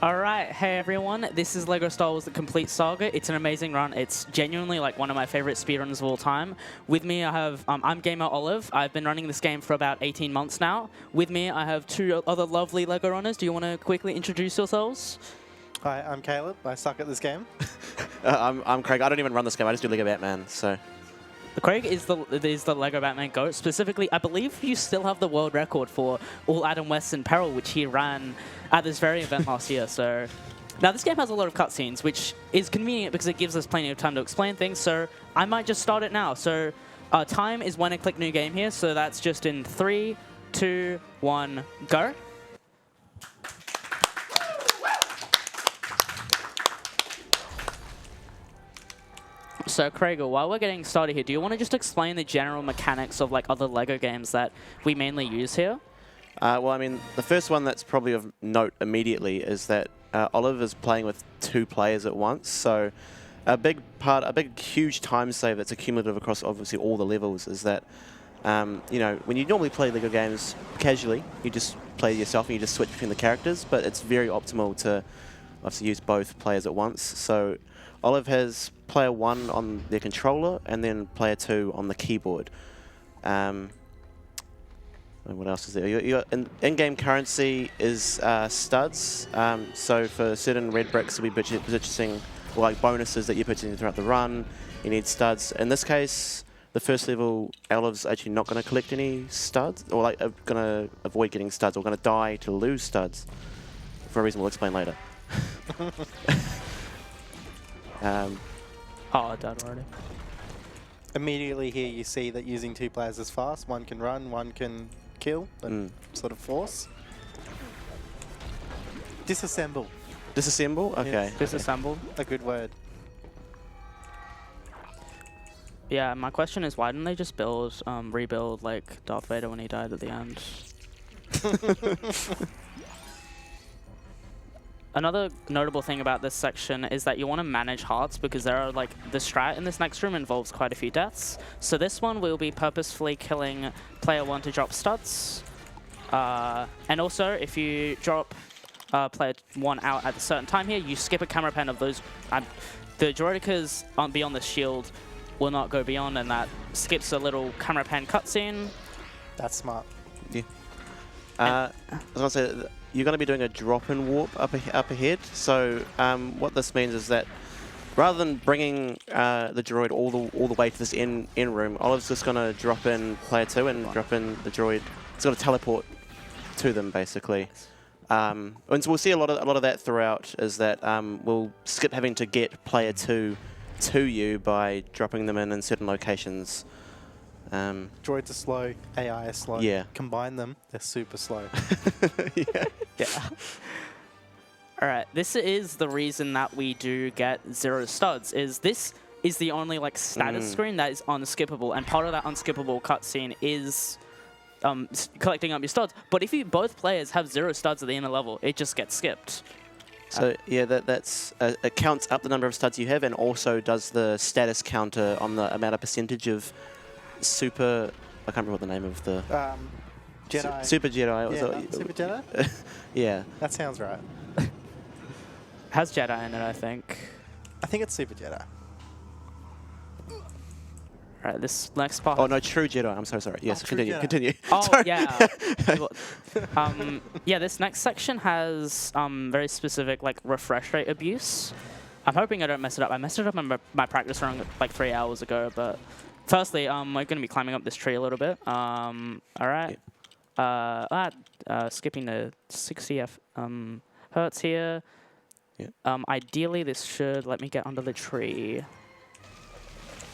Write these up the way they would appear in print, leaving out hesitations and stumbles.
All right, hey everyone, this is LEGO Star Wars: The Complete Saga. It's an amazing run. It's genuinely like one of my favorite speedruns of all time. With me, I have, I'm Gamer Olive. I've been running this game for about 18 months now. With me, I have two other lovely LEGO runners. Do you want to quickly introduce yourselves? Hi, I'm Caleb. I suck at this game. I'm Craig. I don't even run this game. I just do Lego Batman. So, Craig is the LEGO Batman GOAT. Specifically, I believe you still have the world record for all Adam West in peril, which he ran at this very event last year. So now this game has a lot of cutscenes, which is convenient because it gives us plenty of time to explain things. So I might just start it now. So time is when I click new game here. So that's just in 3, 2, 1, go. So, Craig, while we're getting started here, do you want to just explain the general mechanics of like other LEGO games that we mainly use here? well, I mean, the first one that's probably of note immediately is that Olive is playing with 2 players at once. So, a big huge time save that's accumulative across obviously all the levels is that, you know, when you normally play LEGO games casually, you just play yourself and you just switch between the characters. But it's very optimal to obviously use both players at once. So, Olive has player 1 on their controller and then player 2 on the keyboard. And what else is there? In-game currency is studs. So for certain red bricks, you'll be purchasing like bonuses that you're purchasing throughout the run. You need studs. In this case, the first level, Olive's actually not going to collect any studs, or like going to avoid getting studs, or going to die to lose studs for a reason we'll explain later. Oh, I died already. Immediately here you see that using 2 players is fast. One can run, one can kill, and sort of force. Disassemble. Disassemble? Okay. Yes. Disassembled. A good word. Yeah, my question is, why didn't they just rebuild like Darth Vader when he died at the end? Another notable thing about this section is that you want to manage hearts because there are like the strat in this next room involves quite a few deaths. So this one will be purposefully killing player 1 to drop studs. And also if you drop player 1 out at a certain time here, you skip a camera pan of those. The droidicas beyond the shield will not go beyond, and that skips a little camera pan cutscene. That's smart. Yeah. I was going to say, you're going to be doing a drop-in warp up ahead. So what this means is that rather than bringing the droid all the way to this end room, Olive's just going to drop in player 2 and drop in the droid. It's going to teleport to them basically. And so we'll see a lot of that throughout. Is that we'll skip having to get player 2 to you by dropping them in certain locations. Droids are slow, AI is slow. Yeah. Combine them, they're super slow. Yeah. Yeah. All right, this is the reason that we do get 0 studs. This is the only like status screen that is unskippable, and part of that unskippable cutscene is collecting up your studs. But if both players have 0 studs at the end of the level, it just gets skipped. So yeah, that's it counts up the number of studs you have, and also does the status counter on the amount of percentage of super. I can't remember what the name of the Jedi. Super Jedi. Yeah, Super Jedi? Yeah. That sounds right. Has Jedi in it, I think. I think it's Super Jedi. All right, this next part. Oh no, True Jedi. I'm so sorry. Yes, True continue. Jedi. Continue. Oh Sorry. yeah. Yeah, this next section has very specific like refresh rate abuse. I'm hoping I don't mess it up. I messed it up in my practice run like 3 hours ago, but firstly, we're going to be climbing up this tree a little bit. All right. Skipping the 60 hertz here. Yeah. Ideally, this should let me get under the tree.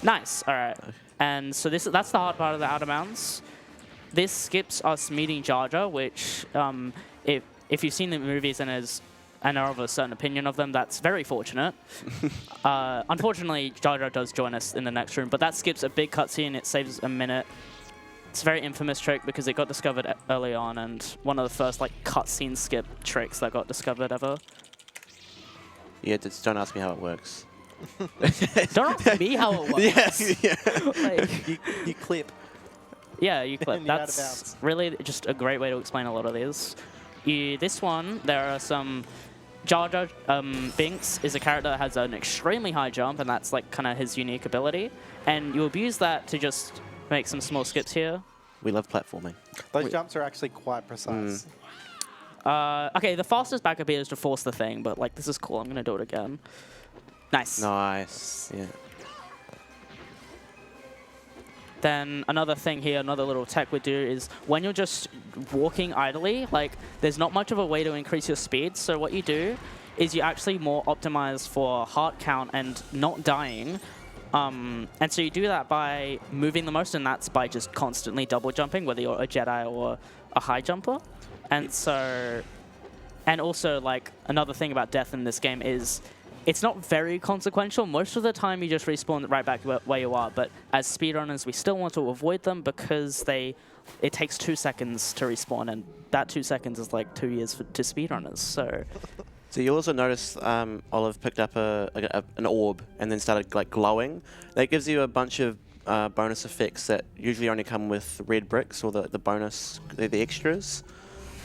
Nice. All right. And so that's the hard part of the Outer Mountains. This skips us meeting Jar Jar, which if you've seen the movies and are of a certain opinion of them, that's very fortunate. Unfortunately, Jar Jar does join us in the next room, but that skips a big cutscene. It saves a minute. It's a very infamous trick because it got discovered early on, and one of the first like cutscene skip tricks that got discovered ever. Yeah, just don't ask me how it works. Don't ask me how it works. Yeah. Like, You clip. Yeah, you clip. And you're out of That's bounds. really just a great way to explain a lot of these. This one, there are some Jar Jar Binks is a character that has an extremely high jump, and that's like kind of his unique ability. And you abuse that to just make some small skips here. We love platforming. Those jumps are actually quite precise. Okay, the fastest backup here is to force the thing, but like this is cool. I'm gonna do it again. Nice. Nice. Yeah. Then another thing here, another little tech we do is when you're just walking idly, like there's not much of a way to increase your speed. So what you do is you actually more optimize for heart count and not dying. And so you do that by moving the most, and that's by just constantly double jumping, whether you're a Jedi or a high jumper. And so, and also like another thing about death in this game is it's not very consequential. Most of the time you just respawn right back where you are, but as speedrunners we still want to avoid them because it takes 2 seconds to respawn, and that 2 seconds is like 2 years to speedrunners. So you also notice Olive picked up an orb and then started like glowing. That gives you a bunch of bonus effects that usually only come with red bricks or the bonus, the extras.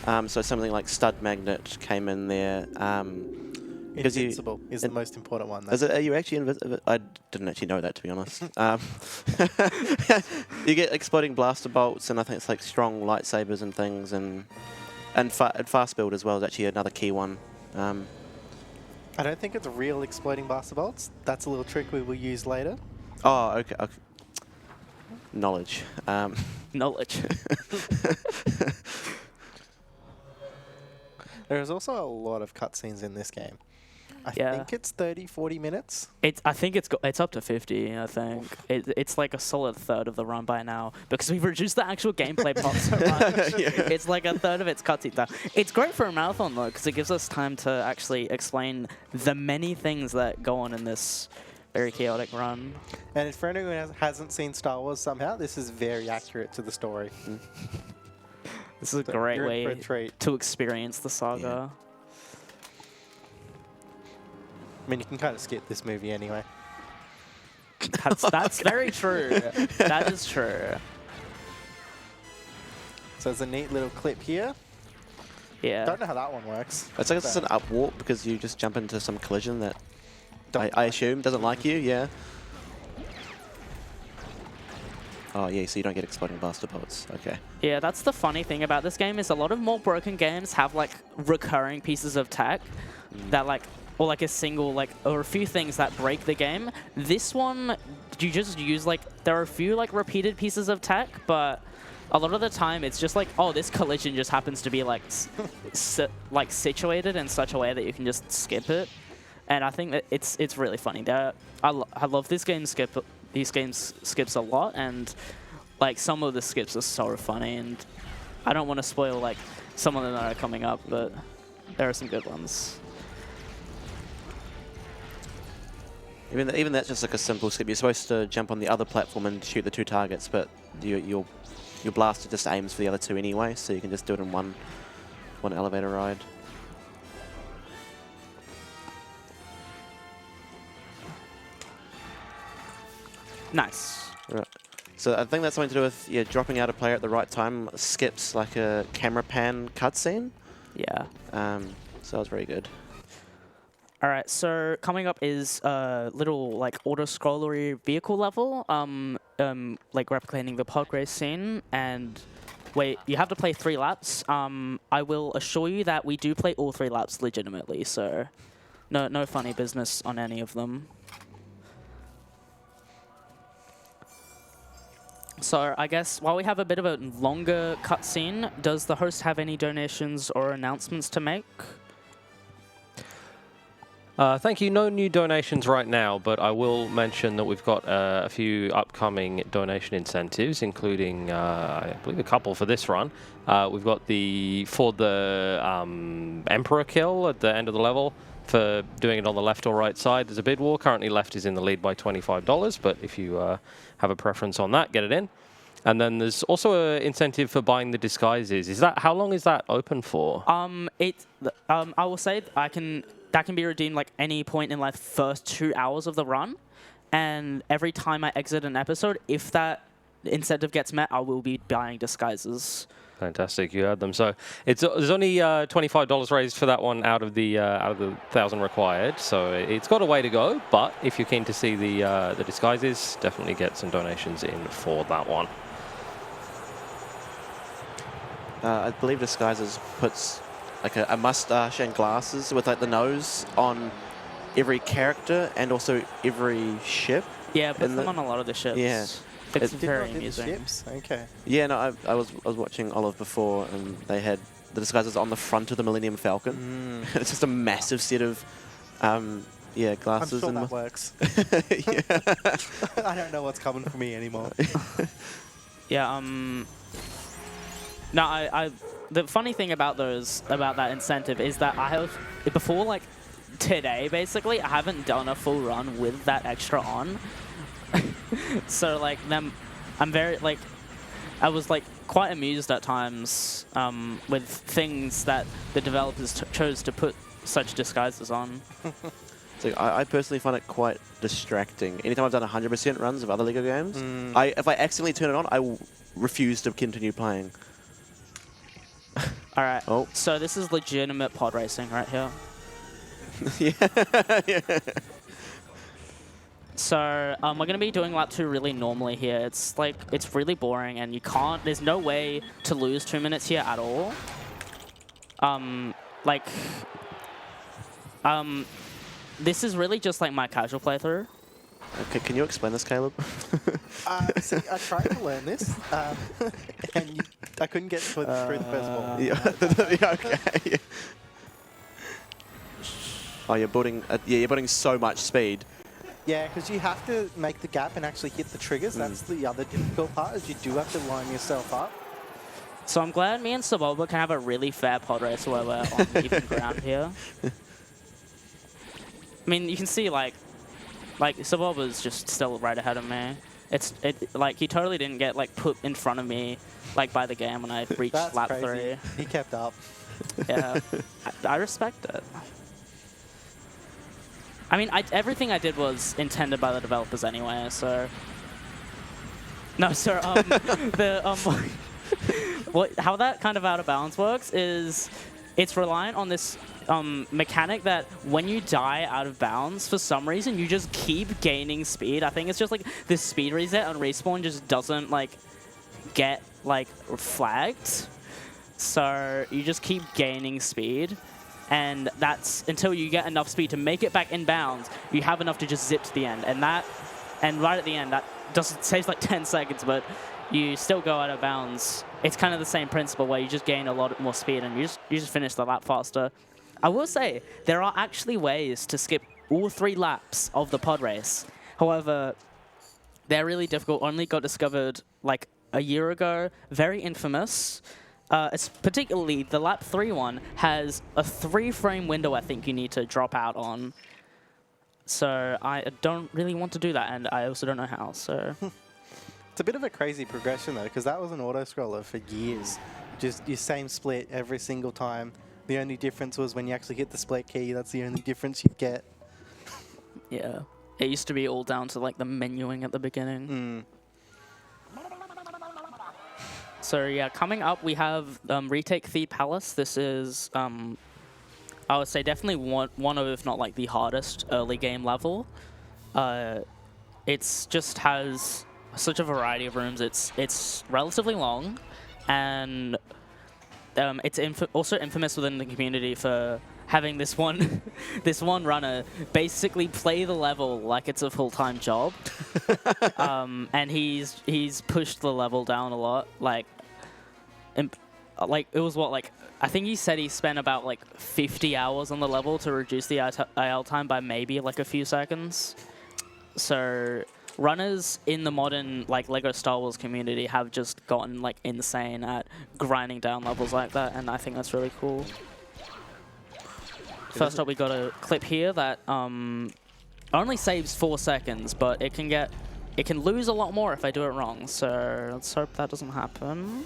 So something like Stud Magnet came in there. Invincible is the most important one. Are you actually invisible? I didn't actually know that, to be honest. You get exploding blaster bolts, and I think it's like strong lightsabers and things, and fast build as well is actually another key one. I don't think it's real exploding blaster bolts. That's a little trick we will use later. Oh, okay. Knowledge. knowledge. There's also a lot of cutscenes in this game. I Yeah. think it's 30, 40 minutes. I think it's up to 50. I think it's like a solid third of the run by now because we've reduced the actual gameplay part so much. It's like a third of its cutscene time. It's great for a marathon though because it gives us time to actually explain the many things that go on in this very chaotic run. And for anyone who hasn't seen Star Wars somehow, this is very accurate to the story. This is a So great you're in for a way treat. to experience the saga. I mean, you can kind of skip this movie anyway. That's very true. That is true. So there's a neat little clip here. Yeah. Don't know how that one works. It's like it's an up warp because you just jump into some collision that Don't I assume doesn't like you. Yeah. Oh yeah, so you don't get exploding blaster bolts. Okay. Yeah, that's the funny thing about this game is a lot of more broken games have like recurring pieces of tech that like, or like a single like, or a few things that break the game. This one, you just use like, there are a few like repeated pieces of tech, but a lot of the time it's just like, oh, this collision just happens to be like, like situated in such a way that you can just skip it. And I think that it's really funny. I love this game these games skips a lot, and like some of the skips are so funny, and I don't want to spoil like some of them that are coming up, but there are some good ones. Even that's just like a simple skip. You're supposed to jump on the other platform and shoot the 2 targets, but your blaster just aims for the other 2 anyway, so you can just do it in one elevator ride. Nice. Right. So I think that's something to do with dropping out a player at the right time skips like a camera pan cutscene. Yeah. So that was very good. All right, so coming up is a little like auto-scrollery vehicle level, like replicating the pod race scene. And wait, you have to play 3 laps. I will assure you that we do play all 3 laps legitimately, so no funny business on any of them. So I guess while we have a bit of a longer cutscene, does the host have any donations or announcements to make? Thank you. No new donations right now, but I will mention that we've got a few upcoming donation incentives, including, I believe, a couple for this run. We've got for the Emperor kill at the end of the level, for doing it on the left or right side. There's a bid war. Currently, left is in the lead by $25, but if you have a preference on that, get it in. And then there's also an incentive for buying the disguises. How long is that open for? I will say that can be redeemed like any point in like first 2 hours of the run, and every time I exit an episode, if that incentive gets met, I will be buying disguises. Fantastic, you heard them. So there's only $25 raised for that one out of the 1,000 required. So it's got a way to go. But if you're keen to see the disguises, definitely get some donations in for that one. I believe Disguises puts like a mustache and glasses with like the nose on every character and also every ship. Yeah, puts them on a lot of the ships. Yeah. It's It- very Did amusing. ships? Okay. Yeah, no, I was watching Olive before, and they had the Disguises on the front of the Millennium Falcon. It's just a massive set of, yeah, I'm glasses sure and. that works. Yeah. I don't know what's coming for me anymore. Yeah, no, the funny thing about that incentive is that I have, before like today basically, I haven't done a full run with that extra on. So like I'm very like, I was like quite amused at times with things that the developers chose to put such disguises on. So I personally find it quite distracting. Anytime I've done 100% runs of other Lego games, if I accidentally turn it on, I will refuse to continue playing. All right. Oh. So this is legitimate pod racing right here. Yeah. So we're gonna be doing lap 2 really normally here. It's like it's really boring, and you can't. There's no way to lose 2 minutes here at all. This is really just like my casual playthrough. Okay, can you explain this, Caleb? See, I tried to learn this, and I couldn't get through the first ball. Yeah. Okay. Yeah. Oh, you're building. You're building so much speed. Yeah, because you have to make the gap and actually hit the triggers. That's the other difficult part, is you do have to line yourself up. So I'm glad me and Saboba can have a really fair pod race where we're on even ground here. I mean, you can see like Saboba's just still right ahead of me. Like he totally didn't get like put in front of me like by the game when I reached That's lap crazy. 3. He kept up. Yeah, I respect it. I mean, everything I did was intended by the developers anyway, so. No, sir. How that kind of out of balance works is, it's reliant on this mechanic that when you die out of bounds, for some reason you just keep gaining speed. I think it's just like this speed reset on respawn just doesn't like get like flagged, so you just keep gaining speed. And that's until you get enough speed to make it back in bounds. You have enough to just zip to the end, and right at the end, that saves like 10 seconds, but you still go out of bounds. It's kind of the same principle where you just gain a lot more speed and you just finish the lap faster. I will say there are actually ways to skip all 3 laps of the pod race. However, they're really difficult. Only got discovered like a year ago. Very infamous. It's particularly the lap 3 one has a 3-frame window I think you need to drop out on. So I don't really want to do that, and I also don't know how, so. It's a bit of a crazy progression though, because that was an auto-scroller for years. Just your same split every single time. The only difference was when you actually hit the split key, that's the only difference you'd get. Yeah. It used to be all down to like the menuing at the beginning. So yeah, coming up we have Retake the Palace. This is, I would say definitely one of, if not like the hardest early game level. It's just has such a variety of rooms. It's relatively long, and it's also infamous within the community for having this one runner basically play the level like it's a full-time job. And he's pushed the level down a lot. Like it was what, like, I think he said he spent about like 50 hours on the level to reduce the IL time by maybe like a few seconds. So runners in the modern like Lego Star Wars community have just gotten like insane at grinding down levels like that, and I think that's really cool. First up, we got a clip here that only saves 4 seconds, but it can lose a lot more if I do it wrong. So let's hope that doesn't happen.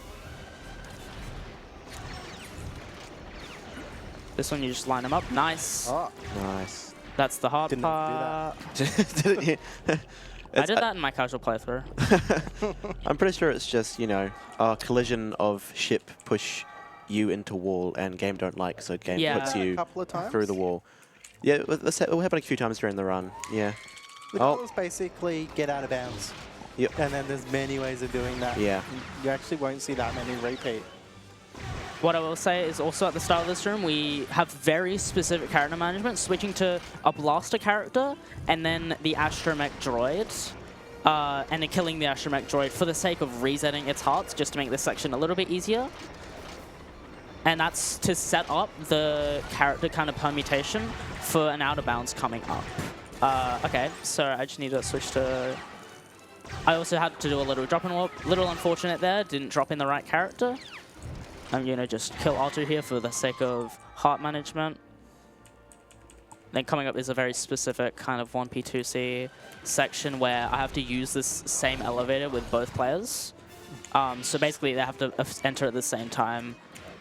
This one you just line them up. Nice. Oh, Nice. That's the hard Didn't part. do that. I did that in my casual playthrough. I'm pretty sure it's just, you know, a collision of ship push you into wall and game don't like, so game Yeah. puts A you couple of times. through the wall. Yeah, it will happen a few times during the run. Yeah. The goal is basically get out of bounds. Yep. And then there's many ways of doing that. Yeah. You actually won't see that many repeat. What I will say is also at the start of this room, we have very specific character management, switching to a blaster character and then the astromech droid, and then killing the astromech droid for the sake of resetting its hearts, just to make this section a little bit easier. And that's to set up the character kind of permutation for an out of bounds coming up. Okay, so I just need to switch to... I also had to do a little drop and warp. Little unfortunate there, didn't drop in the right character. I'm going to just kill R2 here for the sake of heart management. Then coming up is a very specific kind of 1P2C section where I have to use this same elevator with both players. So basically they have to enter at the same time.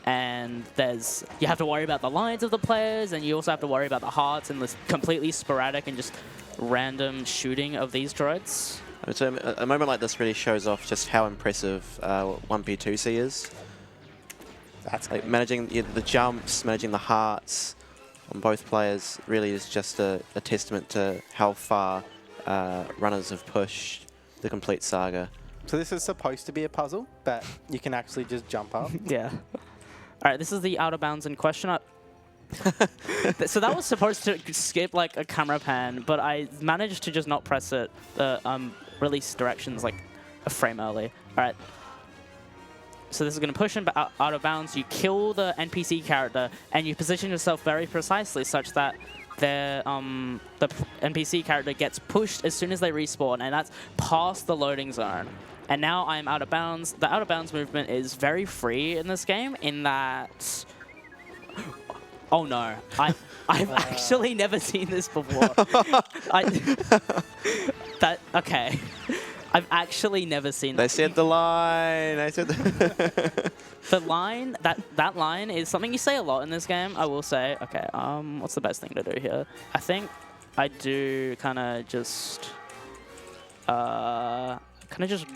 And you have to worry about the lines of the players, and you also have to worry about the hearts and this completely sporadic and just random shooting of these droids. So a moment like this really shows off just how impressive 1P2C is. That's like managing the jumps, managing the hearts on both players really is just a testament to how far runners have pushed the Complete Saga. So this is supposed to be a puzzle, but you can actually just jump up. Yeah. All right, this is the out of bounds in question. So that was supposed to skip like a camera pan, but I managed to just not press it, release directions like a frame early. All right. So this is going to push him out of bounds. You kill the NPC character, and you position yourself very precisely such that the NPC character gets pushed as soon as they respawn, and that's past the loading zone. And now I'm out of bounds. The out of bounds movement is very free in this game in that... Oh no, I've actually never seen this before. Okay. I've actually never seen that. They said the line. I said the line, that line is something you say a lot in this game, I will say. Okay, what's the best thing to do here? I think I do kind of just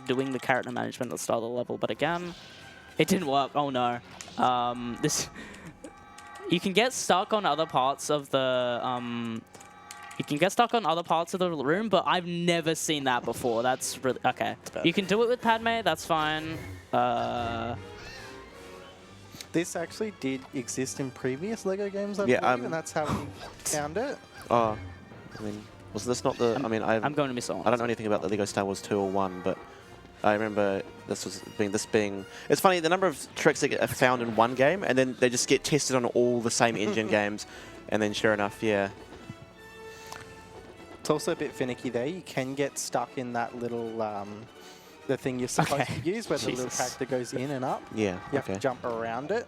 doing the character management at the start of the level, but again, it didn't work. Oh no. You can get stuck on other parts of the room, but I've never seen that before. That's really... Okay. You can do it with Padme, that's fine. This actually did exist in previous LEGO games, I believe, and that's how we found it. Oh, I mean, was this not the... I'm going to miss on. I don't know anything about the LEGO Star Wars 2 or 1, but I remember this being... It's funny, the number of tricks that get found in one game, and then they just get tested on all the same engine games, and then sure enough, yeah. It's also a bit finicky there. You can get stuck in that little, the thing you're supposed to use where the little character goes in and up. Yeah, You have to jump around it.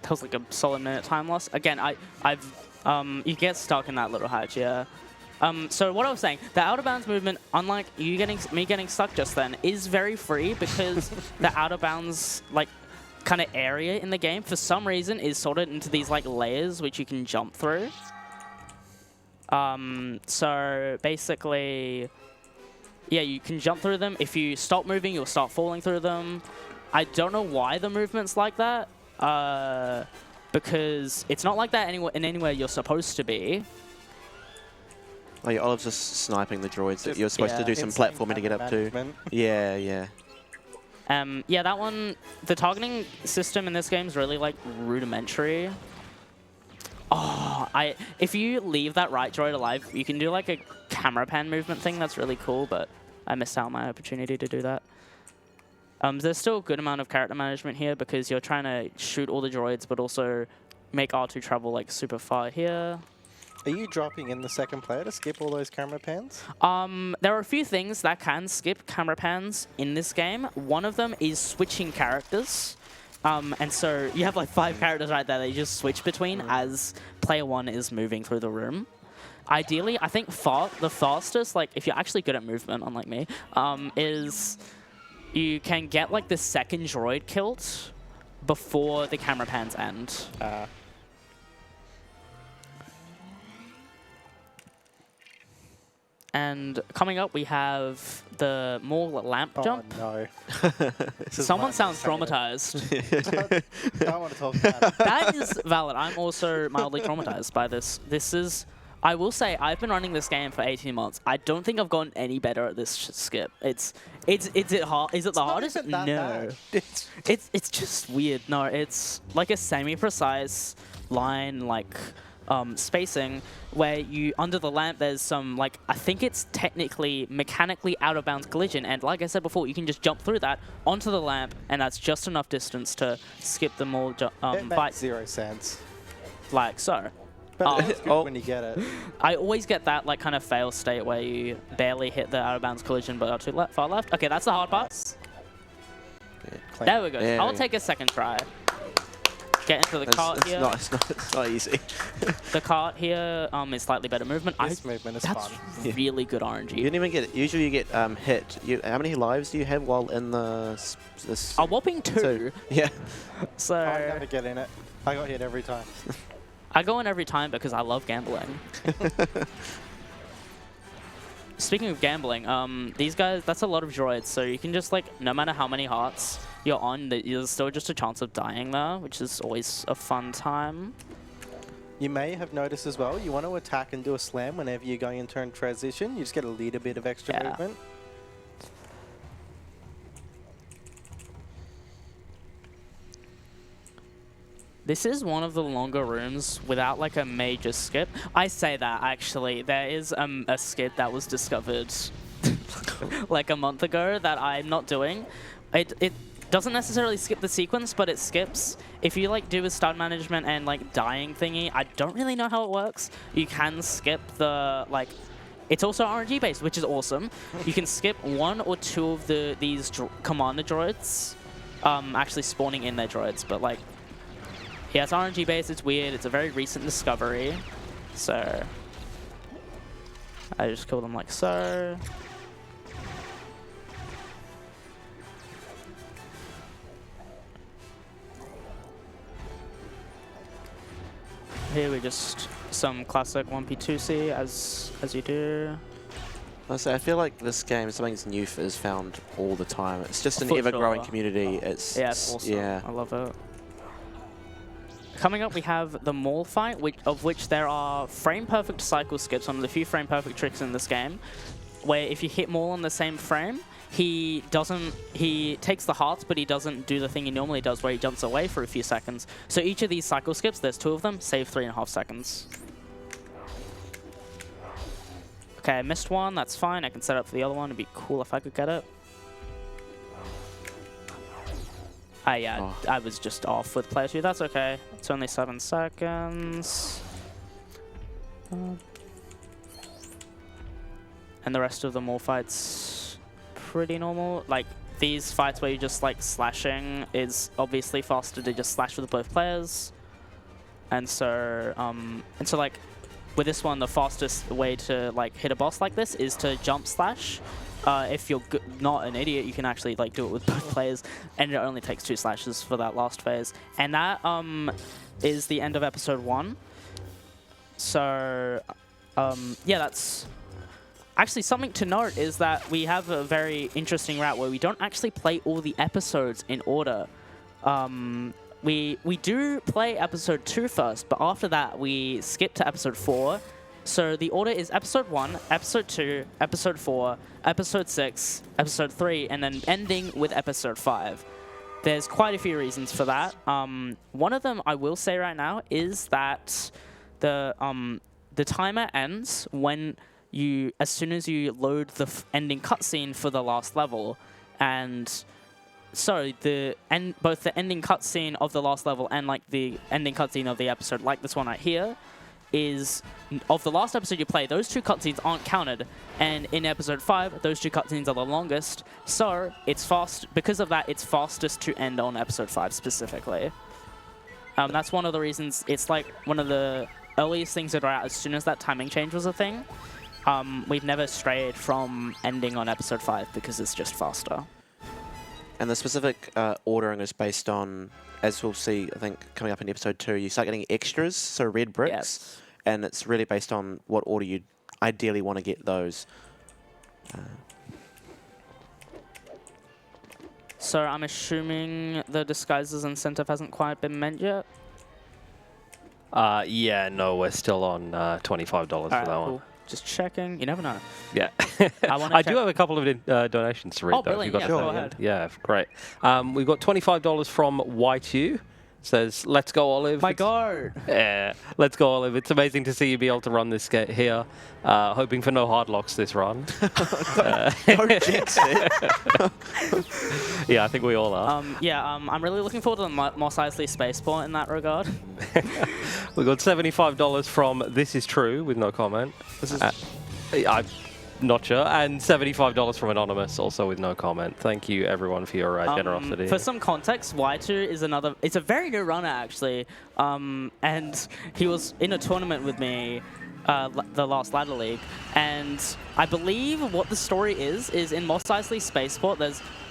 That was like a solid minute time loss. Again, you get stuck in that little hatch, yeah. So what I was saying, the out of bounds movement, unlike me getting stuck just then, is very free because the out of bounds like kind of area in the game for some reason is sorted into these like layers which you can jump through. So basically, yeah, you can jump through them. If you stop moving, you'll start falling through them. I don't know why the movement's like that, because it's not like that anywhere you're supposed to be. Oh, yeah, Olive's just sniping the droids that you're supposed to do some platforming to get up to. Yeah, yeah. Yeah, that one, the targeting system in this game is really like rudimentary. Oh, if you leave that right droid alive, you can do like a camera pan movement thing. That's really cool, but I missed out on my opportunity to do that. There's still a good amount of character management here because you're trying to shoot all the droids, but also make R2 travel like super far here. Are you dropping in the second player to skip all those camera pans? There are a few things that can skip camera pans in this game. One of them is switching characters. And so you have like 5 characters right there that you just switch between as player 1 is moving through the room. Ideally, I think the fastest, like if you're actually good at movement, unlike me, is you can get like the second droid killed before the camera pans end. And coming up, we have the more lamp jump. Oh, no. Someone sounds traumatized. I don't want to talk about it. That is valid. I'm also mildly traumatized by this. This is... I will say, I've been running this game for 18 months. I don't think I've gotten any better at this skip. Is it hard? Is it the hardest? Not even that bad. It's just weird. No, it's like a semi-precise line, like spacing, where you under the lamp there's some like I think it's technically mechanically out of bounds collision, and like I said before, you can just jump through that onto the lamp, and that's just enough distance to skip the more It makes fight, 0 sense. like so. But it's good when you get it. I always get that like kind of fail state where you barely hit the out of bounds collision but are too far left. Okay, that's the hard part. Clean. There we go. Yeah, I'll take a second try. Get into the cart here. It's not easy. The cart here is slightly better movement. This movement is That's fun. really good RNG. You didn't even get. Usually you get hit. How many lives do you have while in the? A whopping 2. Yeah. So I never get in it. I got hit every time. I go in every time because I love gambling. Speaking of gambling, these guys, that's a lot of droids, so you can just like, no matter how many hearts you're on, there's still just a chance of dying there, which is always a fun time. You may have noticed as well, you want to attack and do a slam whenever you're going into a transition, you just get a little bit of extra movement. This is one of the longer rooms without like a major skip. I say that actually, there is a skip that was discovered like a month ago that I'm not doing. It doesn't necessarily skip the sequence, but it skips. If you like do a stun management and like dying thingy, I don't really know how it works. You can skip the like. It's also RNG based, which is awesome. You can skip 1 or 2 of these commander droids, actually spawning in their droids, but like. Yeah, it's RNG based, it's weird, it's a very recent discovery. So I just kill them like so. Here we just some classic 1P2C as you do. I feel like this game is something that's new is found all the time. It's just an For ever-growing sure. community. It's awesome. Yeah. I love it. Coming up, we have the Maul fight, of which there are frame-perfect cycle skips, one of the few frame-perfect tricks in this game, where if you hit Maul on the same frame, he takes the hearts, but he doesn't do the thing he normally does, where he jumps away for a few seconds. So each of these cycle skips, there's 2 of them, save 3.5 seconds. Okay, I missed one, that's fine. I can set up for the other one. It'd be cool if I could get it. Yeah, Oh. I was just off with player 2. That's okay. It's only 7 seconds. And the rest of the Maul fights pretty normal. Like these fights where you're just like slashing is obviously faster to just slash with both players. And so like with this one, the fastest way to like hit a boss like this is to jump slash. If you're not an idiot, you can actually like do it with both players, and it only takes 2 slashes for that last phase. And that is the end of episode 1. So yeah, that's actually something to note is that we have a very interesting route where we don't actually play all the episodes in order. We do play episode 2 first, but after that we skip to episode 4. So the order is episode 1, episode 2, episode 4, episode 6, episode 3, and then ending with episode 5. There's quite a few reasons for that. One of them I will say right now is that the timer ends when as soon as you load the ending cutscene for the last level, and so both the ending cutscene of the last level and like the ending cutscene of the episode, like this one right here, is of the last episode you play, those 2 cutscenes aren't counted, and in episode 5 those 2 cutscenes are the longest, so it's because of that it's fastest to end on episode 5 specifically. That's one of the reasons. It's like one of the earliest things that are out as soon as that timing change was a thing. We've never strayed from ending on episode 5 because it's just faster. And the specific ordering is based on, as we'll see, I think, coming up in episode 2, you start getting extras, so red bricks. Yes. And it's really based on what order you ideally want to get those. So I'm assuming the disguises incentive hasn't quite been meant yet? Yeah, no, we're still on $25 for that one. Just checking. You never know. Yeah. wanna I do have a couple of donations to read, Oh, though. if you've brilliant. got Yeah, a go second. ahead. Yeah, great. We've got $25 from Y2. Says, let's go, Olive. My God. Yeah, let's go, Olive. It's amazing to see you be able to run this here. Hoping for no hard locks this run. Don't jinx it. Yeah, I think we all are. I'm really looking forward to the Mos Eisley Spaceport in that regard. We got $75 from This Is True with no comment. I'm not sure. And $75 from Anonymous, also with no comment. Thank you, everyone, for your generosity. For some context, Y2 is it's a very new runner, actually. And he was in a tournament with me, the last Ladder League. And I believe what the story is in Mos Eisley Spaceport,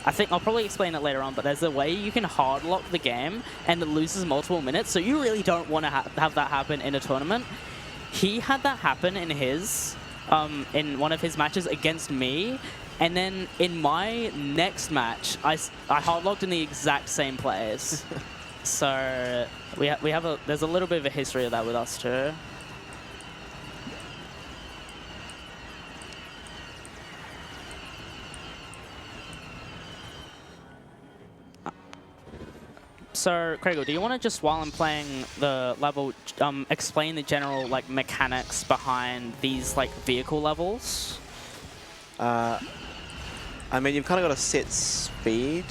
I think I'll probably explain it later on, but there's a way you can hard lock the game and it loses multiple minutes. So you really don't want to have that happen in a tournament. He had that happen in in one of his matches against me, and then in my next match, I hardlocked in the exact same place. So there's a little bit of a history of that with us too. So, Craigo, do you want to just, while I'm playing the level, explain the general mechanics behind these vehicle levels? I mean, you've kind of got a set speed,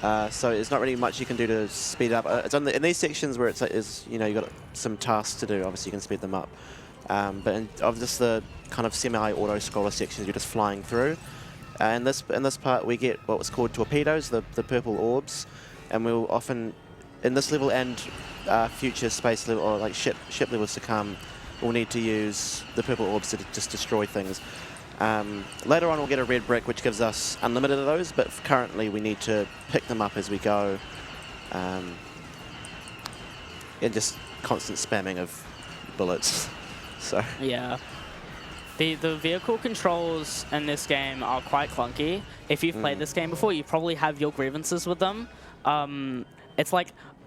so there's not really much you can do to speed up. It's in these sections where you've got some tasks to do. Obviously, you can speed them up. But of just the kind of semi-auto scroller sections, you're just flying through. In this part, we get what's called torpedoes, the purple orbs. And we'll often, in this level and future space level or ship levels to come, we'll need to use the purple orbs to just destroy things. Later on, we'll get a red brick, which gives us unlimited of those, but currently we need to pick them up as we go. And just constant spamming of bullets. So yeah. The vehicle controls in this game are quite clunky. If you've played this game before, you probably have your grievances with them. It's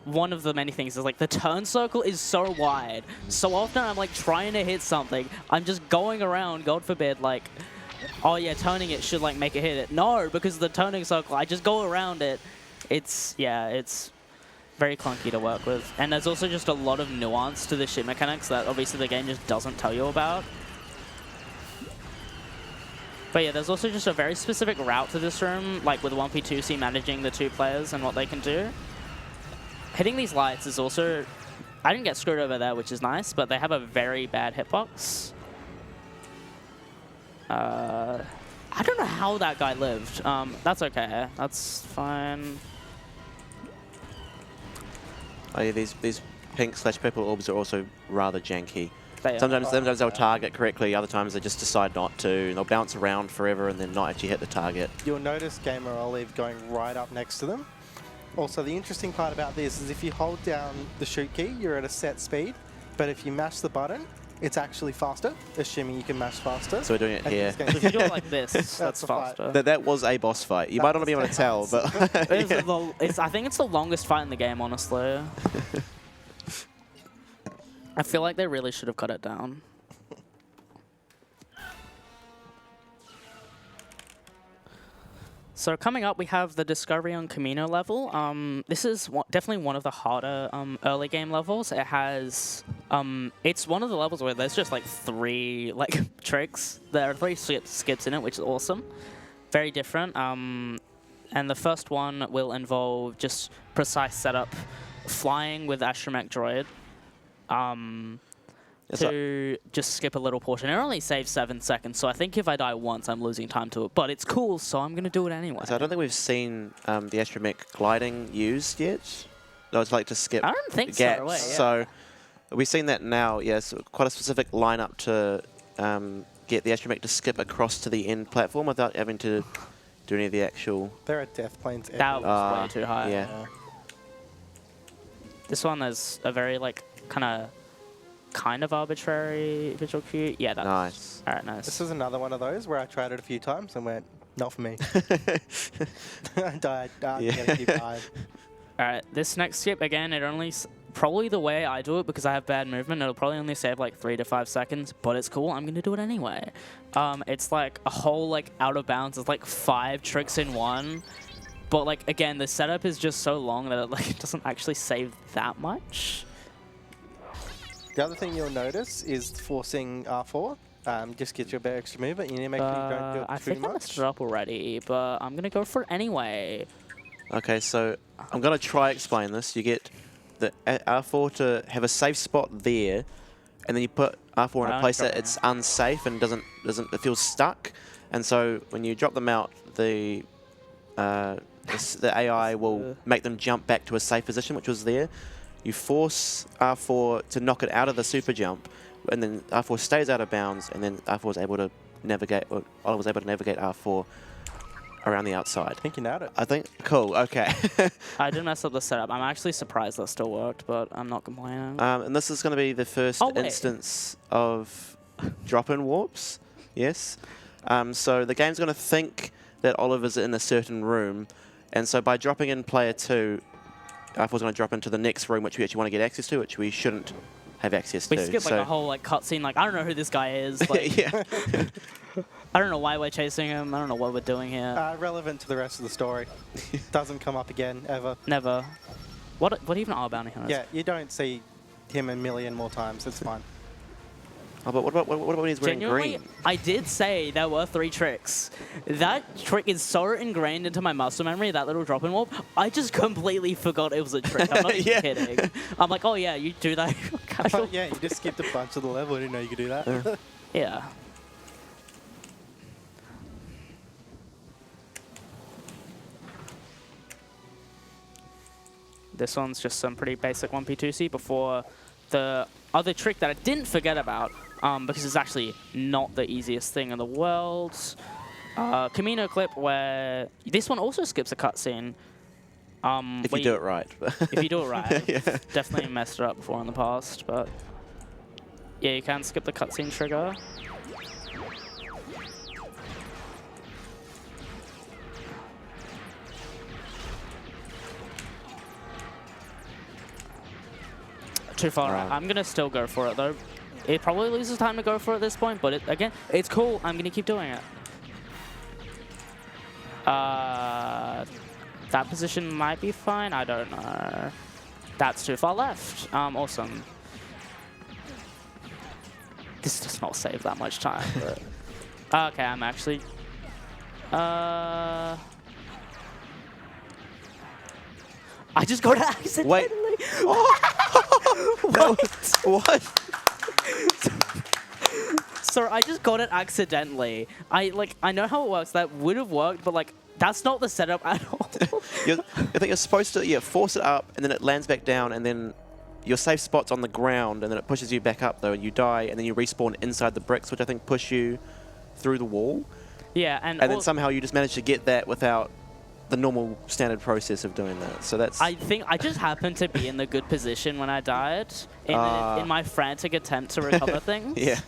one of the many things is the turn circle is so wide. So often I'm trying to hit something. I'm just going around, God forbid, oh yeah, turning it should make it hit it. No, because the turning circle, I just go around it. It's very clunky to work with. And there's also just a lot of nuance to the ship mechanics that obviously the game just doesn't tell you about. But yeah, there's also just a very specific route to this room, with 1P2C managing the two players and what they can do. Hitting these lights is also... I didn't get screwed over there, which is nice, but they have a very bad hitbox. I don't know how that guy lived. That's okay. That's fine. Oh yeah, these pink/purple orbs are also rather janky. Sometimes they'll target correctly, other times they just decide not to, and they'll bounce around forever and then not actually hit the target. You'll notice Gamer Olive going right up next to them. Also, the interesting part about this is if you hold down the shoot key, you're at a set speed, but if you mash the button, it's actually faster, assuming you can mash faster. So we're doing it here. So if you do it like this, that's faster. That was a boss fight. You might not be able to tell, but... I think it's the longest fight in the game, honestly. I feel like they really should have cut it down. So coming up, we have the Discovery on Camino level. This is definitely one of the harder early game levels. It has, it's one of the levels where there's just 3 tricks. There are 3 skips in it, which is awesome. Very different. And the first one will involve just precise setup, flying with Astromech Droid. To just skip a little portion. It only saves 7 seconds, so I think if I die once, I'm losing time to it. But it's cool, so I'm going to do it anyway. So I don't think we've seen the Astromech gliding used yet. No, it's to skip I don't think gaps. So. Yeah. So we've seen that now, yes. Quite a specific lineup to get the Astromech to skip across to the end platform without having to do any of the actual... There are death planes everywhere. That was way too high. Yeah. This one is a very, kind of kind of arbitrary visual cue. Yeah, that's Nice. All right, nice. This is another one of those where I tried it a few times and went, not for me. I died. Yeah. Gotta keep dying. All right, this next skip, again, it only... Probably the way I do it, because I have bad movement, it'll probably only save like 3 to 5 seconds, but it's cool. I'm going to do it anyway. It's like a whole like out of bounds. It's like 5 tricks in one. But like, again, the setup is just so long that it like doesn't actually save that much. The other thing you'll notice is forcing R4. Just gets you a better extra move, but you need to make sure you don't do it I too think I much. messed it up already, but I'm going to go for it anyway. Okay, so I'm going to try explain this. You get the R4 to have a safe spot there, and then you put R4 in a place that it's unsafe and it feels stuck. And so when you drop them out, the AI will make them jump back to a safe position, which was there. You force R4 to knock it out of the super jump, and then R4 stays out of bounds, and then R4 is able to navigate, or Oliver was able to navigate R4 around the outside. I think you nailed it. I think, cool, okay. I did mess up the setup. I'm actually surprised that still worked, but I'm not complaining. And this is going to be the first instance of drop-in warps, yes. So the game's going to think that Oliver's in a certain room, and so by dropping in player 2, R4's going to drop into the next room, which we actually want to get access to, which we shouldn't have access to. We skipped like a whole like cutscene. Like I don't know who this guy is. Like, yeah. I don't know why we're chasing him. I don't know what we're doing here. Relevant to the rest of the story. Doesn't come up again, ever. Never. What even are bounty hunters? Yeah, you don't see him a million more times. It's fine. Oh, but what about when he's wearing Genuinely, green? I did say there were 3 tricks. That trick is so ingrained into my muscle memory, that little drop-in warp, I just completely forgot it was a trick. I'm not even kidding. I'm like, oh yeah, you do that. Casual. Yeah, you just skipped a bunch of the level. I didn't know you could do that. Yeah. This one's just some pretty basic 1P2C before the other trick that I didn't forget about, because it's actually not the easiest thing in the world. Camino clip where this one also skips a cutscene. If you do it right. If you do it right. Yeah. Definitely messed it up before in the past, but yeah, you can skip the cutscene trigger. Too far out. I'm going to still go for it, though. It probably loses time to go for it at this point, but again, it's cool. I'm going to keep doing it. That position might be fine. I don't know. That's too far left. Awesome. This does not save that much time. But okay, I'm actually... I just got it accidentally. Wait. What? Sorry, I just got it accidentally. I know how it works. That would have worked, but like that's not the setup at all. I think you're supposed to force it up, and then it lands back down, and then your safe spot's on the ground, and then it pushes you back up though, and you die, and then you respawn inside the bricks, which I think push you through the wall. Yeah, and then somehow you just manage to get that without the normal standard process of doing that. So that's... I think I just happened to be in the good position when I died in my frantic attempt to recover things. Yeah.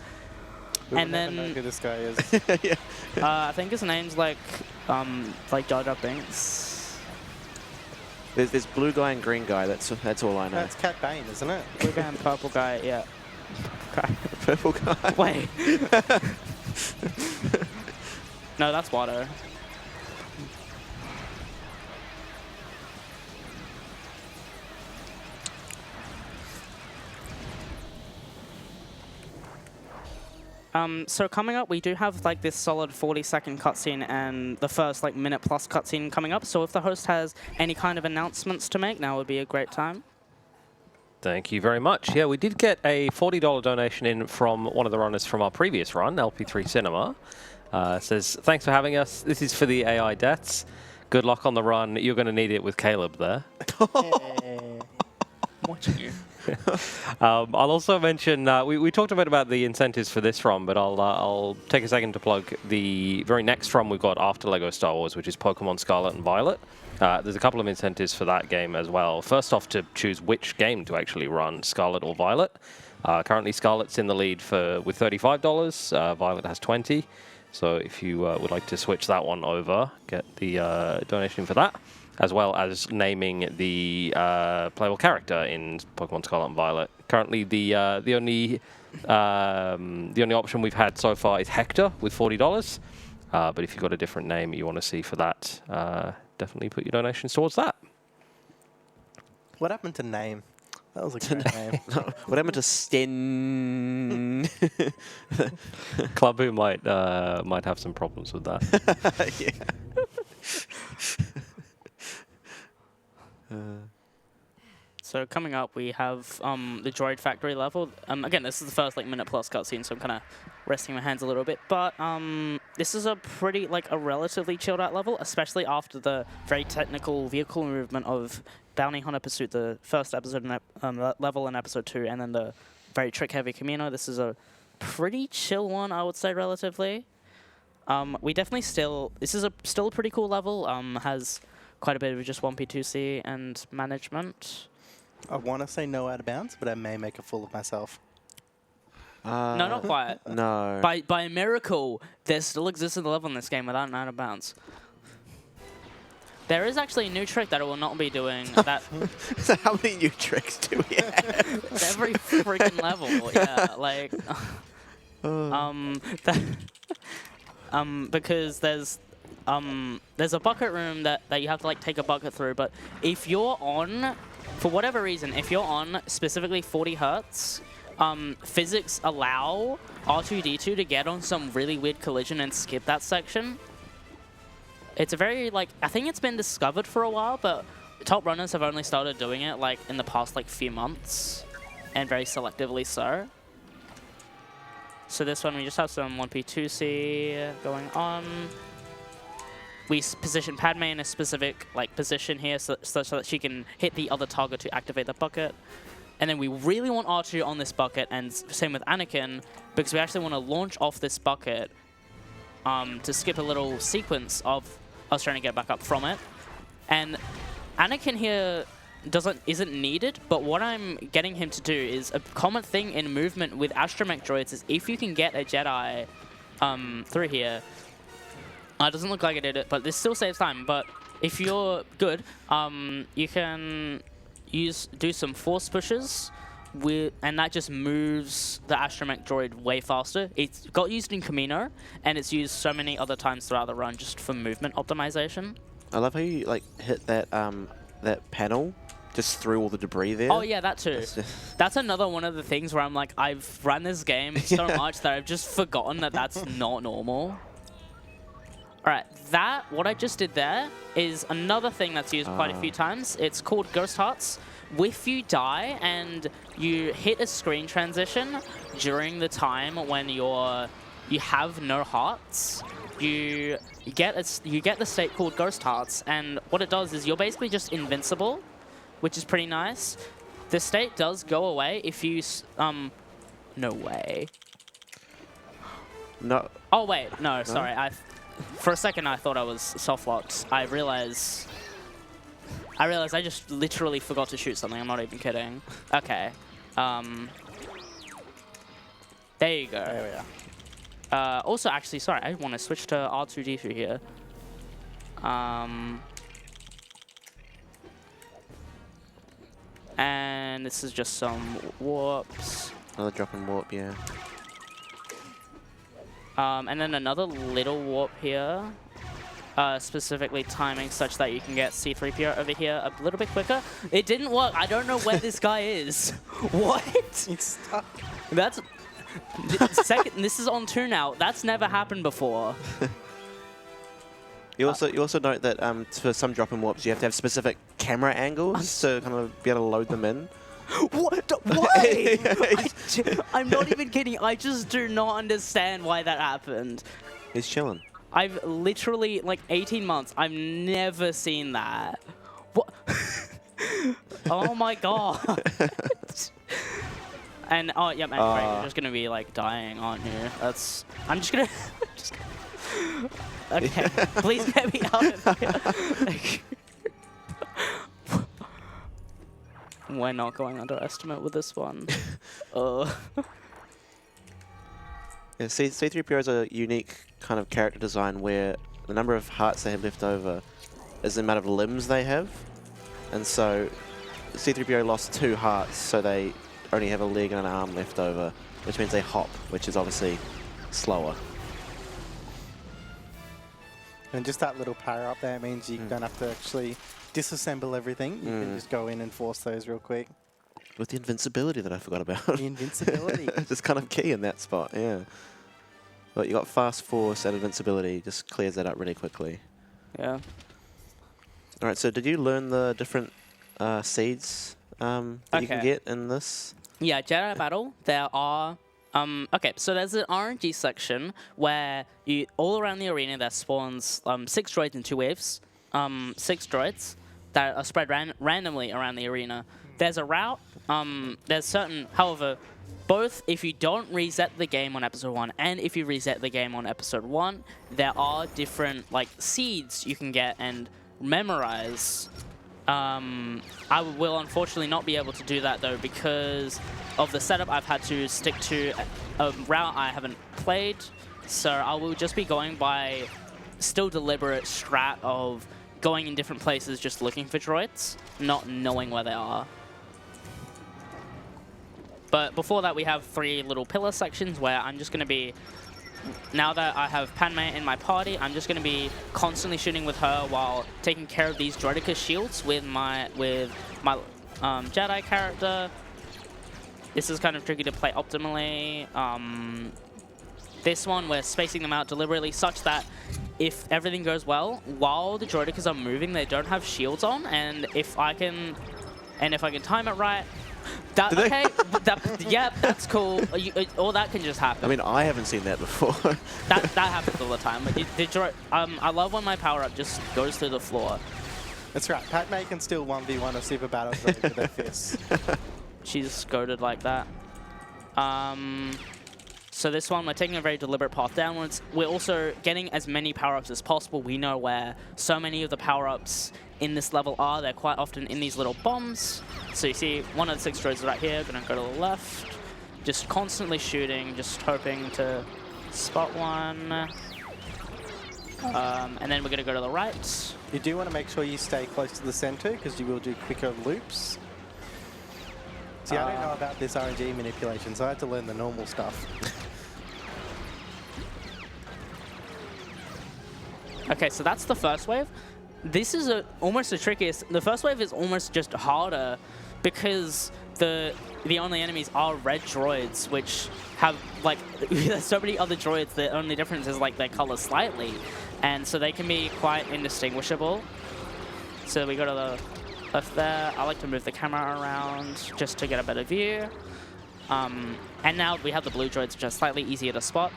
And Never know then who this guy is. Yeah. I think his name's like Jar Jar Binks. There's blue guy and green guy. That's all I know. That's Cat Bane, isn't it? Blue guy and purple guy. Yeah. Purple guy. Wait. No, that's Watto. So coming up, we do have like this solid 40-second cutscene and the first like minute-plus cutscene coming up. So if the host has any kind of announcements to make, now would be a great time. Thank you very much. Yeah, we did get a $40 donation in from one of the runners from our previous run, LP3 Cinema. Says, thanks for having us. This is for the AI deaths. Good luck on the run. You're going to need it with Caleb there. Watching you. I'll also mention, we talked a bit about the incentives for this run, but I'll take a second to plug the very next run we've got after LEGO Star Wars, which is Pokemon Scarlet and Violet. There's a couple of incentives for that game as well. First off, to choose which game to actually run, Scarlet or Violet. Currently, Scarlet's in the lead with $35. Violet has 20. So if you would like to switch that one over, get the donation for that, as well as naming the playable character in Pokemon Scarlet and Violet. Currently, the only option we've had so far is Hector with $40. But if you've got a different name you want to see for that, definitely put your donations towards that. What happened to name? That was a great name. What happened to Sten? Clubbu might have some problems with that. Yeah. So coming up, we have the Droid Factory level. Again, this is the first minute plus cutscene, so I'm kind of resting my hands a little bit. But this is a pretty a relatively chilled out level, especially after the very technical vehicle movement of Bounty Hunter Pursuit, the first episode level in episode 2, and then the very trick heavy Camino. This is a pretty chill one, I would say, relatively. We definitely this is still a pretty cool level. Has quite a bit of just 1P2C and management. I want to say no out of bounds, but I may make a fool of myself. No, not quite. No. By a miracle, there still exists a level in this game without an out of bounds. There is actually a new trick that it will not be doing. That So how many new tricks do we have? every freaking level, yeah, because there's a bucket room that you have to take a bucket through, but if you're on, for whatever reason, if you're on specifically 40 hertz, physics allow R2-D2 to get on some really weird collision and skip that section. It's a very, I think it's been discovered for a while, but top runners have only started doing it, in the past, few months, and very selectively so. So this one, we just have some 1P2C going on. We position Padme in a specific position here so that she can hit the other target to activate the bucket. And then we really want R2 on this bucket, and same with Anakin, because we actually want to launch off this bucket to skip a little sequence of us trying to get back up from it. And Anakin here isn't needed, but what I'm getting him to do is a common thing in movement with astromech droids is if you can get a Jedi through here. It doesn't look like it did it, but this still saves time. But if you're good, you can do some force pushes, and that just moves the astromech droid way faster. It's got used in Camino, and it's used so many other times throughout the run just for movement optimization. I love how you hit that that panel just through all the debris there. Oh yeah, that too. That's another one of the things where I'm I've run this game so much that I've just forgotten that that's not normal. Alright, what I just did there is another thing that's used quite a few times. It's called Ghost Hearts. If you die and you hit a screen transition during the time when you have no hearts, you get the state called Ghost Hearts, and what it does is you're basically just invincible, which is pretty nice. The state does go away if you no way. No. Oh wait, no, sorry. For a second, I thought I was soft-locked. I realized I just literally forgot to shoot something. I'm not even kidding. Okay. There you go. There we are. Also, actually, sorry, I want to switch to R2-D2 here. And this is just some warps. Another drop and warp, yeah. And then another little warp here, specifically timing such that you can get C-3PO over here a little bit quicker. It didn't work. I don't know where this guy is. What? It's stuck. That's second. This is on 2 now. That's never happened before. You also note that for some drop and warps you have to have specific camera angles to kind of be able to load them in. What? Why? I'm not even kidding. I just do not understand why that happened. He's chilling. I've literally, 18 months, I've never seen that. What? Oh my god. And, oh, yeah, man, great. You're just gonna be, dying, aren't you? I'm just gonna... Okay, please get me out of here. We're not going underestimate with this one. Yeah, C3PO is a unique kind of character design where the number of hearts they have left over is the amount of limbs they have. And so C3PO lost 2 hearts, so they only have a leg and an arm left over, which means they hop, which is obviously slower. And just that little power up there means you don't have to actually disassemble everything. You can just go in and force those real quick. With the invincibility that I forgot about. The invincibility. Just kind of key in that spot, yeah. But you got fast force and invincibility, just clears that up really quickly. Yeah. All right, so did you learn the different seeds that you can get in this? Yeah, Jedi Battle, there are... okay, so there's an RNG section where you all around the arena there spawns 6 droids in 2 waves. 6 droids that are spread randomly around the arena. There's a route. There's certain... However, both if you don't reset the game on episode 1 and if you reset the game on episode 1, there are different like seeds you can get and memorize. I will unfortunately not be able to do that though because of the setup. I've had to stick to a route I haven't played, so I will just be going by still deliberate strat of going in different places just looking for droids, not knowing where they are. But before that, we have 3 little pillar sections where I'm just going to be, now that I have Padme in my party, I'm just going to be constantly shooting with her while taking care of these Droideka shields with my Jedi character. This is kind of tricky to play optimally. This one, we're spacing them out deliberately such that if everything goes well, while the Droidekas are moving, they don't have shields on, and if I can time it right, okay, yeah, that's cool. Or that can just happen. I mean, I haven't seen that before. that happens all the time. But I love when my power-up just goes through the floor. That's right. Padme can still 1v1 a super battle droid with their fists. She's goated like that. So this one, we're taking a very deliberate path downwards. We're also getting as many power-ups as possible. We know where so many of the power-ups in this level are. They're quite often in these little bombs. So you see one of the 6 droids is right here. Gonna go to the left. Just constantly shooting, just hoping to spot one. And then we're gonna go to the right. You do want to make sure you stay close to the center because you will do quicker loops. See, I don't know about this RNG manipulation, so I had to learn the normal stuff. Okay, so that's the first wave. This is almost the trickiest. The first wave is almost just harder because the only enemies are red droids, which have like there's so many other droids. The only difference is like their color slightly, and so they can be quite indistinguishable. So we go to the left there. I like to move the camera around just to get a better view. And now we have the blue droids, which are slightly easier to spot.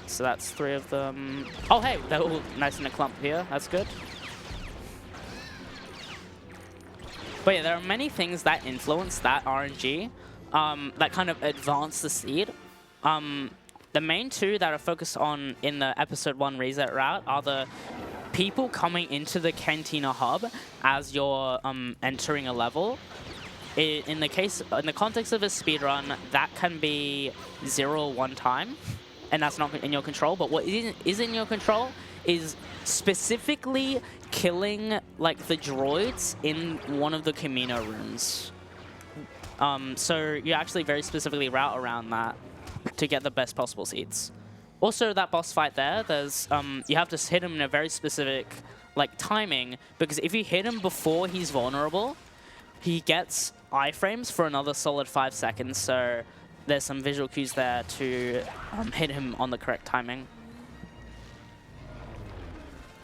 So that's 3 of them. Oh, hey, they're all nice in a clump here. That's good. But yeah, there are many things that influence that RNG that kind of advance the seed. The main 2 that are focused on in the episode 1 reset route are the people coming into the Cantina hub as you're entering a level. In the context of a speedrun, that can be 0 or 1 time, and that's not in your control. But what is in your control is specifically killing like the droids in one of the Camino rooms. So you actually very specifically route around that to get the best possible seeds. Also, that boss fight there's you have to hit him in a very specific like timing, because if you hit him before he's vulnerable, he gets iframes for another solid 5 seconds. So there's some visual cues there to hit him on the correct timing.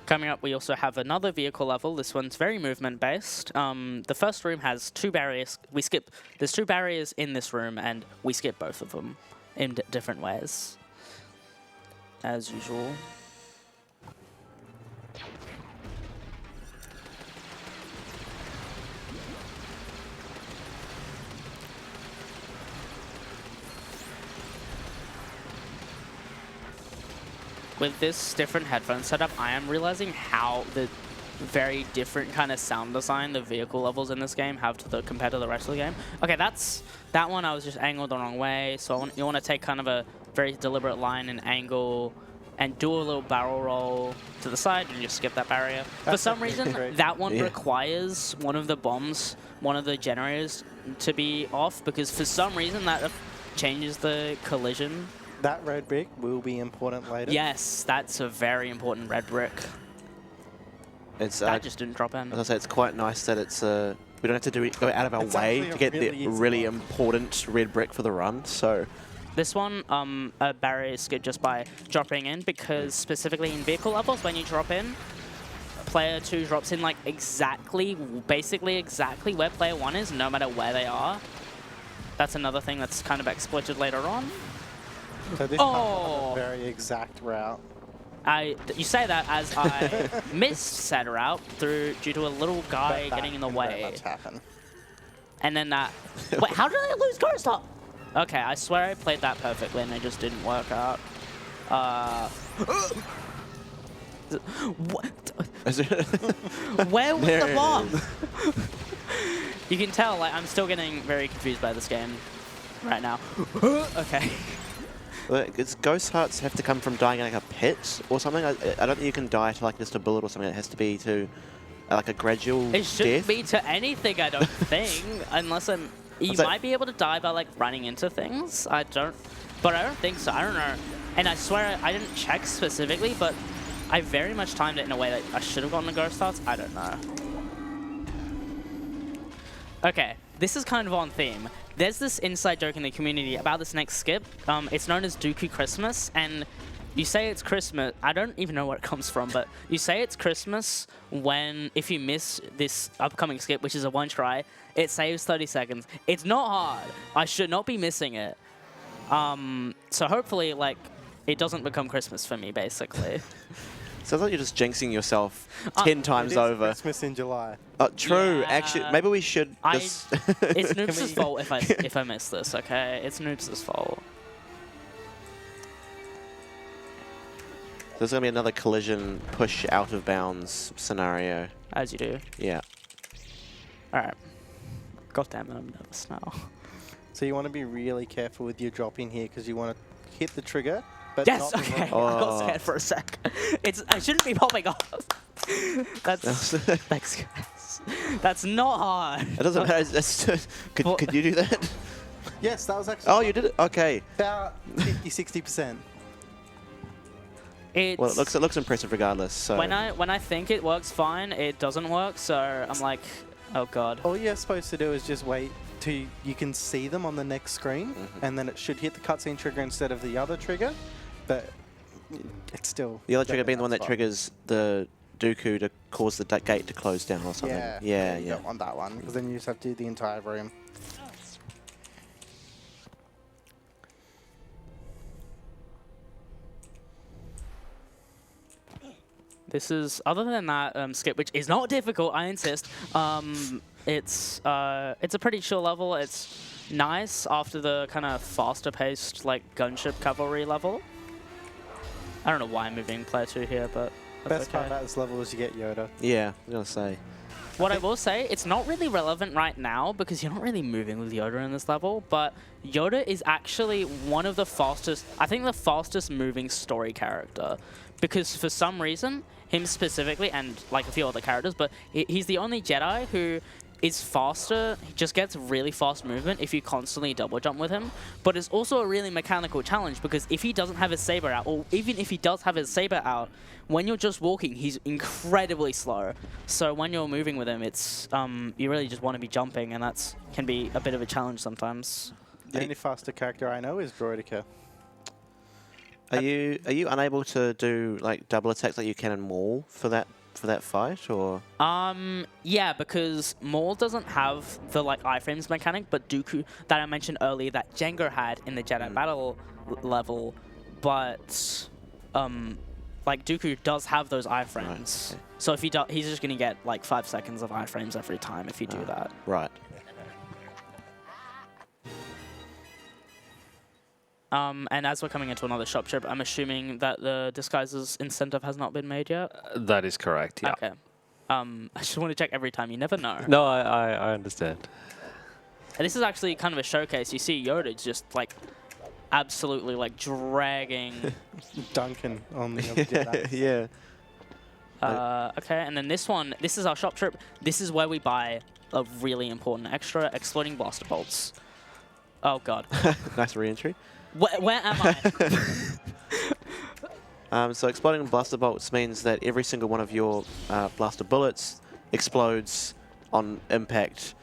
Coming up, we also have another vehicle level. This one's very movement-based. The first room has 2 barriers. There's 2 barriers in this room, and we skip both of them in different ways, as usual. With this different headphone setup, I am realizing how very different kind of sound design the vehicle levels in this game have compared to the rest of the game. Okay, that one I was just angled the wrong way. So you want to take kind of a very deliberate line and angle and do a little barrel roll to the side and just skip that barrier. For some reason, that one requires one of the bombs, one of the generators to be off, because for some reason that changes the collision. That red brick will be important later. Yes, that's a very important red brick. It's That just didn't drop in. as I say, it's quite nice that it's we don't have to go out of our It's way actually to a get really the easy really one. important red brick for the run. So This one, a barrier is good just by dropping in, because specifically in vehicle levels, when you drop in, player 2 drops in like basically exactly where player 1 is, no matter where they are. That's another thing that's kind of exploited later on. So this comes on a very exact route. You say that as I missed said route due to a little guy But getting in the that can very way. much happen. And then that... Wait, how did I lose Ghost Up? Okay, I swear I played that perfectly and it just didn't work out. What? Where was the bomb? You can tell, like, I'm still getting very confused by this game right now. Okay. Does ghost hearts have to come from dying in like a pit or something? I don't think you can die to like just a bullet or something. It has to be to like a gradual It shouldn't death. be to anything, I don't think, unless you might be able to die by like running into things. But I don't think so. I don't know. And I swear I didn't check specifically, but I very much timed it in a way that I should have gotten the ghost hearts. I don't know. Okay, this is kind of on theme. There's this inside joke in the community about this next skip. It's known as Dooku Christmas, and you say it's Christmas. I don't even know where it comes from, but you say it's Christmas if you miss this upcoming skip, which is a one try, it saves 30 seconds. It's not hard. I should not be missing it. So hopefully, like, it doesn't become Christmas for me, basically. Sounds like you're just jinxing yourself 10 times It is over. Christmas in July. True. Yeah. Actually, maybe we should just... It's Noobs' fault if I miss this, okay? It's Noobs' fault. There's going to be another collision push out of bounds scenario. As you do. Yeah. Alright. God damn it, I'm nervous now. So you want to be really careful with your drop in here because you want to hit the trigger, but Yes, not the okay. wrong- I got scared for a sec. I shouldn't be popping off. Thanks, guys. That's not hard. It doesn't matter. Could you do that? Yes, that was actually Oh, you did it? Okay. about 50-60%. It's, Well, it looks impressive regardless. So when I think it works fine, it doesn't work. So I'm like, oh god. All you're supposed to do is just wait till you can see them on the next screen, and then it should hit the cutscene trigger instead of the other trigger. But it's still the other trigger being the one that spot. triggers the Dooku to cause the gate to close down or something. Yeah, Yeah. You don't want that one because then you just have to do the entire room. This is, other than that skip, which is not difficult, I insist. It's a pretty chill level. It's nice after the kind of faster-paced like gunship cavalry level. I don't know why I'm moving player 2 here, but that's Best part okay. about this level is you get Yoda. Yeah, I was going to say. What I will say, it's not really relevant right now because you're not really moving with Yoda in this level, but Yoda is actually one of the fastest, I think the fastest moving story character, because for some reason, him specifically, and like a few other characters, but he's the only Jedi who is faster, he just gets really fast movement if you constantly double jump with him, but it's also a really mechanical challenge because if he doesn't have his saber out, or even if he does have his saber out, when you're just walking, he's incredibly slow. So when you're moving with him, it's you really just want to be jumping, and that's can be a bit of a challenge sometimes. The only faster character I know is Droideka. Are you unable to do like double attacks like you can in Maul for that fight, or? Yeah, because Maul doesn't have the like iframes mechanic, but Dooku that I mentioned earlier that Jango had in the Jedi battle level, but like Dooku does have those iframes. Right, okay. So if he does, he's just gonna get like 5 seconds of iframes every time if you do that. Right. And as we're coming into another shop trip, I'm assuming that the disguises incentive has not been made yet. That is correct, yeah. Okay. I just want to check every time. You never know. No, I understand. And this is actually kind of a showcase. You see Yoda just like absolutely like dragging. Duncan on the other Jedi. Yeah. Okay, and then this one, this is our shop trip. This is where we buy a really important extra, exploding blaster bolts. Oh god. Nice re-entry. Where am I? So exploding blaster bolts means that every single one of your blaster bullets explodes on impact.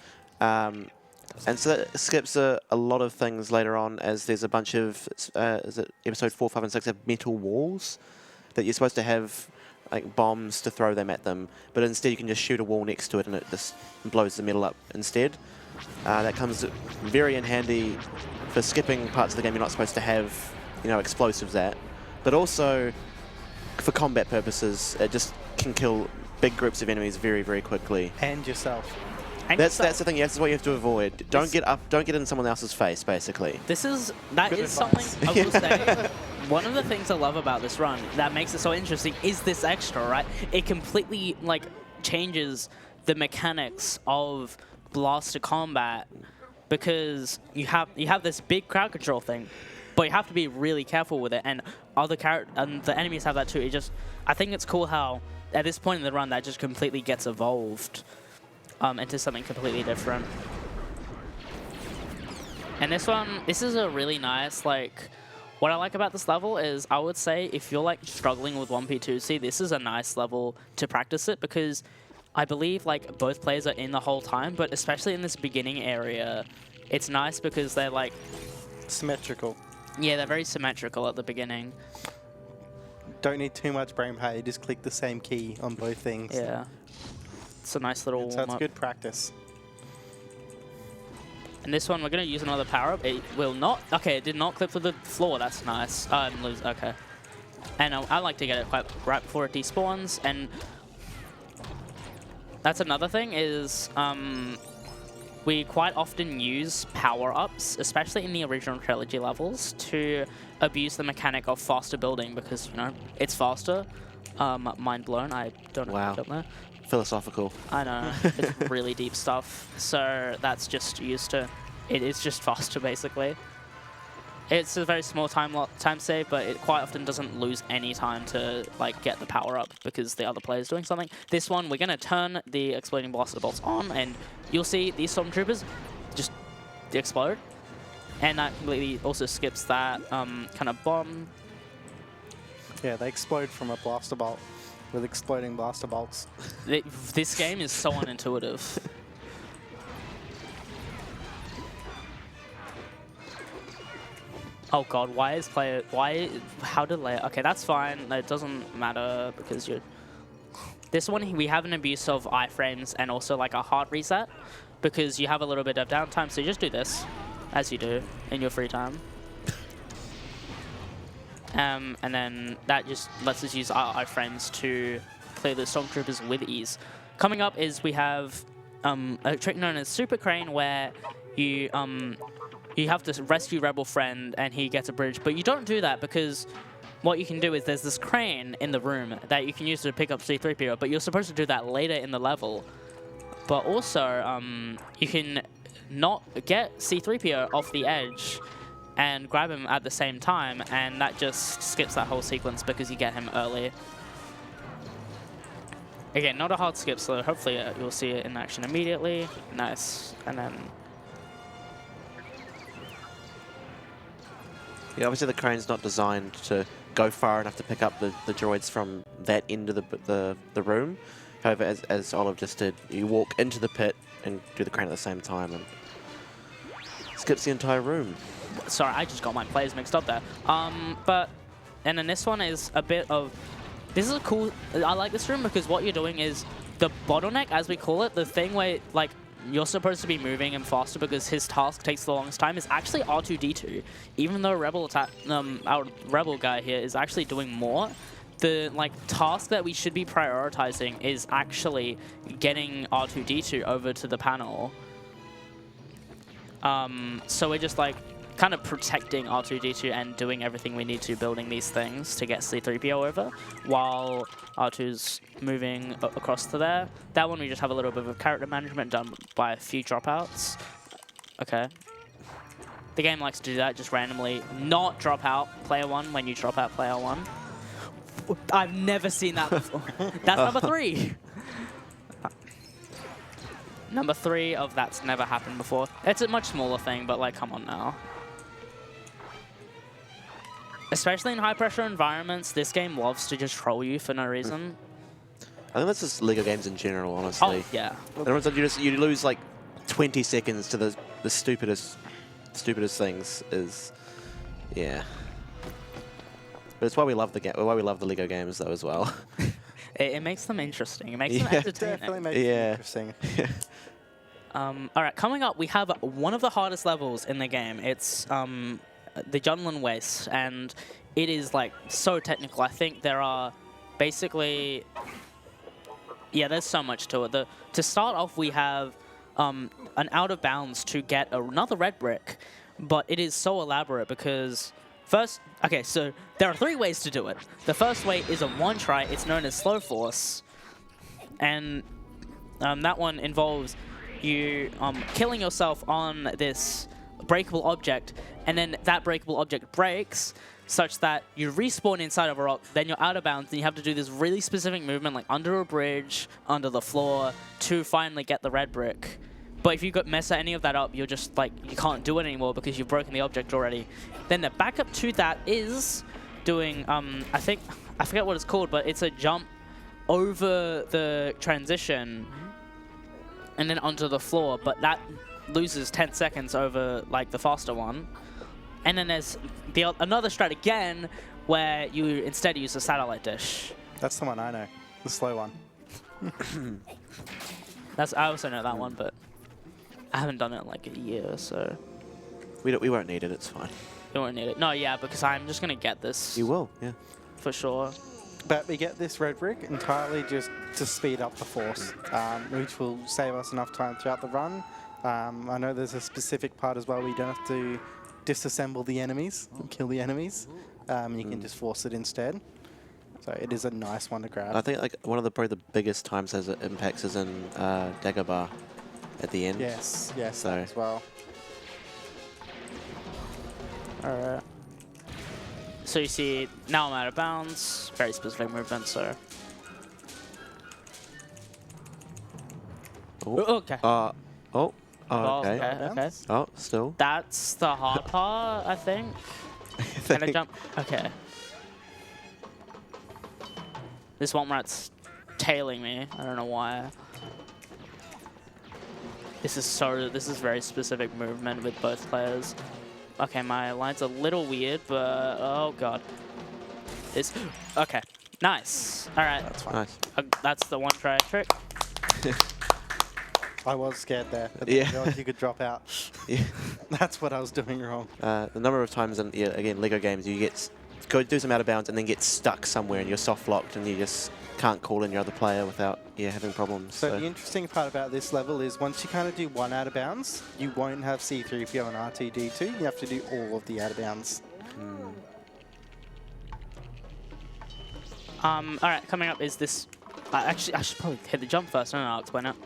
And so that skips a lot of things later on, as there's a bunch of, is it episode 4, 5, and 6 have metal walls that you're supposed to have like bombs to throw them at them, but instead you can just shoot a wall next to it and it just blows the metal up instead. That comes very in handy for skipping parts of the game you're not supposed to have, you know, explosives at, but also for combat purposes, it just can kill big groups of enemies very, very quickly. And yourself. That's the thing. Yes, that's what you have to avoid. Don't get in someone else's face, basically. That Good is advice. something I will say. One of the things I love about this run that makes it so interesting is this extra, right? It completely like changes the mechanics of blaster combat, because you have this big crowd control thing, but you have to be really careful with it. And the enemies have that too. I think it's cool how at this point in the run that just completely gets evolved into something completely different. And this is a really nice, like, what I like about this level is, I would say if you're like struggling with 1P2C, this is a nice level to practice it, because I believe like both players are in the whole time, but especially in this beginning area, it's nice because they're like Symmetrical. Yeah, they're very symmetrical at the beginning. Don't need too much brain power, you just click the same key on both things. Yeah. It's a nice little So warm that's up. good practice. And this one, we're going to use another power-up. It will not... Okay, it did not clip to the floor. That's nice. Okay. And I like to get it right before it despawns. And that's another thing is... we quite often use power-ups, especially in the original trilogy levels, to abuse the mechanic of faster building, because, you know, it's faster. Mind blown. I don't know. Wow. Don't know. Philosophical. I know. It's really deep stuff. So that's just used to... It is just faster, basically. It's a very small time save, but it quite often doesn't lose any time to like get the power up because the other player is doing something. This one, we're going to turn the exploding blaster bolts on, and you'll see these stormtroopers just explode. And that completely also skips that kind of bomb. Yeah, they explode from a blaster bolt with exploding blaster bolts. This game is so unintuitive. Oh god, how did layer? Okay, that's fine. It doesn't matter because you're... This one, we have an abuse of iframes and also like a hard reset because you have a little bit of downtime, so you just do this, as you do in your free time. And then that just lets us use our iframes to clear the stormtroopers with ease. Coming up is we have a trick known as Super Crane, where you have to rescue Rebel Friend and he gets a bridge, but you don't do that because what you can do is there's this crane in the room that you can use to pick up C-3PO, but you're supposed to do that later in the level. But also, you can not get C-3PO off the edge and grab him at the same time, and that just skips that whole sequence because you get him early. Again, not a hard skip, so hopefully you'll see it in action immediately. Nice. And then... Yeah, obviously the crane's not designed to go far enough to pick up the droids from that end of the room. However, as Olive just did, you walk into the pit and do the crane at the same time and skips the entire room. Sorry, I just got my players mixed up there. And then this one is a bit of... This is a cool... I like this room because what you're doing is the bottleneck, as we call it, the thing where, like, you're supposed to be moving him faster because his task takes the longest time, is actually R2-D2. Even though our Rebel guy here is actually doing more, the task that we should be prioritizing is actually getting R2-D2 over to the panel. So we're just like kind of protecting R2-D2 and doing everything we need to building these things to get C-3PO over, while R2's moving across to there. That one we just have a little bit of character management done by a few dropouts. Okay. The game likes to do that, just randomly not drop out player 1 when you drop out player 1. I've never seen that before. That's number 3. Number 3 of that's never happened before. It's a much smaller thing, but like, come on now. Especially in high-pressure environments, this game loves to just troll you for no reason. I think that's just Lego games in general, honestly. Oh, yeah. You lose like 20 seconds to the stupidest things is, yeah. But it's why we love why we love the Lego games though as well. It makes them interesting. It makes them entertaining. Definitely makes it interesting. All right, coming up, we have one of the hardest levels in the game. It's the Junlin Waste, and it is like so technical. I think there are basically, yeah, there's so much to it. To start off, we have an out of bounds to get another red brick, but it is so elaborate because first, okay, so there are 3 ways to do it. The first way is a one try. It's known as slow force, and that one involves you killing yourself on this breakable object, and then that breakable object breaks such that you respawn inside of a rock, then you're out of bounds, and you have to do this really specific movement like under a bridge, under the floor, to finally get the red brick. But if you mess any of that up, you're just like, you can't do it anymore because you've broken the object already. Then the backup to that is doing, I forget what it's called, but it's a jump over the transition and then onto the floor, but that loses 10 seconds over like the faster one. And then there's another strat again where you instead use a satellite dish. That's the one I know, the slow one. I also know that one, but I haven't done it in like a year, so. We won't need it, it's fine. You won't need it. No, yeah, because I'm just going to get this. You will, yeah. For sure. But we get this red brick entirely just to speed up the force, which will save us enough time throughout the run. I know there's a specific part as well where you don't have to disassemble the enemies and kill the enemies. You can just force it instead. So it is a nice one to grab. I think like one of probably the biggest times as it impacts is in Dagobah at the end. Yes, yes, so. that as well. Alright. So you see, now I'm out of bounds. Very specific movement, so. Oh. Okay. Okay. Okay. Oh, still. That's the hard part, I think. Can I jump? Okay. This one rat's tailing me. I don't know why. This is very specific movement with both players. Okay, my line's a little weird, but oh god. Okay, nice. All right. That's fine. Nice. That's the one try trick. I was scared there. I Yeah. didn't realize you could drop out. Yeah. That's what I was doing wrong. The number of times in again Lego games you go do some out of bounds and then get stuck somewhere and you're soft locked and you just can't call in your other player without having problems. So the interesting part about this level is once you kind of do one out of bounds, you won't have C-3PO and R2-D2. You have to do all of the out of bounds. All right, coming up is this. Actually, I should probably hit the jump first, and then I'll explain it.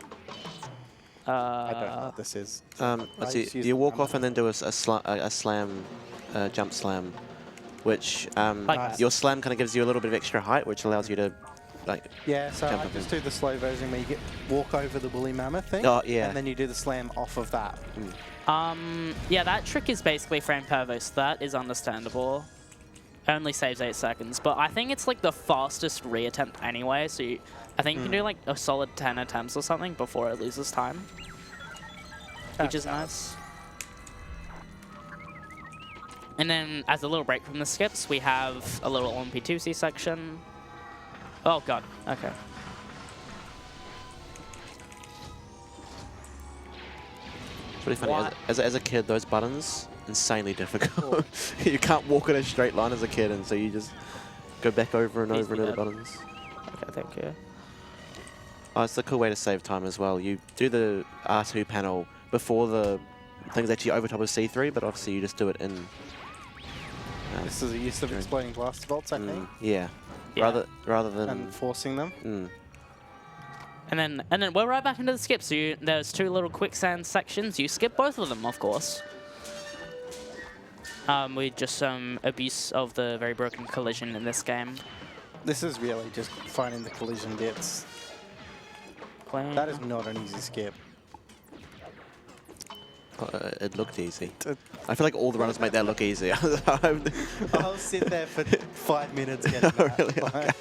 I don't know what this is. Let's see. Do you walk off and then do a slam, jump slam, which Like your slam kind of gives you a little bit of extra height, which allows you to like. Yeah, so jump I up just in. do the slow version where you walk over the woolly mammoth thing. Oh, yeah. And then you do the slam off of that. Yeah, that trick is basically frame per so that is understandable. Only saves 8 seconds, but I think it's like the fastest reattempt anyway, so I think you can do like a solid 10 attempts or something before it loses time. Which is nice. And then as a little break from the skips, we have a little MP2C section. Oh god, okay. Pretty funny. As a kid, those buttons, insanely difficult. You can't walk in a straight line as a kid, and so you just go back over and over and over the buttons. Okay, thank you. Oh, it's a cool way to save time as well. You do the R2 panel before the things actually over top of C3, but obviously you just do it in. This is a use of exploding blaster bolts, I think, Yeah. Yeah. Rather than. and forcing them. And then we're right back into the skip. So there's 2 little quicksand sections. You skip both of them, of course. With just some abuse of the very broken collision in this game. This is really just finding the collision bits. Playing. That is not an easy skip. It looked easy. I feel like all the runners make that look easy. I'll sit there for 5 minutes getting that. Really? Like,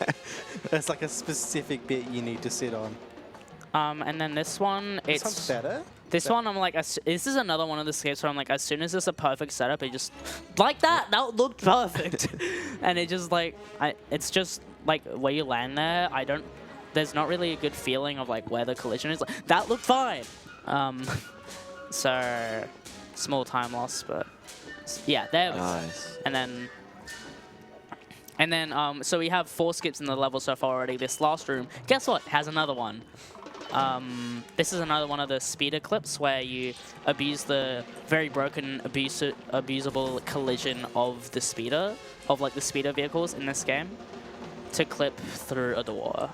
there's like a specific bit you need to sit on. And then this one, This one's better. This one, I'm like, this is another one of the skips where I'm like, as soon as it's a perfect setup, it just, like that looked perfect. And it just like, it's just like where you land there, there's not really a good feeling of like where the collision is. Like, that looked fine. So, small time loss, but yeah, there we go. Nice. And then, so we have 4 skips in the level so far already. This last room, guess what, has another one. This is another one of the speeder clips where you abuse the very broken, abusable collision of the speeder, of like the speeder vehicles in this game, to clip through a door.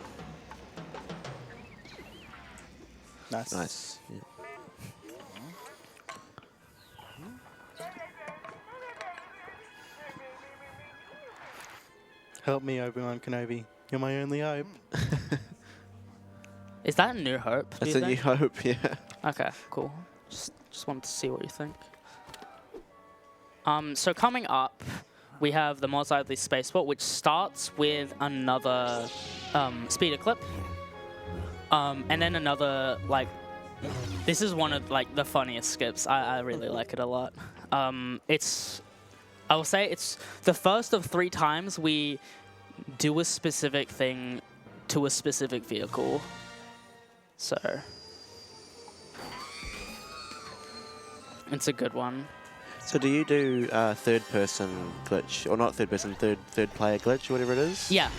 Nice. Nice. Yeah. Help me, Obi-Wan Kenobi. You're my only hope. Is that a New Hope? That's a New Hope, yeah. Okay, cool. Just wanted to see what you think. So coming up, we have the Mos Eisley Spaceport, which starts with another speeder clip, and then another like. This is one of like the funniest skips. I really like it a lot. I will say it's the first of 3 times we do a specific thing to a specific vehicle. So it's a good one. So do you do third-person glitch, or not third-person, third player glitch, or whatever it is? Yeah,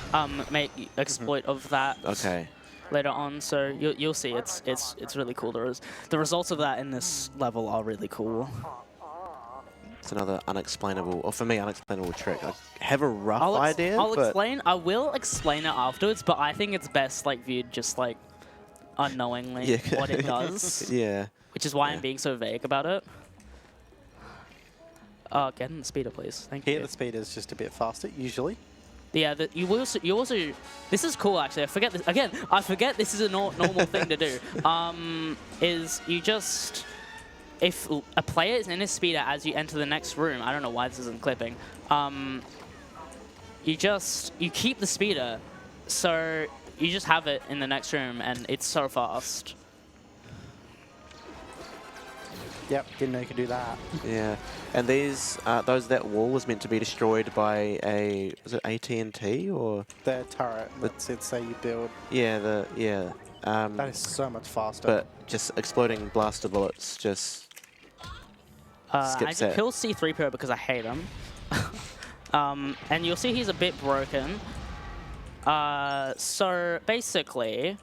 make exploit of that. Okay. Later on, so you'll see it's really cool. The results of that in this level are really cool. It's another unexplainable, or for me, unexplainable trick. I have a rough idea, I will but explain it afterwards, but I think it's best like viewed just like unknowingly what it does. Yeah. Which is why I'm being so vague about it. Get in the speeder, please. Thank you. Here, the speeder is just a bit faster, usually. Yeah, you also. This is cool, actually. I forget this again. I forget this is a normal thing to do. Is you just, if a player is in a speeder as you enter the next room, I don't know why this isn't clipping. You keep the speeder, so you just have it in the next room, and it's so fast. Yep, didn't know you could do that. Yeah, and that wall was meant to be destroyed by was it AT&T or? The turret, that's it, say you build. Yeah, That is so much faster. But just exploding blaster bullets just I skips just it. kill C-3PO because I hate him. And you'll see he's a bit broken. So basically,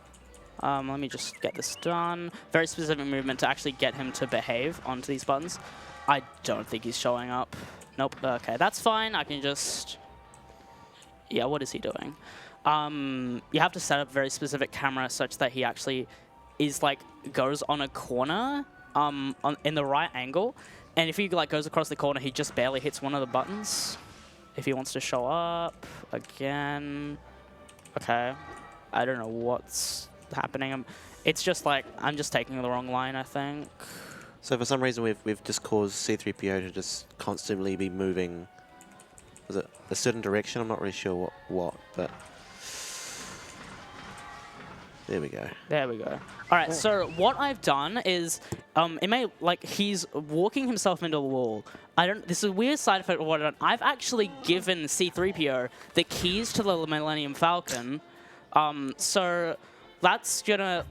let me just get this done. Very specific movement to actually get him to behave onto these buttons. I don't think he's showing up. Nope. Okay, that's fine. I can just... Yeah, what is he doing? You have to set up a very specific camera such that he actually is like goes on a corner in the right angle. And if he like goes across the corner, he just barely hits one of the buttons. If he wants to show up again. Okay. I don't know what's happening. It's just like I'm just taking the wrong line, I think. So for some reason we've just caused C-3PO to just constantly be moving. Was it a certain direction? I'm not really sure what, but there we go. There we go. All right, so what I've done is, he's walking himself into the wall. This is a weird side effect of what I've done. I've actually given C-3PO the keys to the Millennium Falcon. So that's gonna,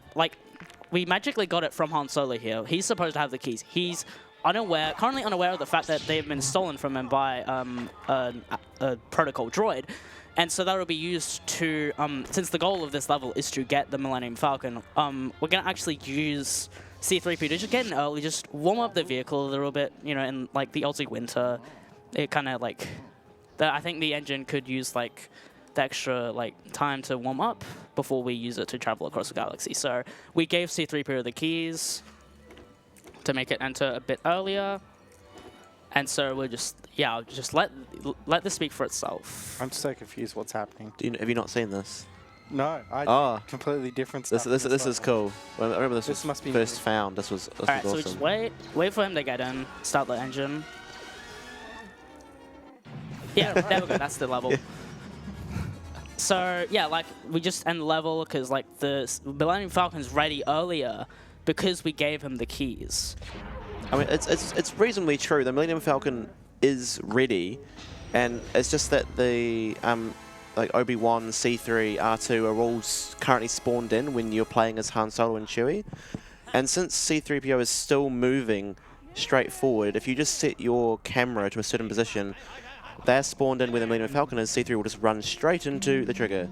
we magically got it from Han Solo here. He's supposed to have the keys. He's currently unaware of the fact that they've been stolen from him by a protocol droid. And so that will be used to, since the goal of this level is to get the Millennium Falcon, we're going to actually use C3P to just get in early, just warm up the vehicle a little bit, you know, in like the Aussie winter. It kind of like, I think the engine could use like the extra like time to warm up before we use it to travel across the galaxy. So we gave C3PO the keys to make it enter a bit earlier. And so we'll just, yeah, just let this speak for itself. I'm so confused what's happening. Have you not seen this? No, I completely different stuff. This is cool. Well, I remember this must be first found. This was Alright, awesome. so we just wait for him to get in, start the engine. Yeah, there we go, that's the level. Yeah. So, yeah, like, we just end the level because, like, the Millennium Falcon's ready earlier because we gave him the keys. I mean, it's reasonably true. The Millennium Falcon is ready, and it's just that the like Obi-Wan, C3, R2 are all currently spawned in when you're playing as Han Solo and Chewie. And since C3PO is still moving straight forward, if you just set your camera to a certain position, they're spawned in where the Millennium Falcon is. C3 will just run straight into the trigger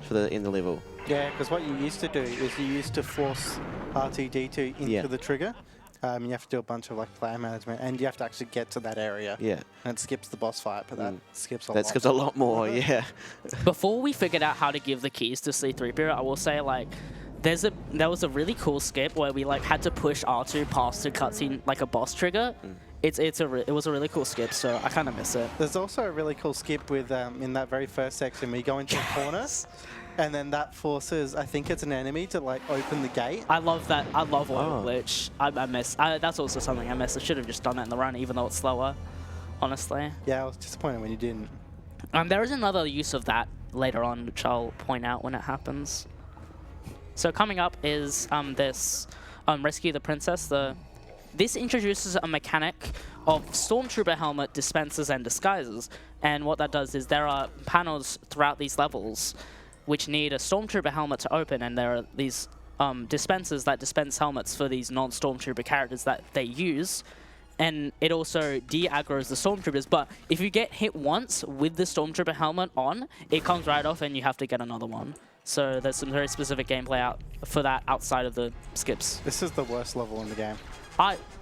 for the end of the level. Yeah, because what you used to do is you used to force R2-D2 into the trigger. You have to do a bunch of like player management, and you have to actually get to that area. Yeah. And it skips the boss fight, but that skips a lot. That skips a lot more, yeah. Before we figured out how to give the keys to C3PO, I will say, like, there was a really cool skip where we like had to push R2 past the cutscene like a boss trigger. It was a really cool skip, so I kind of miss it. There's also a really cool skip with in that very first section where you go into a corner, and then that forces, I think it's an enemy, to like open the gate. I love that. I love auto glitch. I miss. That's also something I miss. I should have just done it in the run, even though it's slower. Honestly. Yeah, I was disappointed when you didn't. There is another use of that later on, which I'll point out when it happens. So coming up is this Rescue the Princess. This introduces a mechanic of Stormtrooper helmet dispensers and disguises. And what that does is there are panels throughout these levels which need a Stormtrooper helmet to open, and there are these dispensers that dispense helmets for these non-Stormtrooper characters that they use. And it also de-aggroes the Stormtroopers, but if you get hit once with the Stormtrooper helmet on, it comes right off and you have to get another one. So there's some very specific gameplay out for that outside of the skips. This is the worst level in the game.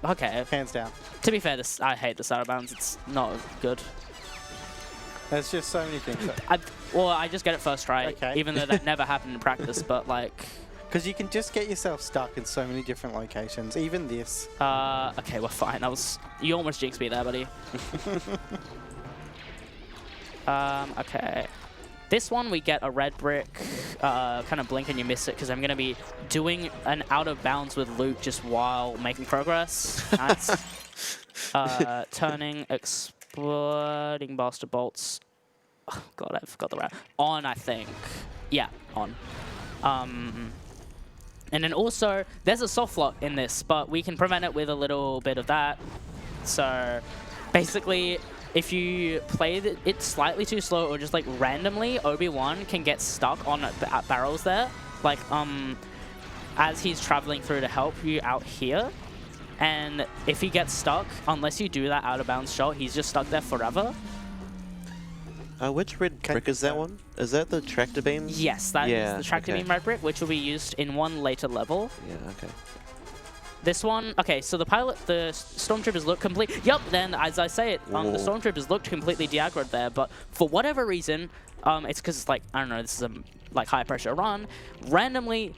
Okay. Hands down. To be fair, I hate this out of bounds. It's not good. There's just so many things. Well, I just get it first try, Okay. even though that never happened in practice, but like... Because you can just get yourself stuck in so many different locations, even this. Okay, well, fine. You almost jinxed me there, buddy. Okay. This one, we get a red brick, kind of blink and you miss it, because I'm going to be doing an out of bounds with loot just while making progress. Nice. Turning, exploding blaster bolts. Oh, God, I forgot the route. On, I think. Yeah, on. And then also, there's a soft lock in this, but we can prevent it with a little bit of that. So, basically, if you play it slightly too slow or just like randomly, Obi-Wan can get stuck on barrels there. Like, as he's traveling through to help you out here. And if he gets stuck, unless you do that out of bounds shot, he's just stuck there forever. Which red brick is that one? Is that the tractor beam? Yes, that is the tractor beam red brick, which will be used in one later level. Yeah, okay. This one, okay, so the Stormtroopers look complete. Yup, then as I say it, the Stormtroopers looked completely de-aggroed there, but for whatever reason, it's because it's like, I don't know, this is a like high pressure run. Randomly,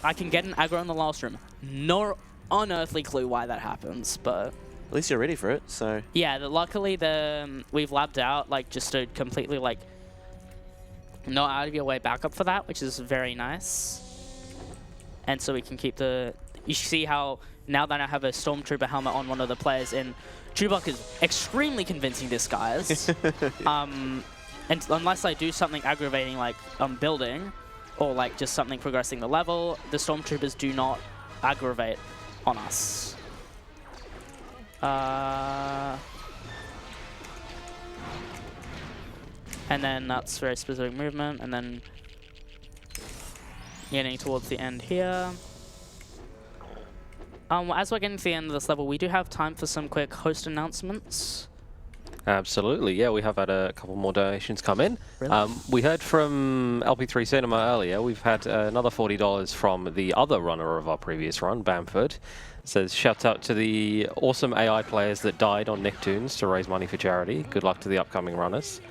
I can get an aggro in the last room. No unearthly clue why that happens, but... At least you're ready for it, so... Yeah, luckily we've labbed out, like, just to completely, like, not out of your way backup for that, which is very nice. And so we can keep the... You see how now that I have a Stormtrooper helmet on one of the players, and Chewbacca is extremely convincing disguise. And unless I do something aggravating, like building, or like just something progressing the level, the Stormtroopers do not aggravate on us. And then that's very specific movement, and then getting towards the end here. As we're getting to the end of this level, we do have time for some quick host announcements. Absolutely, yeah. We have had a couple more donations come in. Really? We heard from LP3 Cinema earlier. We've had another $40 from the other runner of our previous run, Bamford. Says, shout out to the awesome AI players that died on Nicktoons to raise money for charity. Good luck to the upcoming runners.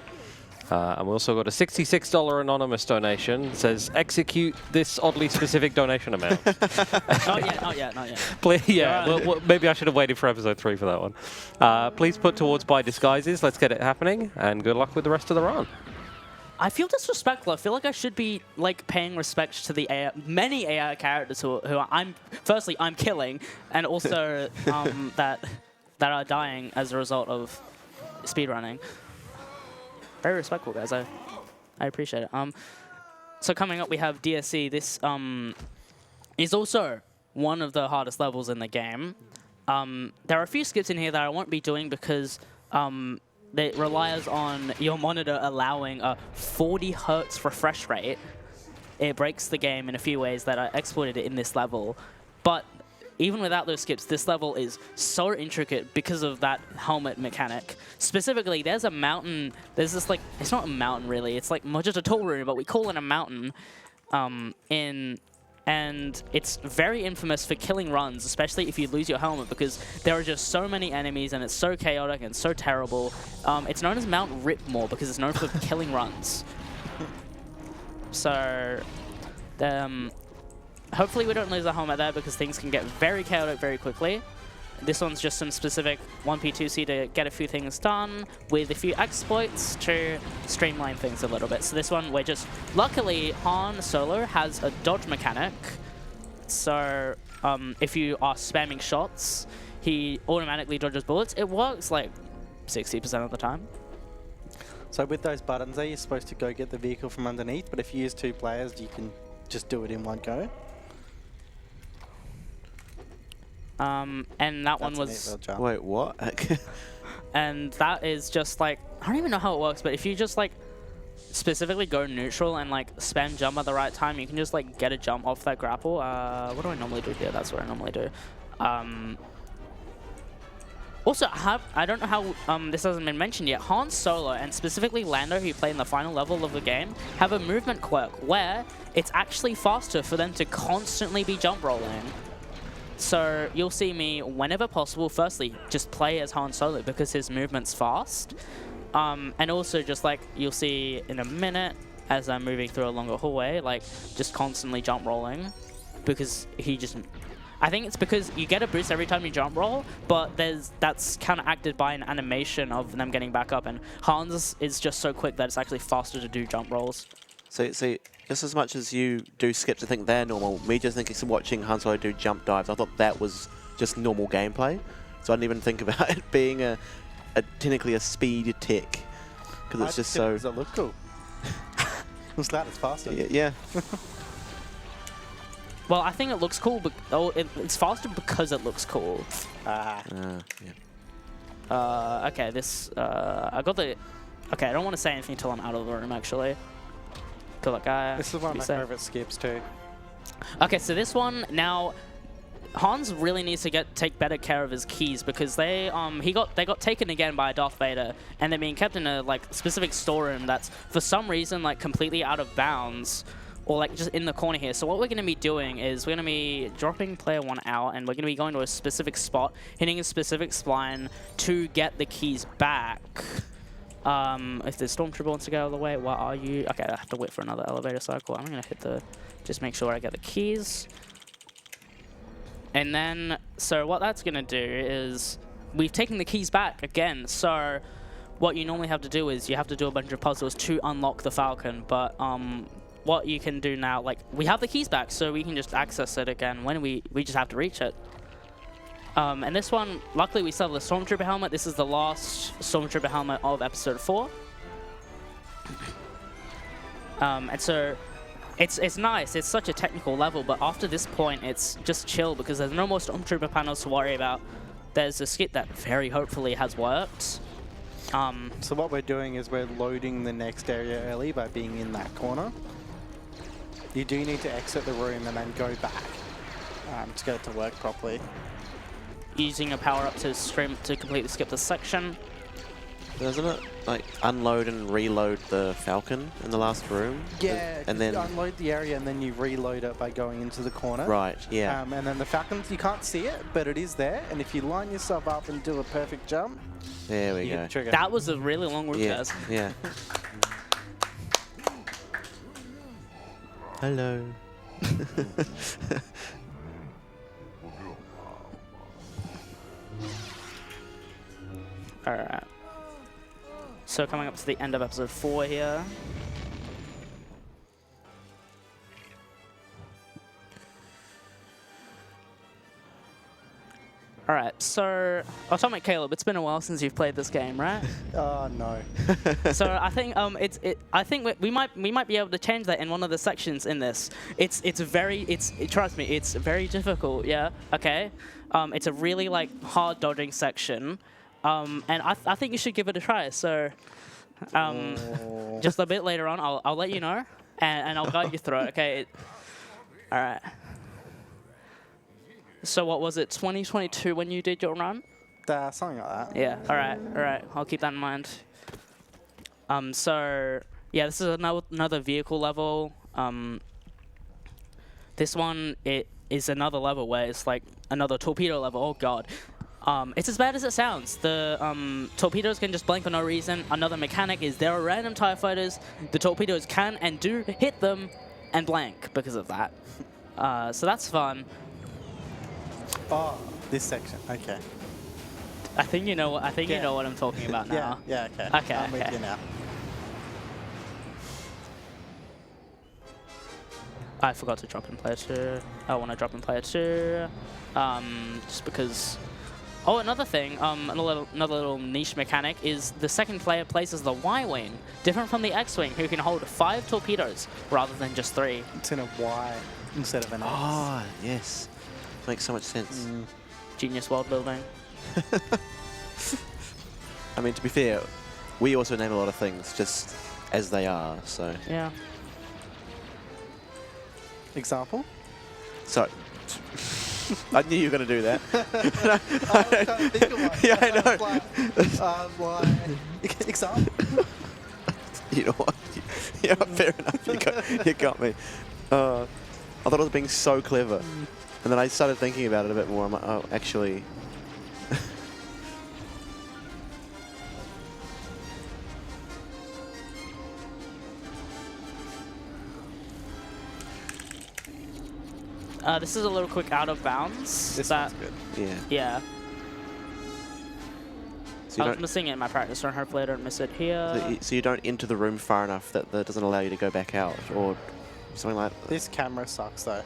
And we also got a $66 anonymous donation. It says, execute this oddly specific donation amount. Not yet. Please, yeah, well, maybe I should have waited for episode 3 for that one. Please put towards buy disguises. Let's get it happening, and good luck with the rest of the run. I feel disrespectful. I feel like I should be like paying respect to the many AI characters who I'm killing, and also that are dying as a result of speedrunning. Very respectful, guys. I appreciate it. So coming up, we have DSC. This is also one of the hardest levels in the game. There are a few skips in here that I won't be doing because it relies on your monitor allowing a 40 Hz refresh rate. It breaks the game in a few ways that I exploited it in this level. But even without those skips, this level is so intricate because of that helmet mechanic. Specifically, there's a mountain. There's this, like, it's not a mountain really. It's like just a tall room, but we call it a mountain. And it's very infamous for killing runs, especially if you lose your helmet, because there are just so many enemies and it's so chaotic and so terrible. It's known as Mount Ripmore because it's known for killing runs. So, hopefully we don't lose our helmet there because things can get very chaotic very quickly. This one's just some specific 1P2C to get a few things done with a few exploits to streamline things a little bit. So this one, we're just... Luckily, Han Solo has a dodge mechanic. So if you are spamming shots, he automatically dodges bullets. It works like 60% of the time. So with those buttons there, you're supposed to go get the vehicle from underneath, but if you use 2 players, you can just do it in one go. And that one was... Wait, what? And that is just like... I don't even know how it works, but if you just like specifically go neutral and like spam jump at the right time, you can just like get a jump off that grapple. What do I normally do here? That's what I normally do. Also, I don't know how this hasn't been mentioned yet. Han Solo and specifically Lando, who play in the final level of the game, have a movement quirk where it's actually faster for them to constantly be jump rolling. So you'll see me, whenever possible, firstly, just play as Han Solo because his movement's fast. And also just like you'll see in a minute as I'm moving through a longer hallway, like just constantly jump rolling because he just... I think it's because you get a boost every time you jump roll, but that's counteracted by an animation of them getting back up, and Han's is just so quick that it's actually faster to do jump rolls. So just as much as you do skips, I think they're normal. Me just thinking watching Han Solo do jump dives, I thought that was just normal gameplay. So I didn't even think about it being technically a speed tick, because it's just so... Does it look cool? It's glad it's faster. Yeah. Well, I think it looks cool, but it's faster because it looks cool. Yeah. Okay, this... I got the... Okay, I don't want to say anything until I'm out of the room, actually. This is one of my favorite skips too. Okay, so this one now, Hans really needs to take better care of his keys because they got taken again by Darth Vader, and they're being kept in a like specific storeroom that's for some reason like completely out of bounds, or like just in the corner here. So what we're going to be doing is we're going to be dropping player 1 out, and we're going to be going to a specific spot, hitting a specific spline to get the keys back. If the Stormtrooper wants to go out of the way, where are you? Okay, I have to wait for another elevator cycle. I'm going to hit just make sure I get the keys. And then, so what that's going to do is, we've taken the keys back again. So what you normally have to do is you have to do a bunch of puzzles to unlock the Falcon. But what you can do now, like, we have the keys back, so we can just access it again when we just have to reach it. And this one, luckily we still have the Stormtrooper helmet. This is the last Stormtrooper helmet of episode 4. And so it's nice. It's such a technical level, but after this point, it's just chill because there's no more Stormtrooper panels to worry about. There's a skip that very hopefully has worked. So what we're doing is we're loading the next area early by being in that corner. You do need to exit the room and then go back to get it to work properly. Using a power-up to complete the skip this section. Doesn't it like unload and reload the Falcon in the last room? Yeah, and then you unload the area and then you reload it by going into the corner. right, yeah. And then the Falcons, you can't see it, but it is there. And if you line yourself up and do a perfect jump, There we you go. get the trigger. That was a really long route, Yeah, guys. yeah. Hello. Alright. So coming up to the end of episode 4 here. Alright, so Atomic Caleb, it's been a while since you've played this game, right? Oh no. So I think I think we might be able to change that in one of the sections in this. Trust me, it's very difficult. Yeah. Okay. It's a really like hard dodging section, and I think you should give it a try. So, just a bit later on, I'll let you know, and I'll guide you through it. Okay. All right. So what was it? 2022 when you did your run? Something like that. Yeah. All right. I'll keep that in mind. So yeah, this is another vehicle level. This one it is another level where it's like another torpedo level. Oh god. It's as bad as it sounds. The torpedoes can just blank for no reason. Another mechanic is there are random TIE fighters. The torpedoes can and do hit them and blank because of that. So that's fun. Oh, this section. Okay. I think you know what you know what I'm talking about now. Yeah. Okay. Okay. I'm with you now. I forgot to drop in player 2. I want to drop in player 2. Just because. Oh, another thing, another little niche mechanic is the second player places the Y-wing, different from the X-wing, who can hold 5 torpedoes rather than just 3. It's in a Y instead of an X. Oh, yes. Makes so much sense. Genius world building. I mean, to be fair, we also name a lot of things just as they are, so. Yeah. Example? So, I knew you were going to do that. I was trying to think of one. Yeah, I know. Like, example? You know what? Yeah, fair enough. You got me. I thought I was being so clever. And then I started thinking about it a bit more. I'm like, oh, actually. This is a little quick out of bounds. This one's good. Yeah. Yeah. So I was missing it in my practice run. Hopefully I don't miss it here. so you don't enter the room far enough that doesn't allow you to go back out or something like that. This camera sucks though.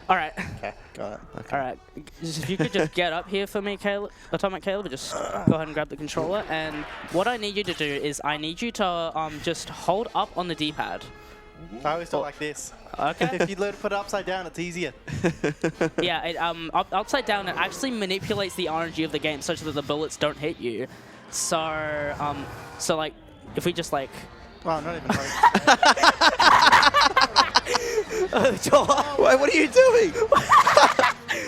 All right. Okay, got it. Okay. All right. If you could just get up here for me, Caleb, Atomic Caleb, just go ahead and grab the controller. And what I need you to do is I need you to just hold up on the D-pad. I always do it like this. Okay. If you learn to put it upside down, it's easier. Yeah, it, upside down, it actually manipulates the RNG of the game such that the bullets don't hit you. So, so like, if we just like... Well, not even close. Wait, what are you doing?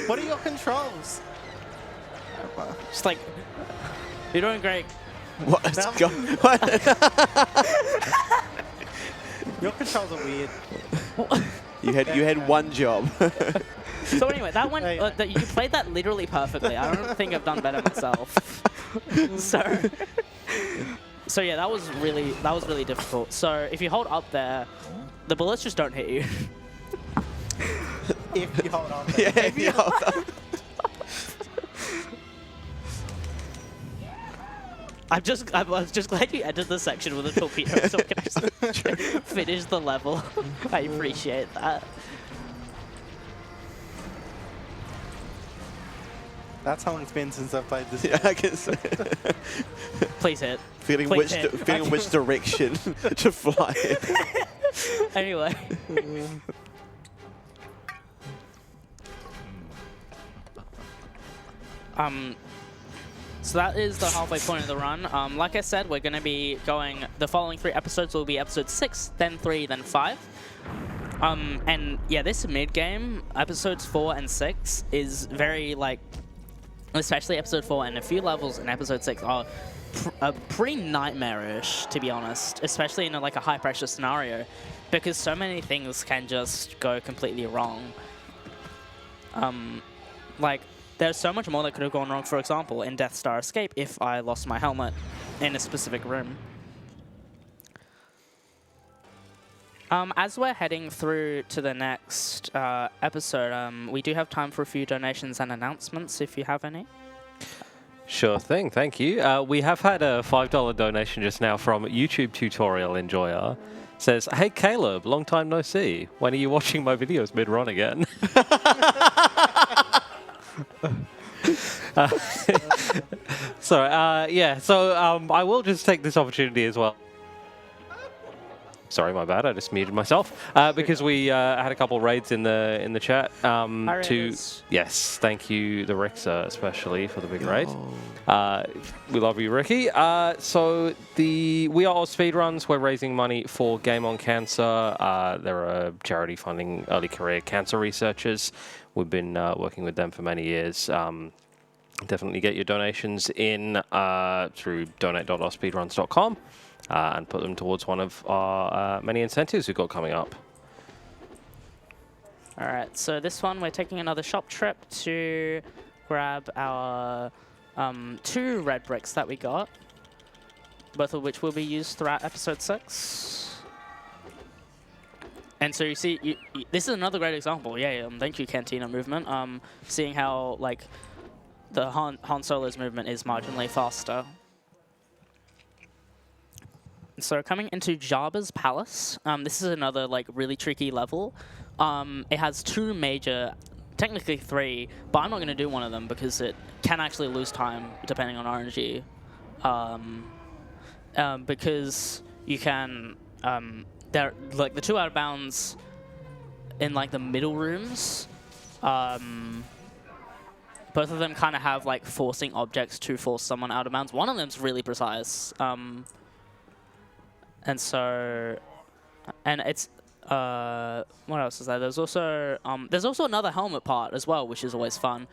What are your controls? Just like, you're doing great. What? No. What? Your controls are weird. You had one job. So anyway, that one, Hey. you played that literally perfectly. I don't think I've done better myself. So yeah, that was really difficult. So if you hold up there, the bullets just don't hit you. If you hold on. Yeah, if you hold up. I was just glad you entered the section with a torpedo so I can actually finish the level. I appreciate that. That's how long it's been since I've played this. Yeah, I can say. Please hit. Feeling Please hit. which direction to fly. Anyway. So that is the halfway point of the run. Like I said, we're going to be going, the following 3 episodes will be episode 6, then 3, then 5. And yeah, this mid-game, episodes 4 and 6, is very, like, especially episode 4 and a few levels in episode 6 are pretty nightmarish, to be honest, especially in like a high pressure scenario, because so many things can just go completely wrong. Like, there's so much more that could have gone wrong, for example, in Death Star Escape if I lost my helmet in a specific room. As we're heading through to the next episode, we do have time for a few donations and announcements, if you have any. Sure thing, thank you. We have had a $5 donation just now from YouTube Tutorial Enjoyer. Says, hey Caleb, long time no see. When are you watching my videos mid-run again? I will just take this opportunity as well. Sorry, my bad. I just muted myself because we had a couple raids in the chat. Yes, thank you, the Rixa especially for the big raid. We love you, Ricky. We are AusSpeedruns. We're raising money for Game on Cancer. They're a charity funding early career cancer researchers. We've been working with them for many years. Definitely get your donations in through donate.ausspeedruns.com. And put them towards one of our many incentives we've got coming up. All right, so this one, we're taking another shop trip to grab our 2 red bricks that we got, both of which will be used throughout episode 6. And so you see, this is another great example. Yeah, thank you, Cantina Movement. Seeing how like the Han Solo's movement is marginally faster. So coming into Jabba's Palace, this is another like really tricky level. It has 2 major, technically 3, but I'm not going to do one of them because it can actually lose time depending on RNG. Because you can, they're like the 2 out of bounds in like the middle rooms. Both of them kind of have like forcing objects to force someone out of bounds. One of them's really precise. And so, and it's, what else is there? There's also another helmet part as well, which is always fun.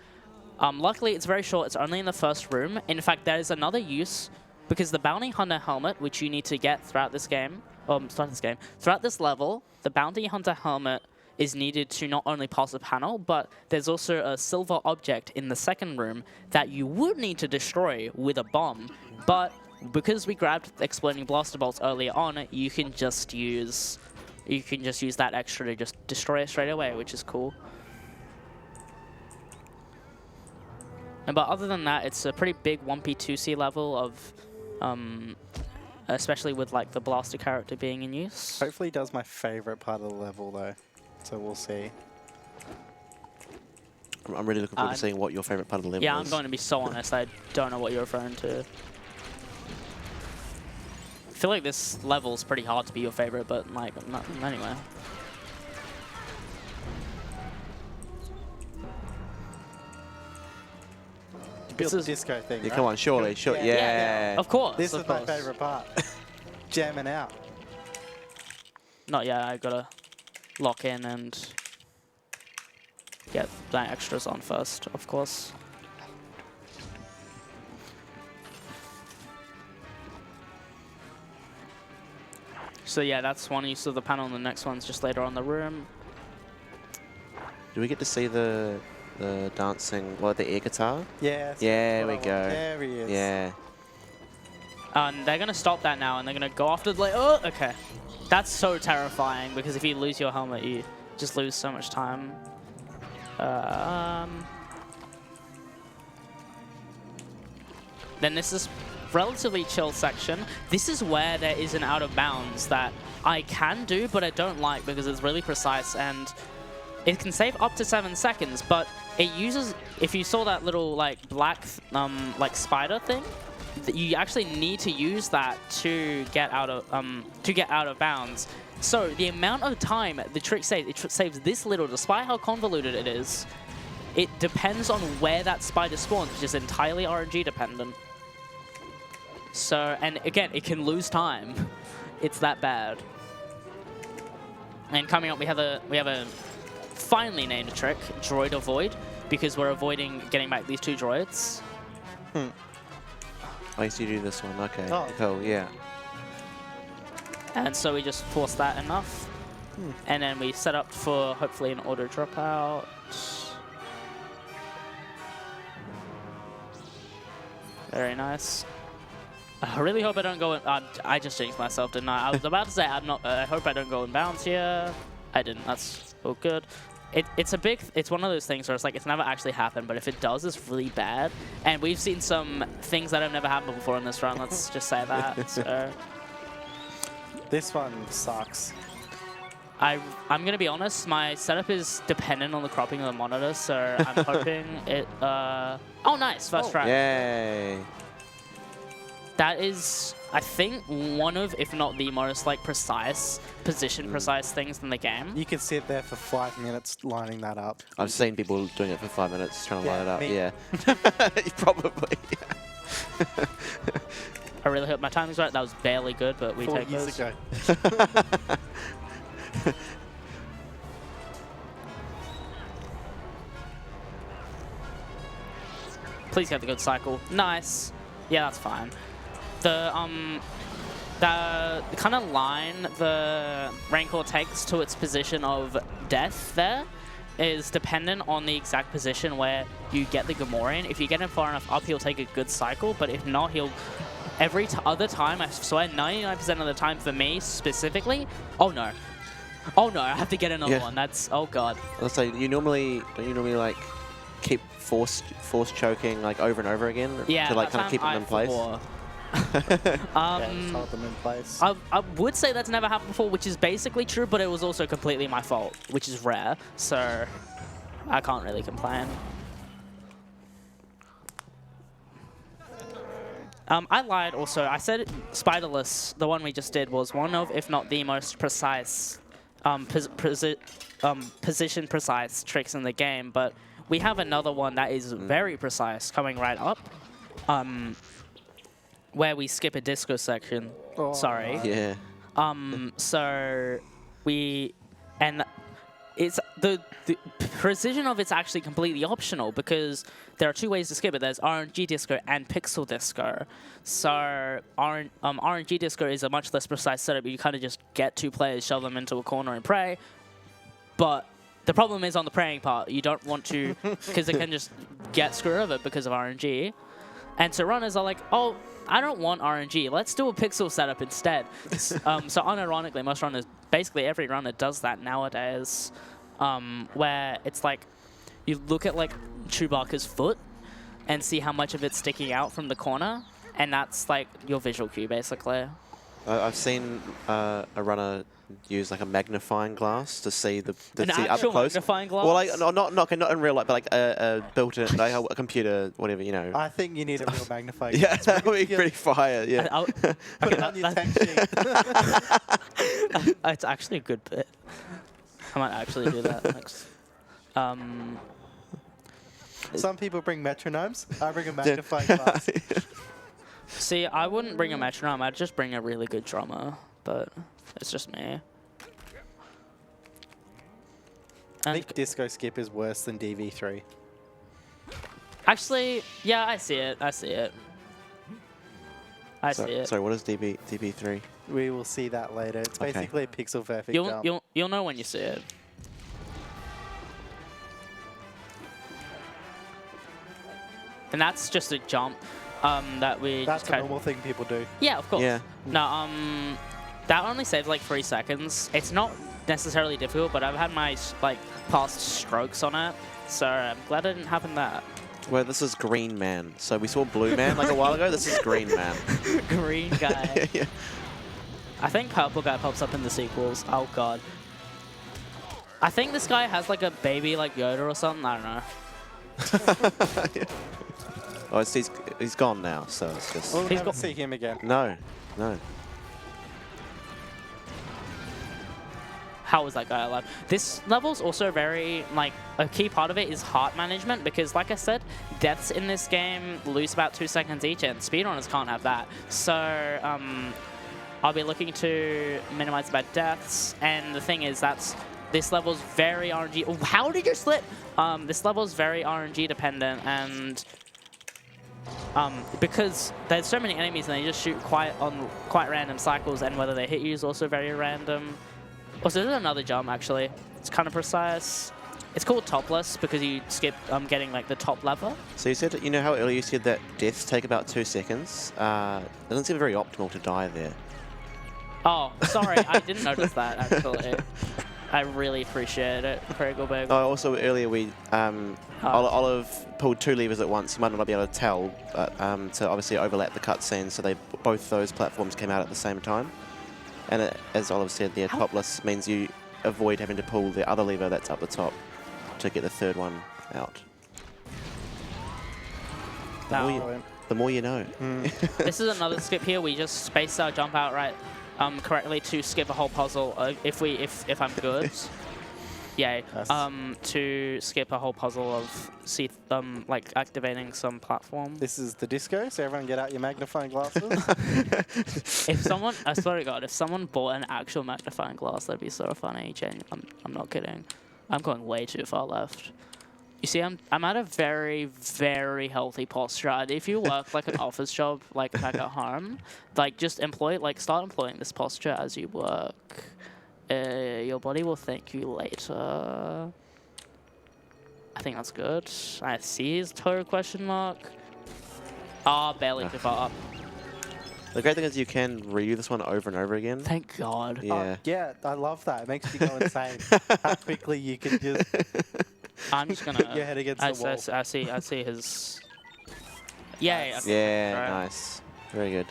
Luckily, it's very short. It's only in the first room. In fact, there is another use, because the Bounty Hunter helmet, which you need to get throughout this game, throughout this level, the Bounty Hunter helmet is needed to not only pass a panel, but there's also a silver object in the second room that you would need to destroy with a bomb. But because we grabbed exploding blaster bolts earlier on, you can just use that extra to just destroy it straight away, which is cool. But other than that, it's a pretty big 1P2C level of, especially with like the blaster character being in use. Hopefully, he does my favorite part of the level though, so we'll see. I'm really looking forward to seeing what your favorite part of the level is. Yeah, I'm going to be so honest. I don't know what you're referring to. I feel like this level's pretty hard to be your favorite, but like, anyway. Build the disco thing, Yeah, right? come on, surely, sure, yeah. Of course. This is my favorite part. Jamming out. Not yet. I gotta lock in and get the extras on first, of course. So yeah, that's one use of the panel, and the next one's just later on in the room. Do we get to see the dancing, the air guitar? Yeah. Yeah, we go. There he is. Yeah. And they're gonna stop that now, and they're gonna go after the oh, okay. That's so terrifying, because if you lose your helmet, you just lose so much time. Then this is relatively chill section. This is where there is an out of bounds that I can do, but I don't like because it's really precise and it can save up to 7 seconds, but it uses, if you saw that little like black like spider thing, you actually need to use that to get out of bounds. So the amount of time the trick saves, it saves this little, despite how convoluted it is. It depends on where that spider spawns, which is entirely RNG dependent. So, and again, it can lose time. It's that bad. And coming up, we have a finally named a trick, Droid Avoid, because we're avoiding getting back these 2 droids. I used to do this one. Okay. Oh. Cool. Yeah. And so we just force that enough. And then we set up for hopefully an auto dropout. Very nice. I really hope I don't go in. I just jinxed myself, didn't I? I was about to say I hope I don't go in bounds here. I didn't. That's all good. It's one of those things where it's like it's never actually happened, but if it does, it's really bad. And we've seen some things that have never happened before in this run. Let's just say that. So This one sucks. I'm gonna be honest. My setup is dependent on the cropping of the monitor, so I'm hoping it. Oh, nice first try. Yay. That is, I think, one of, if not the most like precise, position precise things in the game. You can sit there for 5 minutes lining that up. I've seen people doing it for 5 minutes trying to line it up. me. Yeah. Probably. I really hope my timing's right. That was barely good, but we 4 take years those. ago. Please get the good cycle. Nice. Yeah, that's fine. The kind of line the Rancor takes to its position of death there is dependent on the exact position where you get the Gamorrean. If you get him far enough up, he'll take a good cycle, but if not, he'll... Every other time, I swear, 99% of the time for me specifically... Oh no. Oh no, I have to get another one. That's... Oh god. Let's say, don't you normally like keep force choking like over and over again Yeah, to like kind of keep them in place? Yeah, just hold them in place. I would say that's never happened before, which is basically true, but it was also completely my fault, which is rare, so I can't really complain. I lied also. I said Spiderless, the one we just did, was one of, if not the most precise, position precise tricks in the game, but we have another one that is very precise coming right up. Where we skip a disco section. Oh, Sorry. Yeah. So it's the precision of it's actually completely optional because there are 2 ways to skip it. There's RNG disco and pixel disco. So RNG disco is a much less precise setup. You kind of just get 2 players, shove them into a corner and pray. But the problem is on the praying part. You don't want to, because it can just get screwed over because of RNG. And so runners are like, oh, I don't want RNG. Let's do a pixel setup instead. So unironically, most runners, basically every runner does that nowadays, where it's like, you look at like Chewbacca's foot and see how much of it's sticking out from the corner, and that's like your visual cue, basically. I've seen a runner use like a magnifying glass to see the An see up actual close. magnifying glass? Well, like not in real life, but like a built-in like a computer, whatever, you know. I think you need a real magnifying Yeah, glass. that would be pretty fire. Yeah. Put it on your tank sheet. It's actually a good bit. I might actually do that next. Some people bring metronomes. I bring a magnifying glass. See, I wouldn't bring a metronome. I'd just bring a really good drummer, but it's just me. I think disco skip is worse than DV3. Actually, yeah, I see it. I see it. I see it. Sorry, what is DB3? We will see that later. It's Okay. basically a pixel perfect jump. You'll know when you see it. And that's just a jump that we That's just a normal thing people do. Yeah, of course. Yeah. No, that only saves like 3 seconds. It's not necessarily difficult, but I've had my like past strokes on it, so I'm glad it didn't happen that. Well, this is Green Man. So we saw Blue Man like a while ago. This is Green Man. Green guy. Yeah. I think Purple guy pops up in the sequels. Oh god. I think this guy has like a baby like Yoda or something. I don't know. Yeah. Oh, he's gone now, so it's just... We'll He's never got- see him again. No. How was that guy alive? This level's also very, like, a key part of it is heart management because, like I said, deaths in this game lose about 2 seconds each, and speedrunners can't have that. So, I'll be looking to minimize bad deaths, and the thing is, that's this level's very RNG. Oh, how did you slip? This level's very RNG dependent, and because there's so many enemies and they just shoot quite random cycles, and whether they hit you is also very random. Also, there's another jump actually. It's kind of precise. It's called topless because you skip getting like the top lever. So you said, you know how earlier you said that deaths take about 2 seconds? It doesn't seem very optimal to die there. Oh, sorry, I didn't notice that actually. I really appreciate it, Craigle Bagel. Oh, also earlier we Olive pulled 2 levers at once. You might not be able to tell, but to obviously overlap the cutscene, so both those platforms came out at the same time. And as Olive said, the topless means you avoid having to pull the other lever that's up the top to get the third one out. The more you know. This is another skip here. We just spaced our jump out correctly to skip a whole puzzle. If I'm good, yay. Yes. To skip a whole puzzle of like activating some platform. This is the disco, so everyone get out your magnifying glasses. If someone, I swear to God, if someone bought an actual magnifying glass, that'd be so funny. I'm not kidding. I'm going way too far left. You see, I'm at a very, very healthy posture. If you work like an office job, like back at home, like just start employing this posture as you work. Your body will thank you later. I think that's good. I see his toe question mark. Barely too far up. The great thing is you can redo this one over and over again. Thank God. Yeah. Yeah, I love that. It makes me go insane. How quickly you can just I'm just gonna. your head against the wall. I see his. Yeah. Okay. Yeah, Right. nice. Very good.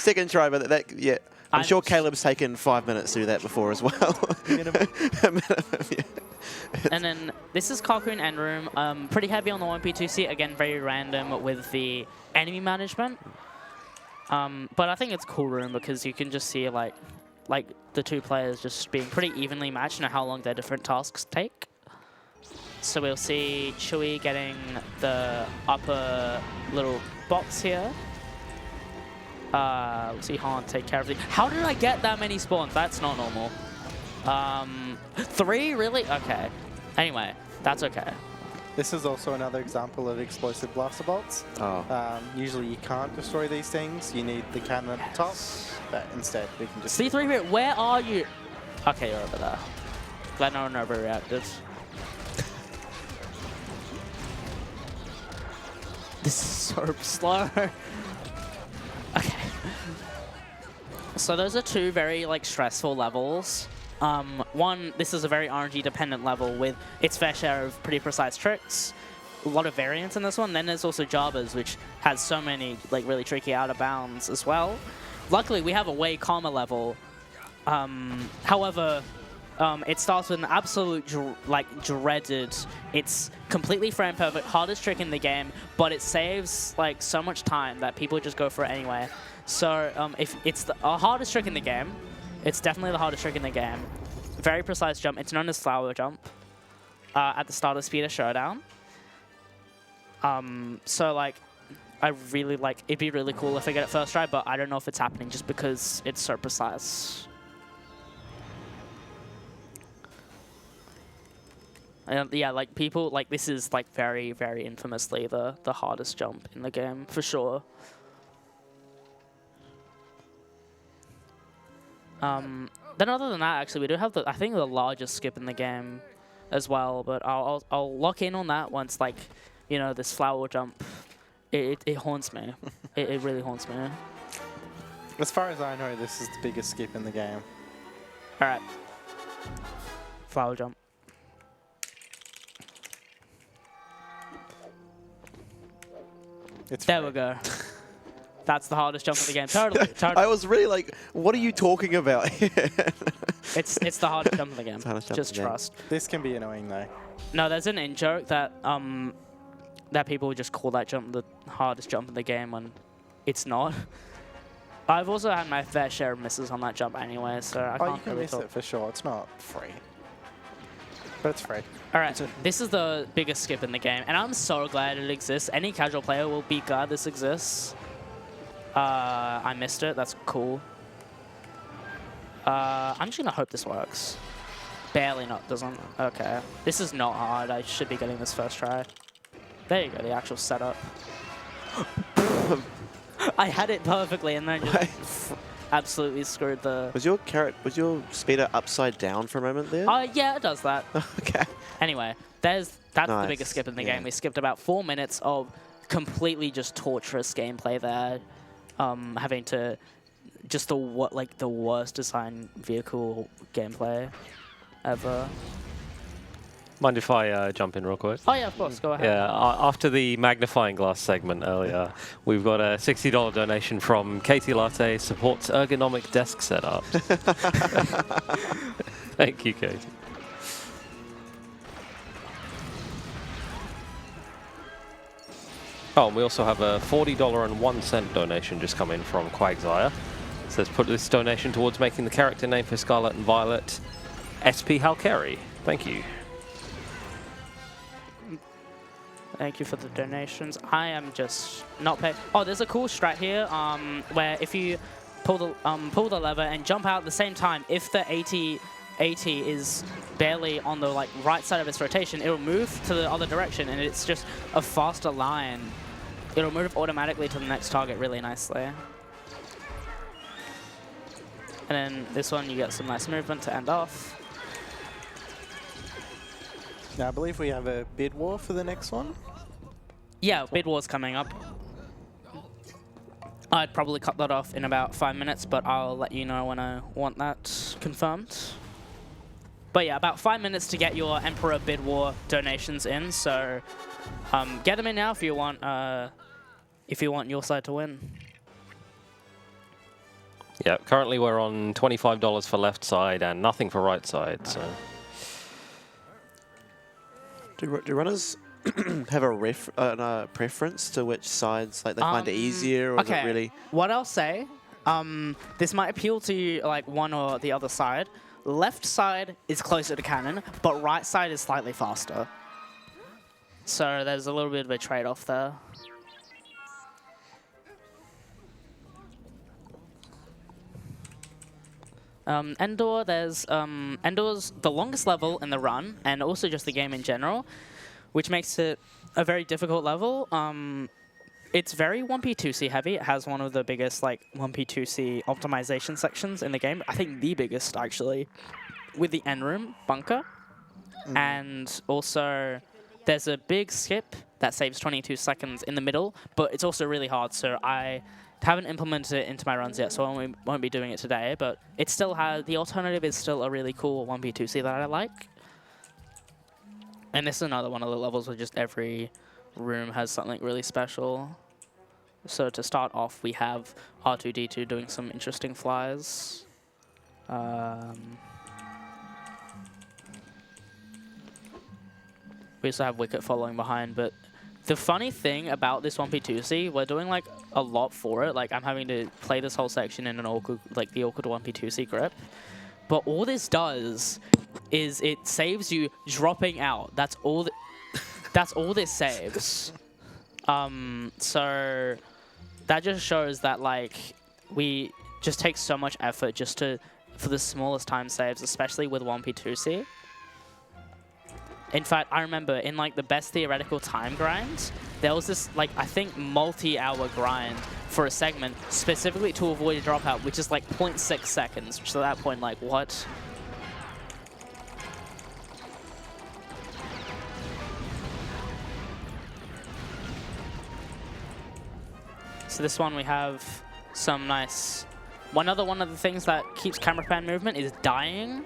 Second try, but yeah. I'm sure Caleb's taken 5 minutes to do that before as well. Minimum. Yeah. And then this is Cocoon End Room. Pretty heavy on the 1P2C. Again, very random with the enemy management. But I think it's a cool room because you can just see like the 2 players just being pretty evenly matched and how long their different tasks take. So we'll see Chewie getting the upper little box here. We'll see Han take care of it. How did I get that many spawns? That's not normal. 3? Really? Okay. Anyway, that's okay. This is also another example of explosive blaster bolts. Oh. Usually you can't destroy these things. You need the cannon at the top, but instead we can just... C3, where are you? Okay, you're over there. Glad no one overreacted. This is so slow. Okay. So those are 2 very stressful levels. One, this is a very RNG dependent level with its fair share of pretty precise tricks. A lot of variance in this one. Then there's also Jabba's, which has so many really tricky out of bounds as well. Luckily, we have a way calmer level. However, it starts with an absolute dreaded. It's completely frame perfect, hardest trick in the game, but it saves so much time that people just go for it anyway. So if it's the hardest trick in the game. It's definitely the hardest trick in the game. Very precise jump. It's known as flower jump at the start of Speeder Showdown. So I really it'd be really cool if I get it first try, but I don't know if it's happening just because it's so precise. And yeah, people this is very, very infamously the hardest jump in the game for sure. Then other than that, actually, we do have I think the largest skip in the game as well, but I'll lock in on that once this flower jump. It haunts me. it really haunts me. As far as I know, this is the biggest skip in the game. All right. Flower jump. It's there free. we go. That's the hardest jump of the game. Totally. I was really what are you talking about? It's the hardest jump of the game. Just trust. This can be annoying though. No, there's an in-joke that that people just call that jump the hardest jump in the game when it's not. I've also had my fair share of misses on that jump anyway, so I can't you can really miss talk. it for sure. It's not free, but it's free. All right, this is the biggest skip in the game, and I'm so glad it exists. Any casual player will be glad this exists. I missed it. That's cool. I'm just gonna hope this works. Barely not, doesn't. Okay. This is not hard. I should be getting this first try. There you go, the actual setup. I had it perfectly and then just absolutely screwed the... Was your speeder upside down for a moment there? Yeah, it does that. Okay. Anyway, that's the Nice. biggest skip in the Yeah. game. We skipped about 4 minutes of completely just torturous gameplay there. Having to... Just the worst design vehicle gameplay ever. Mind if I jump in real quick? Oh yeah, of course, go ahead. Yeah, after the magnifying glass segment earlier, we've got a $60 donation from Katie Latte, supports ergonomic desk setup. Thank you, Katie. Oh, and we also have a $40.01 donation just come in from Quagsire. It says, put this donation towards making the character name for Scarlet and Violet SP Halkeri. Thank you. Thank you for the donations. I am just not paying. Oh, there's a cool strat here where if you pull the lever and jump out at the same time, if the AT is barely on the right side of its rotation, it'll move to the other direction, and it's just a faster line. It'll move automatically to the next target really nicely. And then this one, you get some nice movement to end off. Now, I believe we have a bid war for the next one. Yeah, bid war's coming up. I'd probably cut that off in about 5 minutes, but I'll let you know when I want that confirmed. But yeah, about 5 minutes to get your Emperor bid war donations in. So get them in now if you want your side to win. Yeah, currently we're on $25 for left side and nothing for right side. So. Do runners have a preference to which sides they find it easier, or is it really? What I'll say, this might appeal to one or the other side. Left side is closer to cannon, but right side is slightly faster. So there's a little bit of a trade-off there. Endor, Endor's the longest level in the run, and also just the game in general, which makes it a very difficult level. It's very 1P2C heavy. It has one of the biggest 1P2C optimization sections in the game. I think the biggest, actually, with the end room bunker. And also, there's a big skip that saves 22 seconds in the middle, but it's also really hard, so I haven't implemented it into my runs yet, so I won't be doing it today, but it still has, the alternative is still a really cool 1P2C that I like. And this is another one of the levels where just every room has something really special. So to start off, we have R2-D2 doing some interesting flies. We also have Wicket following behind, but the funny thing about this 1P2C, we're doing a lot for it. I'm having to play this whole section in an awkward, the awkward 1P2C grip. But all this does is it saves you dropping out. That's all. That's all this saves. So that just shows that we just take so much effort just for the smallest time saves, especially with 1P2C. In fact, I remember in the best theoretical time grind, there was this I think multi-hour grind for a segment specifically to avoid a dropout, which is 0.6 seconds, which at that point what? So this one we have some nice... One of the things that keeps camera pan movement is dying.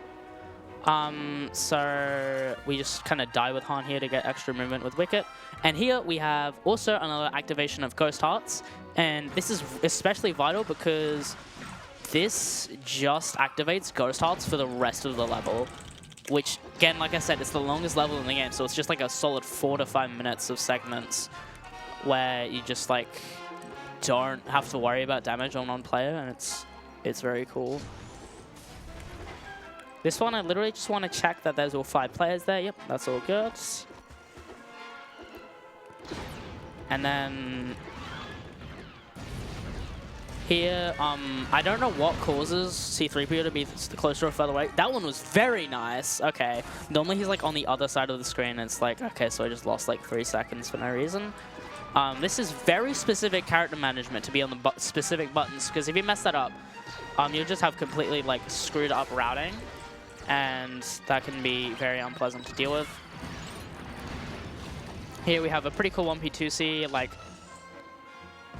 So we just kind of die with Han here to get extra movement with Wicket. And here we have also another activation of Ghost Hearts. And this is especially vital because this just activates Ghost Hearts for the rest of the level. Which, again, like I said, it's the longest level in the game. So it's just a solid 4 to 5 minutes of segments where you just don't have to worry about damage on one player. And it's very cool. This one, I literally just want to check that there's all 5 players there. Yep, that's all good. And then Here, I don't know what causes C-3PO to be closer or further away. That one was very nice. Okay. Normally he's like on the other side of the screen. It's like, okay, so I just lost like 3 seconds for no reason. This is very specific character management to be on the specific buttons, because if you mess that up, you'll just have completely like screwed up routing, and that can be very unpleasant to deal with. Here we have a pretty cool 1P2C, like,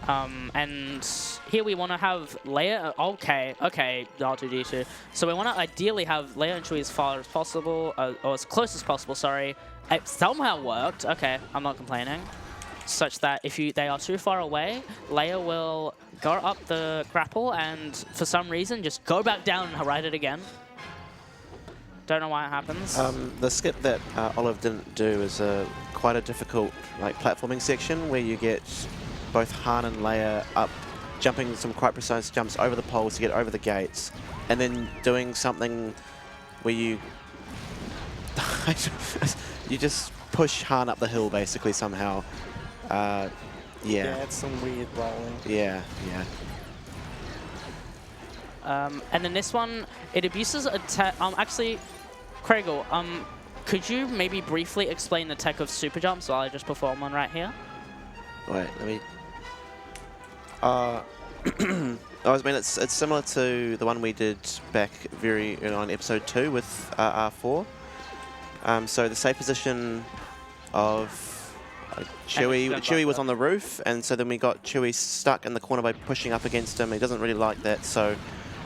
and here we want to have Leia. Okay, R2D2. So we want to ideally have Leia and Chewie as far as possible, or as close as possible. Sorry, it somehow worked. Okay, I'm not complaining. Such that if they are too far away, Leia will go up the grapple and for some reason just go back down and ride it again. Don't know why it happens. The skip that Olive didn't do is quite a difficult platforming section where you get both Han and Leia up, jumping some quite precise jumps over the poles to get over the gates, and then doing something where you just push Han up the hill basically somehow. Yeah, it's some weird rolling. Yeah. And then this one, it abuses a tech. Actually, Craigle, could you maybe briefly explain the tech of super jumps while I just perform one right here? Wait, let me. I mean, it's similar to the one we did back very early on episode 2 with R4. So the safe position of Chewie was on the roof, and so then we got Chewie stuck in the corner by pushing up against him. He doesn't really like that, so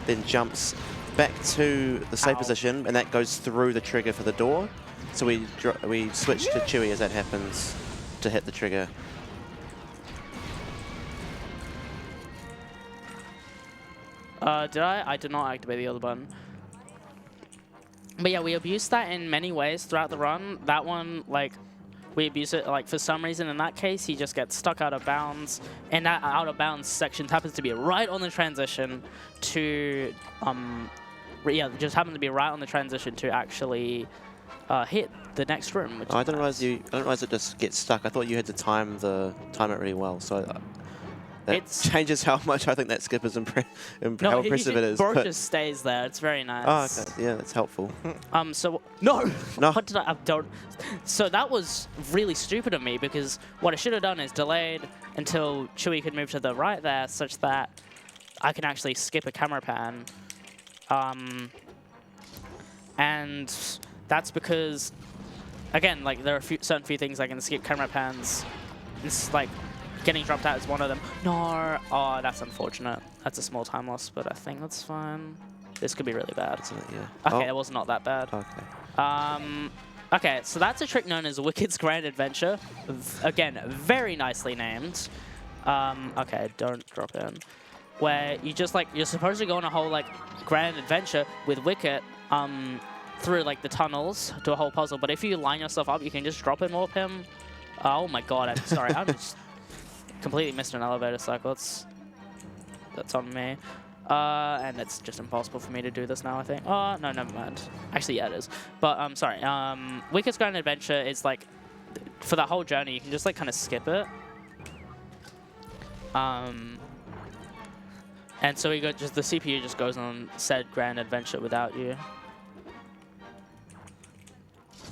then jumps back to the safe position, and that goes through the trigger for the door. So we switch to Chewie as that happens to hit the trigger. Did I? I did not activate the other button. But yeah, we abused that in many ways throughout the run. That one, like, we abuse it, like, for some reason in that case, he just gets stuck out of bounds. And that out of bounds section happens to be right on the transition to, yeah, just happens to be right on the transition to actually hit the next room. Which I didn't realize it just gets stuck. I thought you had to time it really well. So that changes how much I think that skip is how impressive it is. Bro just stays there. It's very nice. Oh, okay. Yeah, that's helpful. So no. What did I don't? So that was really stupid of me, because what I should have done is delayed until Chewie could move to the right there, such that I can actually skip a camera pan. And that's because, again, like, there are certain few things I can skip camera pans. It's like getting dropped out is one of them. No, oh, that's unfortunate. That's a small time loss, but I think that's fine. This could be really bad. Yeah. Okay, it was not that bad. Okay. Okay, so that's a trick known as Wicked's Grand Adventure. Again, very nicely named. Okay, don't drop in. Where you just, like, you're supposed to go on a whole, like, grand adventure with Wicket through, like, the tunnels to a whole puzzle. But if you line yourself up, you can just drop and warp him. Oh my god, I'm sorry. I'm just completely missed an elevator cycle. That's on me. And it's just impossible for me to do this now, I think. Oh, no, never mind. Actually, yeah, it is. But, sorry. Wicked's Grand Adventure is, like, for that whole journey, you can just, like, kind of skip it. And so the CPU just goes on said grand adventure without you.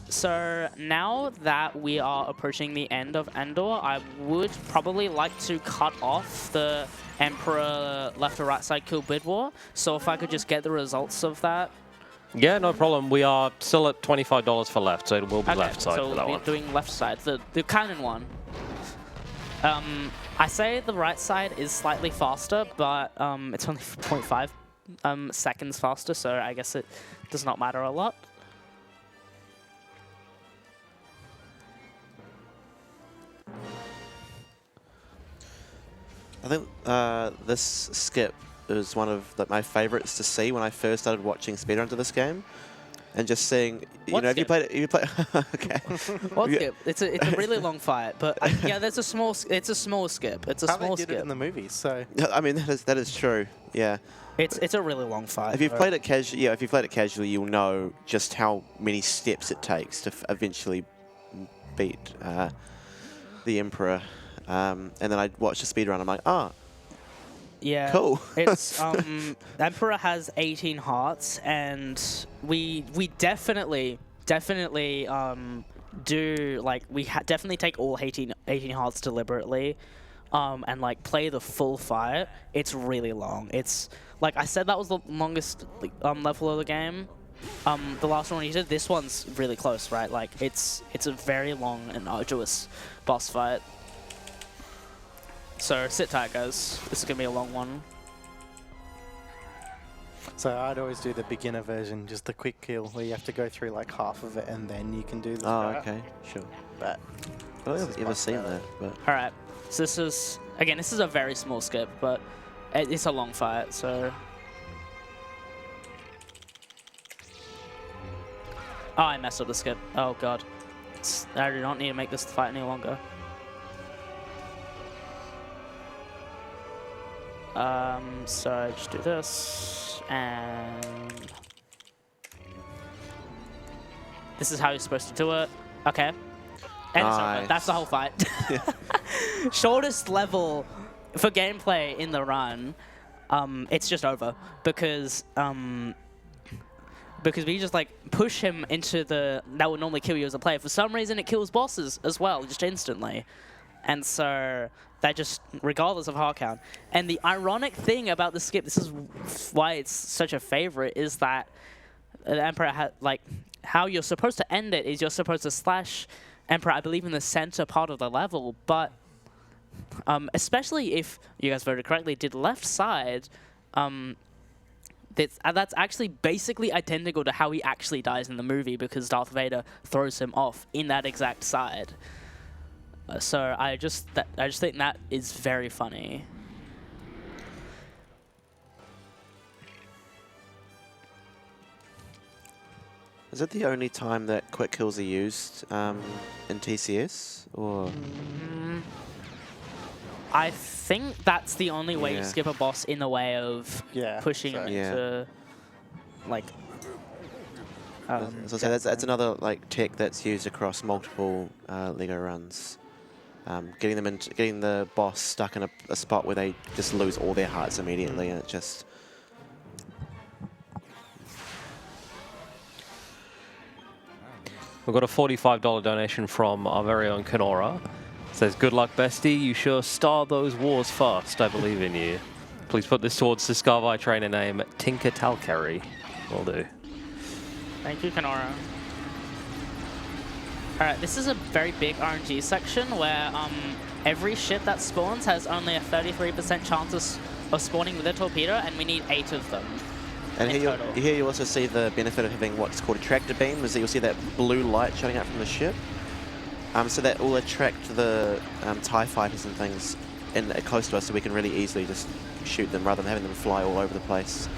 So now that we are approaching the end of Endor, I would probably like to cut off the Emperor left or right side kill bid war. So if I could just get the results of that. Yeah, no problem. We are still at $25 for left, so it will be left side for that one. So we'll be doing left side, the canon one. I say the right side is slightly faster, but it's only 0.5 seconds faster, so I guess it does not matter a lot. I think this skip is one of my favorites to see when I first started watching speedruns of this game. And just seeing, if you played it, okay. What skip? It's a really long fight, but yeah, it's a small skip. It's a small skip. They did it in the movies, so. I mean, that is true. Yeah. It's a really long fight. If you've played it casually, you'll know just how many steps it takes to eventually beat the Emperor. And then I watched the speedrun. I'm like, Yeah. Cool. It's Emperor has 18 hearts, and we definitely do like definitely take all 18 hearts deliberately, and like play the full fight. It's really long. It's like I said, that was the longest level of the game. The last one you did. This one's really close, right? Like it's a very long and arduous boss fight. So sit tight, guys. This is gonna be a long one. So I'd always do the beginner version, just the quick kill, where you have to go through like half of it and then you can do the Oh, strat. okay, sure. But I don't think I've ever much seen better. that, but All right. So this is a very small skip, but it's a long fight. So. Oh, I messed up the skip. Oh god. I do not need to make this fight any longer. So just do this, and this is how you're supposed to do it. Okay. And it's over. Nice. That's the whole fight. Shortest level for gameplay in the run. It's just over because we just like push him into that would normally kill you as a player. For some reason, it kills bosses as well, just instantly. And so that just, regardless of heart count. And the ironic thing about the skip, this is why it's such a favorite, is that the Emperor like how you're supposed to end it is you're supposed to slash Emperor, I believe, in the center part of the level, but especially if you guys voted correctly, did left side. That's actually basically identical to how he actually dies in the movie because Darth Vader throws him off in that exact side. So I just think that is very funny. is it the only time that quick kills are used in TCS, or? I think that's the only way Yeah. you skip a boss in the way of pushing him Yeah. into, like. As I say, that's another like tech that's used across multiple Lego runs. Getting the boss stuck in a spot where they just lose all their hearts immediately, and it just. We've got a $45 donation from our very own Kenora. It says, "Good luck, bestie. You sure star those wars fast. I believe in you. Please put this towards the Scarvi trainer name Tinker Talcary." Will do. Thank you, Kenora. Alright, this is a very big RNG section where every ship that spawns has only a 33% chance of spawning with a torpedo, and we need 8 of them. And in here total. you also see the benefit of having what's called a tractor beam, is that you'll see that blue light shining out from the ship. So that will attract the TIE fighters and things close to us, so we can really easily just shoot them rather than having them fly all over the place.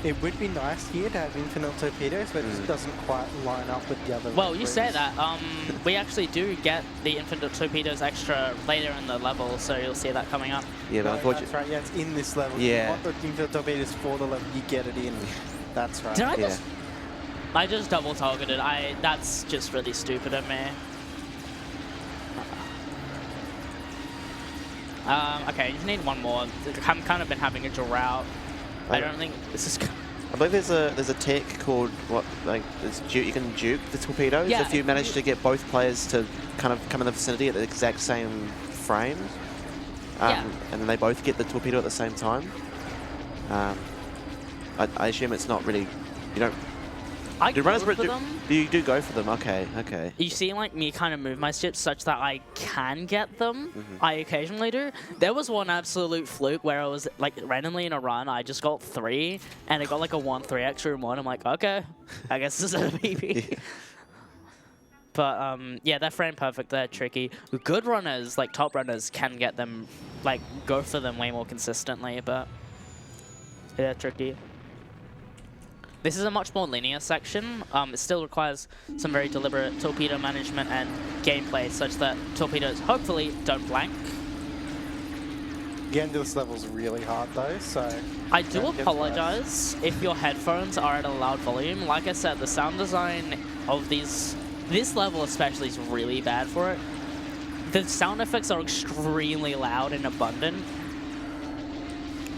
it would be nice here to have infinite torpedoes, but it just doesn't quite line up with the other. Well, you say rooms. that. We actually do get the infinite torpedoes extra later in the level, so you'll see that coming up. Yeah, but No, unfortunately, that's right. Yeah, it's in this level. Yeah. You want the infinite torpedoes for the level, you get it in. That's right. Did I yeah. just... I just double targeted. That's just really stupid of me. Okay, you just need one more. I've kind of been having a drought. I don't think this is... I believe there's a tech called you can juke the torpedoes Yeah, if you manage to get both players to kind of come in the vicinity at the exact same frame. Yeah. And then they both get the torpedo at the same time. I assume it's not really, you don't. I Do go runners for do them. you do go for them? Okay, okay. You see, like, me kind of move my ships such that I can get them. I occasionally do. There was one absolute fluke where I was, like, randomly in a run, I just got 3, and it got, like, a 1-3 extra in 1. I'm like, okay, I guess this is a PB. But, yeah, they're frame perfect. They're tricky. Good runners, like, top runners, can get them, like, go for them way more consistently, but they're tricky. This is a much more linear section. It still requires some very deliberate torpedo management and gameplay such that torpedoes hopefully don't blank. The end of this level is really hard though, so... I do don't get apologize if your headphones are at a loud volume. Like I said, the sound design of this level especially is really bad for it. The sound effects are extremely loud and abundant.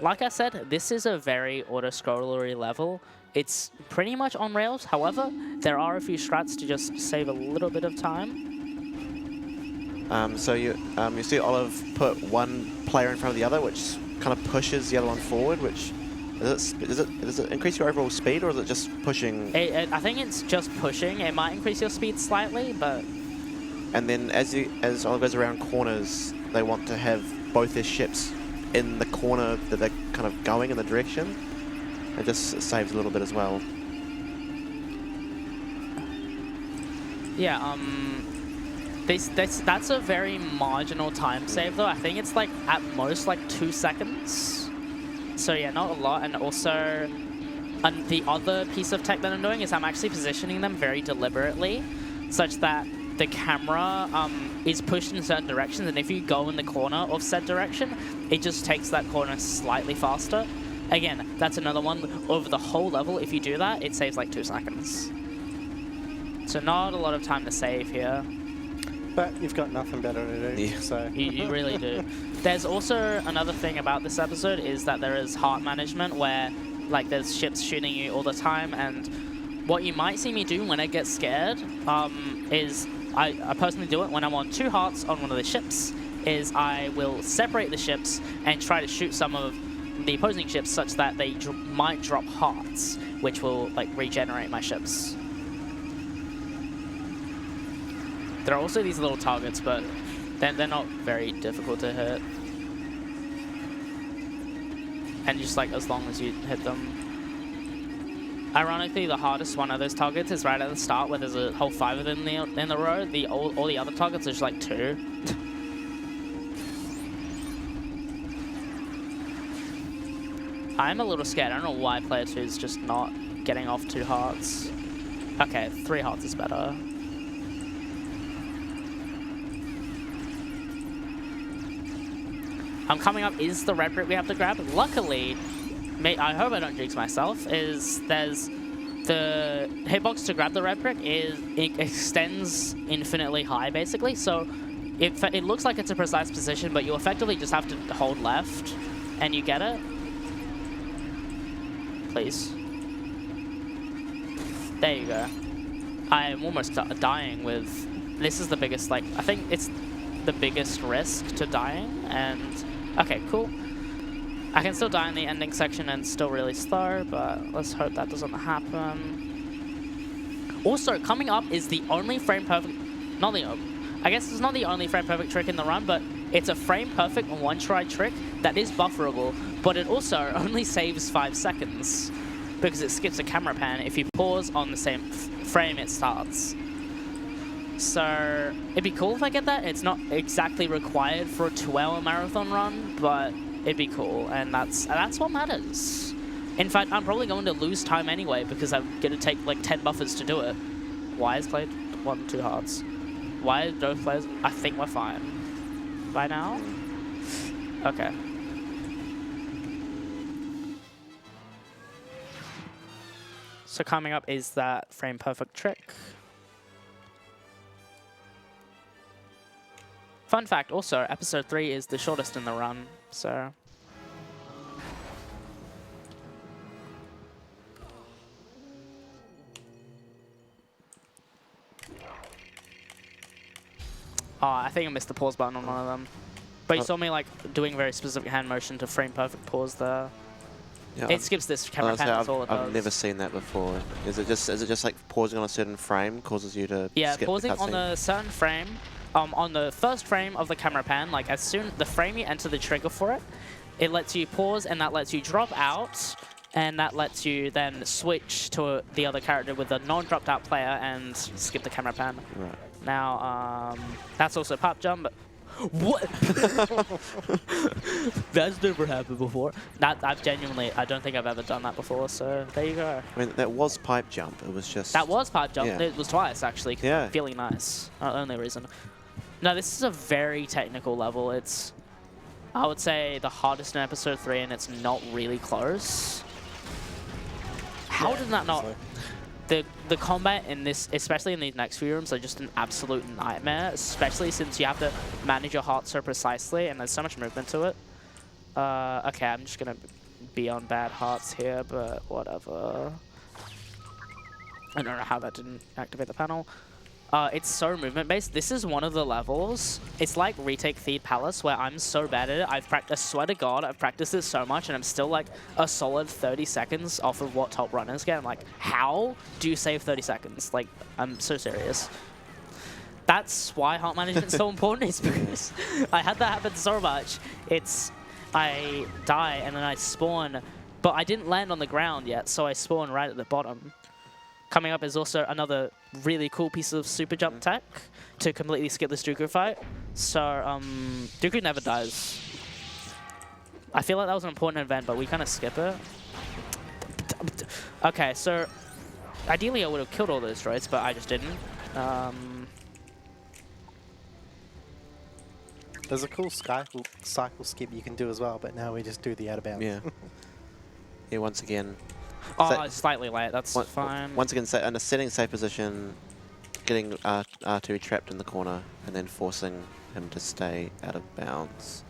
like I said, this is a very auto-scrollery level. It's pretty much on rails. However, there are a few strats to just save a little bit of time. So you see Olive put one player in front of the other, which kind of pushes the other one forward. Which does it increase your overall speed, or is it just pushing? I think it's just pushing. It might increase your speed slightly, but. And then as Olive goes around corners, they want to have both their ships in the corner that they're kind of going in the direction. It just saves a little bit as well. Yeah, that's a very marginal time save though. I think it's like at most like 2 seconds. So yeah, not a lot. And also the other piece of tech that I'm doing is I'm actually positioning them very deliberately such that the camera is pushed in certain directions, and if you go in the corner of said direction, it just takes that corner slightly faster. Again, that's another one. Over the whole level, if you do that, it saves like 2 seconds. So not a lot of time to save here. But you've got nothing better to do, Yeah. so... You really do. There's also another thing about this episode is that there is heart management where like there's ships shooting you all the time, and what you might see me do when I get scared is I personally do it when I'm on 2 hearts on one of the ships, is I will separate the ships and try to shoot some of the opposing ships such that they might drop hearts, which will like regenerate my ships. There are also these little targets, but they're not very difficult to hit. And just like as long as you hit them. Ironically, the hardest one of those targets is right at the start where there's a whole 5 of them in the row. All the other targets are just like 2. I'm a little scared. I don't know why player 2 is just not getting off 2 hearts. Okay, 3 hearts is better. Coming up is the red brick we have to grab. Luckily, I hope I don't jinx myself, is there's the hitbox to grab the red brick it extends infinitely high basically, so it looks like it's a precise position, but you effectively just have to hold left and you get it. Please. There you go. I'm almost dying with, this is the biggest, like, I think it's the biggest risk to dying, and okay, cool. I can still die in the ending section and still really slow, but let's hope that doesn't happen. Also, coming up is the only frame perfect, I guess it's not the only frame perfect trick in the run, but it's a frame perfect one try trick that is bufferable, but it also only saves 5 seconds because it skips a camera pan. If you pause on the same frame, it starts. So it'd be cool if I get that. It's not exactly required for a 2-hour marathon run, but it'd be cool, and that's what matters. In fact, I'm probably going to lose time anyway because I'm going to take like 10 buffers to do it. Why is played 1, 2 hearts? Why is both players? I think we're fine. By now? Okay. So coming up is that frame perfect trick. Fun fact also, episode 3 is the shortest in the run, so. Oh, I think I missed the pause button on one of them. But you saw me like doing very specific hand motion to frame perfect pause there. Yeah, it skips this camera pan, that's all it does. I've never seen that before. Is it just like pausing on a certain frame causes you to skip pausing the cutscene? on a certain frame, on the first frame of the camera pan, like as soon the frame you enter the trigger for it, it lets you pause and that lets you drop out, and that lets you then switch to the other character with a non-dropped out player and skip the camera pan. Right. Now, that's also pop jump, but what? That's never happened before. I don't think I've ever done that before, so there you go. I mean, that was pipe jump. It was just... That was pipe jump. Yeah. It was twice, actually. Yeah. Feeling nice. Not the only reason. No, this is a very technical level. It's, I would say, the hardest in episode 3, and it's not really close. How did that not... The combat in this, especially in these next few rooms, are just an absolute nightmare, especially since you have to manage your heart so precisely and there's so much movement to it. Okay, I'm just gonna be on bad hearts here, but whatever. I don't know how that didn't activate the panel. It's so movement-based. This is one of the levels. It's like Retake Theed Palace, where I'm so bad at it. I swear to God, I've practiced it so much, and I'm still like a solid 30 seconds off of what top runners get. I'm like, how do you save 30 seconds? Like, I'm so serious. That's why heart management's so important, is because I had that happen so much. I die, and then I spawn, but I didn't land on the ground yet, so I spawn right at the bottom. Coming up is also another really cool piece of super jump tech to completely skip this Dooku fight. So, Dooku never dies. I feel like that was an important event, but we kind of skip it. Okay, so ideally I would have killed all those droids, but I just didn't. There's a cool cycle skip you can do as well, but now we just do the out of bounds. Yeah. Yeah, once again. Oh, it's slightly late. That's fine. Once again, in a setting safe position, getting R2 trapped in the corner, and then forcing him to stay out of bounds.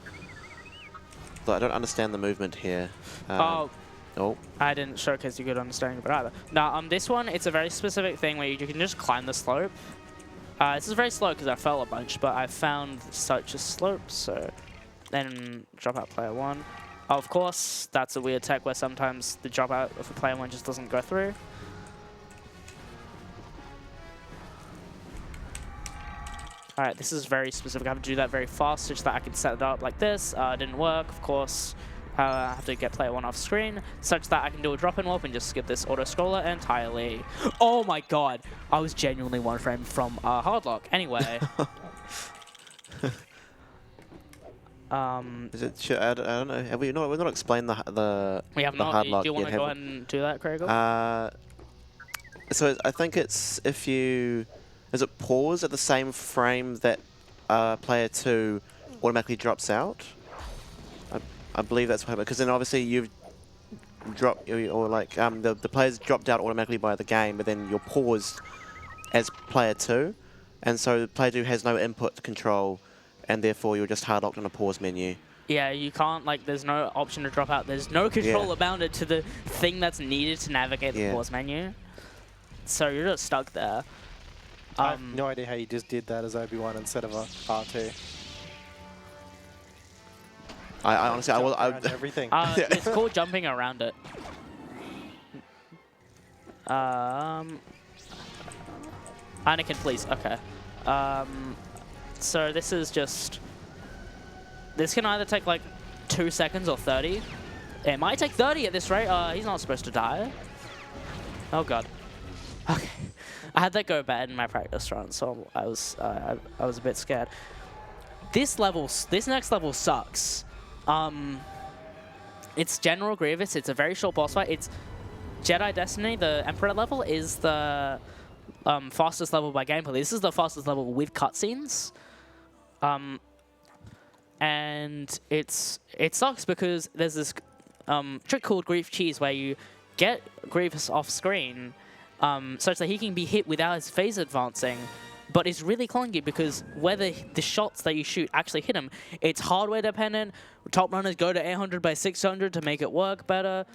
Though I don't understand the movement here. Oh. Oh. I didn't showcase you good understanding of it either. Now, this one, it's a very specific thing where you can just climb the slope. This is very slow because I fell a bunch, but I found such a slope, so then drop out player 1. Of course, that's a weird tech where sometimes the drop out of a player 1 just doesn't go through. Alright, this is very specific. I have to do that very fast such that I can set it up like this. Didn't work, of course. I have to get player 1 off screen such that I can do a drop-in warp and just skip this auto-scroller entirely. Oh my god! I was genuinely one frame from hardlock. Anyway. Is it? I don't know. Have we've not explained the we have not. hard Do lock you want to yet, go ahead and do that, Craig? So I think it's if you is it pause at the same frame that player 2 automatically drops out. I believe that's what happened, because then obviously you've dropped, or like the players dropped out automatically by the game, but then you're paused as player 2, and so player 2 has no input control, and therefore you're just hard locked on a pause menu. Yeah, you can't, like, there's no option to drop out. There's no control about it to the thing that's needed to navigate the pause menu. So you're just stuck there. I have no idea how you just did that as Obi-Wan instead of a R2. I honestly, everything. It's called jumping around it. Anakin, please. Okay. So this is just... This can either take like 2 seconds or 30. It might take 30 at this rate. He's not supposed to die. Oh god. Okay. I had that go bad in my practice run, so I was a bit scared. This next level sucks. It's General Grievous. It's a very short boss fight. It's Jedi Destiny. The Emperor level is the fastest level by gameplay. This is the fastest level with cutscenes. And it sucks because there's this trick called Grief Cheese where you get Grievous off screen such that he can be hit without his phase advancing. But it's really clunky because whether the shots that you shoot actually hit him, it's hardware dependent. Top runners go to 800 by 600 to make it work better.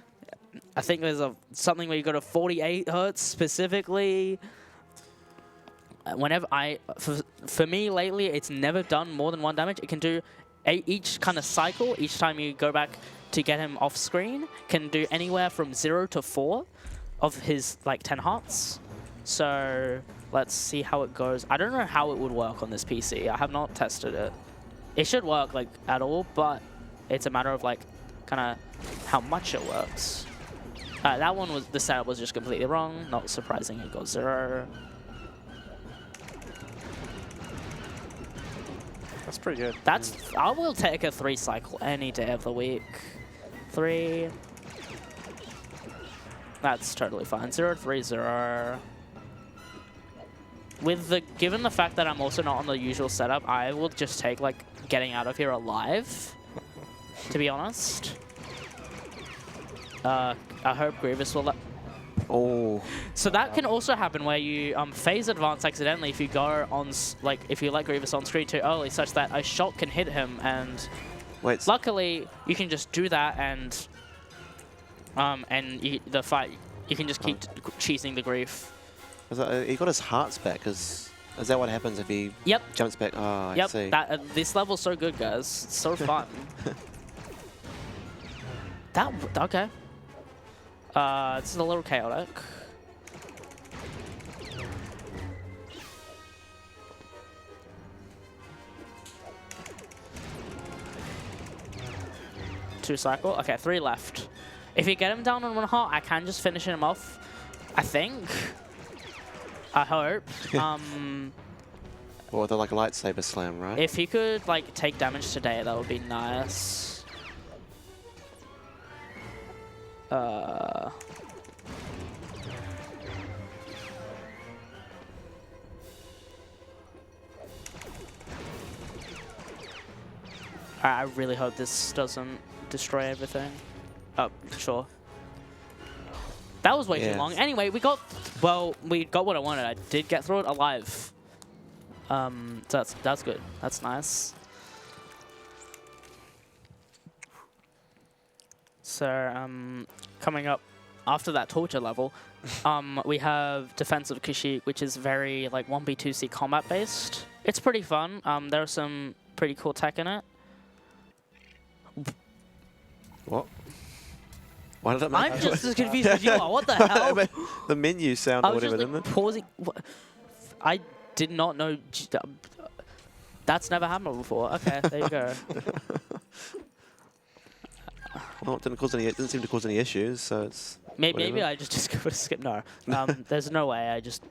I think there's something where you go to 48 hertz specifically. Whenever for me lately, it's never done more than 1 damage. It can do each kind of cycle, each time you go back to get him off screen, can do anywhere from 0 to 4 of his like 10 hearts. So let's see how it goes. I don't know how it would work on this PC. I have not tested it. It should work like at all, but it's a matter of like kind of how much it works. That one was, the setup was just completely wrong. Not surprising, it got 0. That's pretty good. I will take a 3 cycle any day of the week. 3. That's totally fine. 0, 3, 0. Given the fact that I'm also not on the usual setup, I will just take like getting out of here alive. To be honest. I hope Grievous will. Oh. So that can also happen where you phase advance accidentally if you go on if you let Grievous on screen too early, such that a shot can hit him and Wait. Luckily, you can just do that and the fight. You can just keep cheesing the grief. He got his hearts back. Is that what happens if he jumps back? Oh, I see. This level's so good, guys. It's so fun. Okay. This is a little chaotic. Two cycle. Okay, 3 left. If you get him down on 1 heart, I can just finish him off. I think. I hope. Or the like lightsaber slam, right? If he could like take damage today, that would be nice. I really hope this doesn't destroy everything. Oh, sure. That was way too long. Anyway, we got what I wanted. I did get through it alive. So that's good. That's nice. So coming up after that torture level, we have Defensive Kashyyyk, which is very like 1B2C combat based. It's pretty fun. There are some pretty cool tech in it. What? Why did that make I'm just as confused as you are. What the hell? The menu sound or whatever, didn't it? Pausing. I did not know. That's never happened before. Okay, there you go. Well, it didn't seem to cause any issues, so it's. Maybe I just discovered a skip. No, there's no way. I just.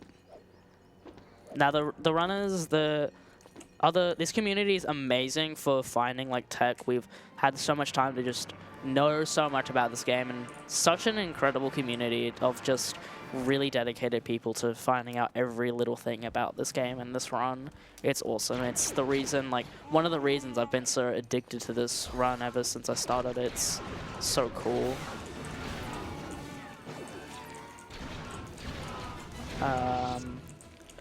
Now the runners, this community is amazing for finding like tech. We've had so much time to just know so much about this game, and such an incredible community of just really dedicated people to finding out every little thing about this game and this run. It's awesome. It's the reason, like, one of the reasons I've been so addicted to this run ever since I started. It's so cool.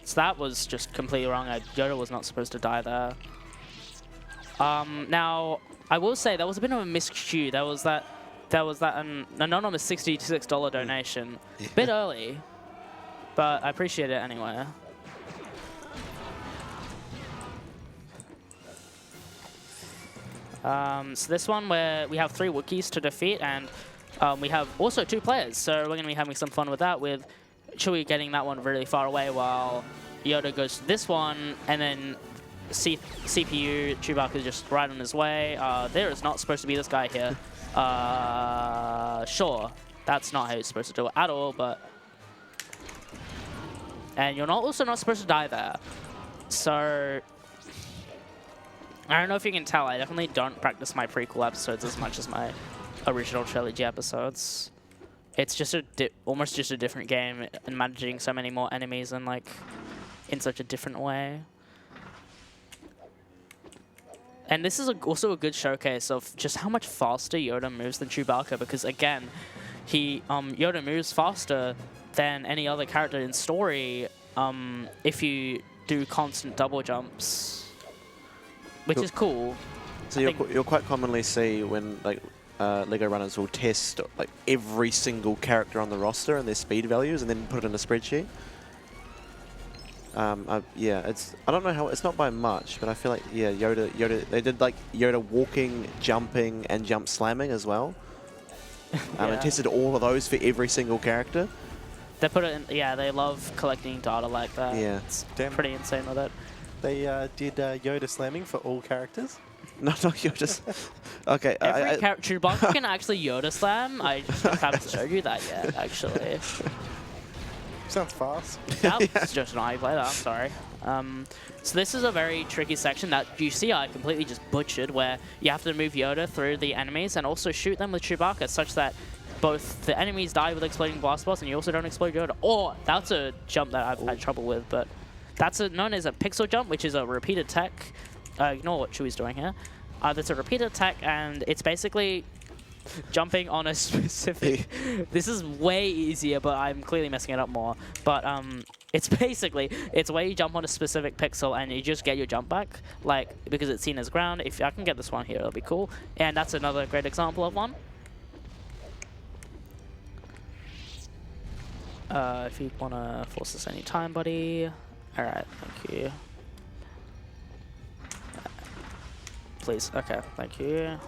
So that was just completely wrong. Yoda was not supposed to die there. Now, I will say there was a bit of a miscue. There was that anonymous $66 donation. Yeah. Bit early, but I appreciate it anyway. So this one where we have 3 Wookiees to defeat, and we have also 2 players. So we're going to be having some fun with that, with Chewie getting that one really far away while Yoda goes to this one, and then CPU, Chewbacca is just right on his way. There is not supposed to be this guy here. Sure, that's not how you're supposed to do it at all, but... And you're also not supposed to die there. So... I don't know if you can tell, I definitely don't practice my prequel episodes as much as my original trilogy episodes. It's just almost just a different game, and managing so many more enemies and like in such a different way. And this is also a good showcase of just how much faster Yoda moves than Chewbacca, because again, Yoda moves faster than any other character in story if you do constant double jumps, which is cool. So you'll quite commonly see when like LEGO runners will test like every single character on the roster and their speed values, and then put it in a spreadsheet. Yeah, I don't know how, it's not by much, but I feel like, yeah, Yoda, they did like Yoda walking, jumping, and jump slamming as well. And tested all of those for every single character. They put it in, yeah, they love collecting data like that. Yeah. It's pretty insane with it. They did Yoda slamming for all characters. No, Yoda's. Okay. Every character, Chewbacca can actually Yoda slam. I just haven't showed you that yet, actually. Sounds fast. That's just an eye play, I'm sorry. So this is a very tricky section that you see I completely just butchered, where you have to move Yoda through the enemies and also shoot them with Chewbacca, such that both the enemies die with exploding blast balls and you also don't explode Yoda. Or that's a jump that I've had trouble with, but that's known as a pixel jump, which is a repeated tech. Ignore what Chewie's doing here. That's a repeated tech, and it's basically jumping on a specific... This is way easier, but I'm clearly messing it up more. But It's basically, it's where you jump on a specific pixel and you just get your jump back, like, because it's seen as ground. If I can get this one here, it'll be cool. And that's another great example of one. If you want to force this any time, buddy. All right, thank you. Please, okay, thank you.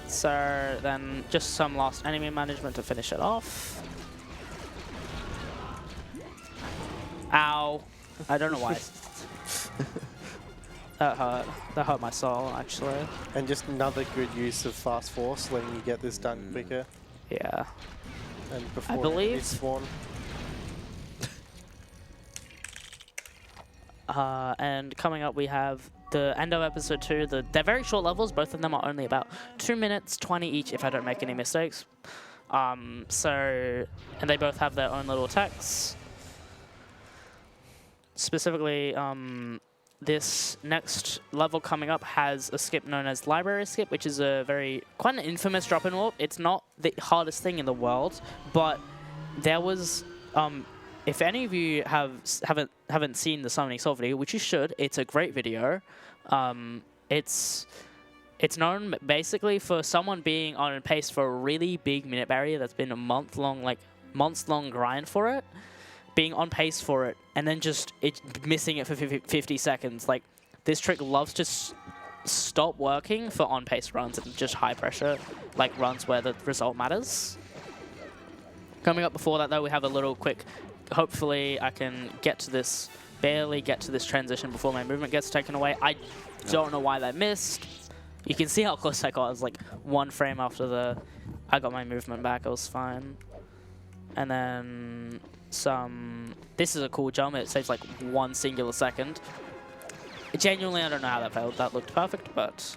So then just some last enemy management to finish it off. Ow. I don't know why. That hurt. That hurt my soul, actually. And just another good use of fast force, letting you get this done quicker. Yeah. And before I believe. enemies spawn. And coming up, we have the end of episode 2. They're very short levels. Both of them are only about 2 minutes 20 each, if I don't make any mistakes. And they both have their own little attacks. Specifically, this next level coming up has a skip known as Library Skip, which is quite an infamous drop and warp. It's not the hardest thing in the world, but there was, if any of you haven't seen the Summoning Soul video, which you should, it's a great video. It's known basically for someone being on pace for a really big minute barrier that's been a months-long grind for it, being on pace for it, and then just missing it for 50 seconds. Like, this trick loves to stop working for on-pace runs and just high-pressure, like runs where the result matters. Coming up before that, though, we have a little quick, hopefully I can barely get to this transition before my movement gets taken away. I don't know why that missed. You can see how close I got. It was like 1 frame after I got my movement back. It was fine. And then this is a cool jump. It saves like 1 singular second. Genuinely, I don't know how that failed. That looked perfect, but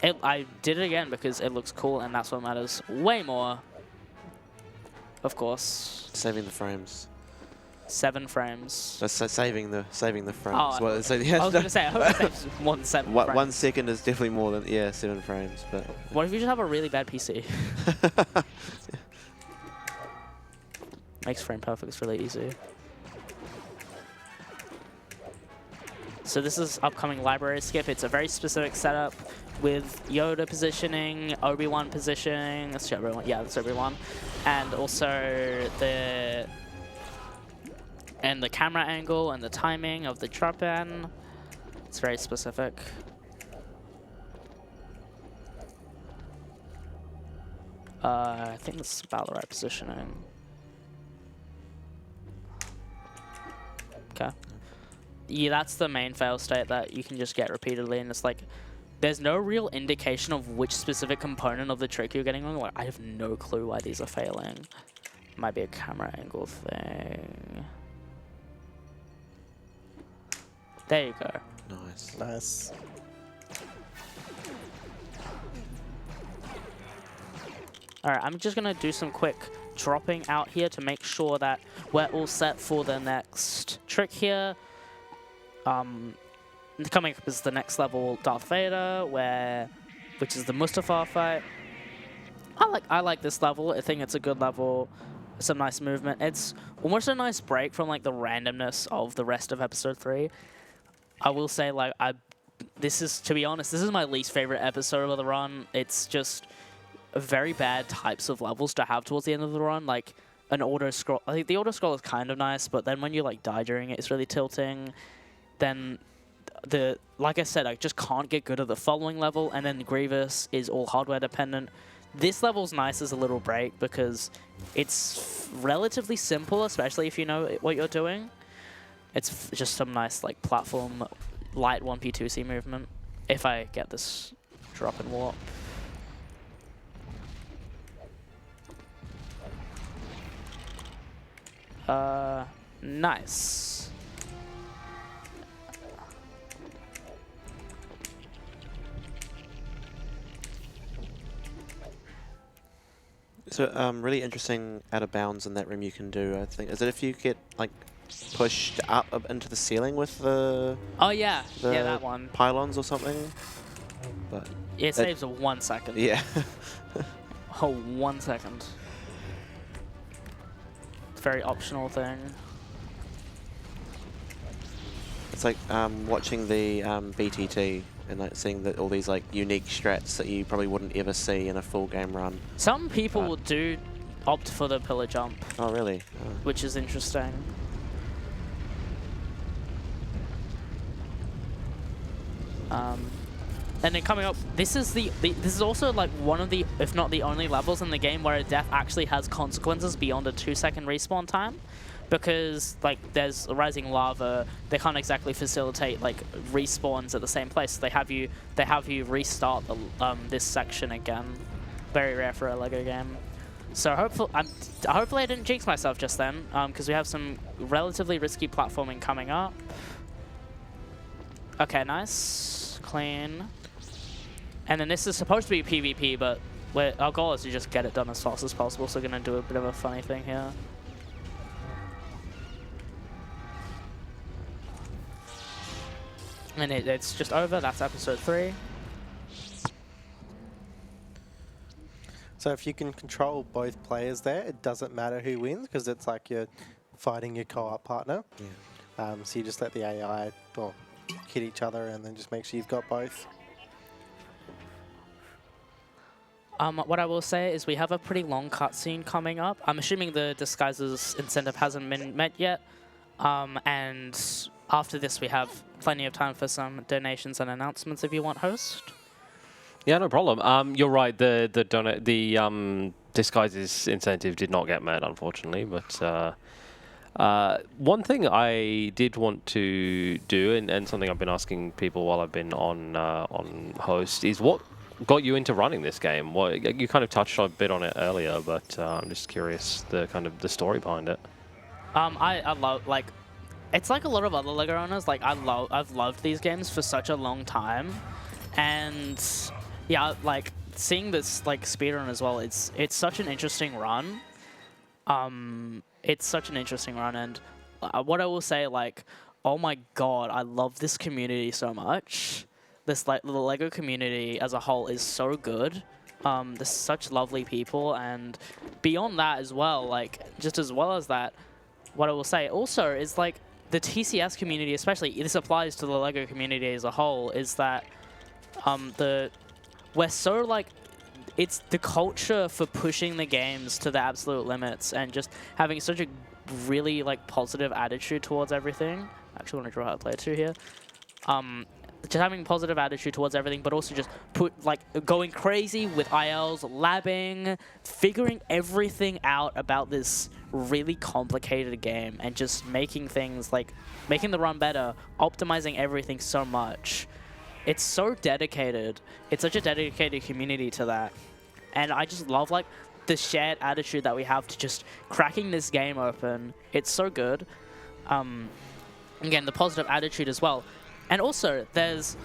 I did it again because it looks cool, and that's what matters way more. Of course. Saving the frames. 7 frames. That's saving the frames. Oh, Well, so, I was going to say, I hope it saves more than 7 frames. 1 second is definitely more than 7 frames. But what if you just have a really bad PC? Makes frame perfect really easy. So this is upcoming Library Skip. It's a very specific setup with Yoda positioning, Obi-Wan positioning. That's Obi-Wan. Yeah, that's Obi-Wan. And also the camera angle and the timing of the drop-in. It's very specific. I think this is about the right positioning. Okay. Yeah, that's the main fail state that you can just get repeatedly, and it's like, there's no real indication of which specific component of the trick you're getting wrong. Like, I have no clue why these are failing. Might be a camera angle thing. There you go. nice. Nice. Alright, I'm just going to do some quick dropping out here to make sure that we're all set for the next trick here. Coming up is the next level, Darth Vader, which is the Mustafar fight. I like this level. I think it's a good level. Some nice movement. It's almost a nice break from like the randomness of the rest of episode 3. I will say, like, to be honest, this is my least favorite episode of the run. It's just very bad types of levels to have towards the end of the run, like an auto scroll. I think the auto scroll is kind of nice, but then when you like die during it, it's really tilting. Then like I said, I just can't get good at the following level, and then Grievous is all hardware dependent. This level's nice as a little break because it's relatively simple, especially if you know what you're doing. It's just some nice like platform light 1P2C movement. If I get this drop and warp. Nice. So really interesting out of bounds in that room you can do, I think. Is it if you get like pushed up into the ceiling with the Yeah, that one. pylons or something? But it saves a 1 second. Yeah. Oh, 1 second. Very optional thing. It's like watching the BTT and like seeing all these like unique strats that you probably wouldn't ever see in a full game run. Some people do opt for the pillar jump. Oh really? Oh. Which is interesting. And then coming up, this is also like one of the, if not the only levels in the game where a death actually has consequences beyond a 2-second respawn time, because like there's rising lava, they can't exactly facilitate like respawns at the same place. They have you restart the this section again. Very rare for a Lego game. So hopefully I didn't jinx myself just then, because we have some relatively risky platforming coming up. Okay, nice, clean. And then this is supposed to be PvP, but our goal is to just get it done as fast as possible, so we're going to do a bit of a funny thing here. And it's just over, that's episode 3. So if you can control both players there, it doesn't matter who wins, because it's like you're fighting your co-op partner. Yeah. So you just let the AI hit each other and then just make sure you've got both. What I will say is we have a pretty long cutscene coming up. I'm assuming the disguises incentive hasn't been met yet. And after this, we have plenty of time for some donations and announcements if you want, host. Yeah, no problem. You're right. The disguises incentive did not get met, unfortunately. But one thing I did want to do, and something I've been asking people while I've been on host, is what got you into running this game? Well, you kind of touched a bit on it earlier, but I'm just curious the story behind it. I love, like, it's like a lot of other Lego owners. Like I've loved these games for such a long time, and yeah, like seeing this like speedrun as well. It's such an interesting run. It's such an interesting run, and what I will say, like, oh my god, I love this community so much. This like the Lego community as a whole is so good. There's such lovely people, and beyond that as well, like just as well as that, what I will say also is like the TCS community, especially this applies to the Lego community as a whole, is that we're so like, it's the culture for pushing the games to the absolute limits and just having such a really like positive attitude towards everything. Actually, I want to draw out player 2 here. Just having a positive attitude towards everything, but also just going crazy with ILs, labbing, figuring everything out about this really complicated game, and just making things like making the run better, optimizing everything so much. It's so dedicated. It's such a dedicated community to that, and I just love like the shared attitude that we have to just cracking this game open. It's so good. Again, the positive attitude as well. And also, there's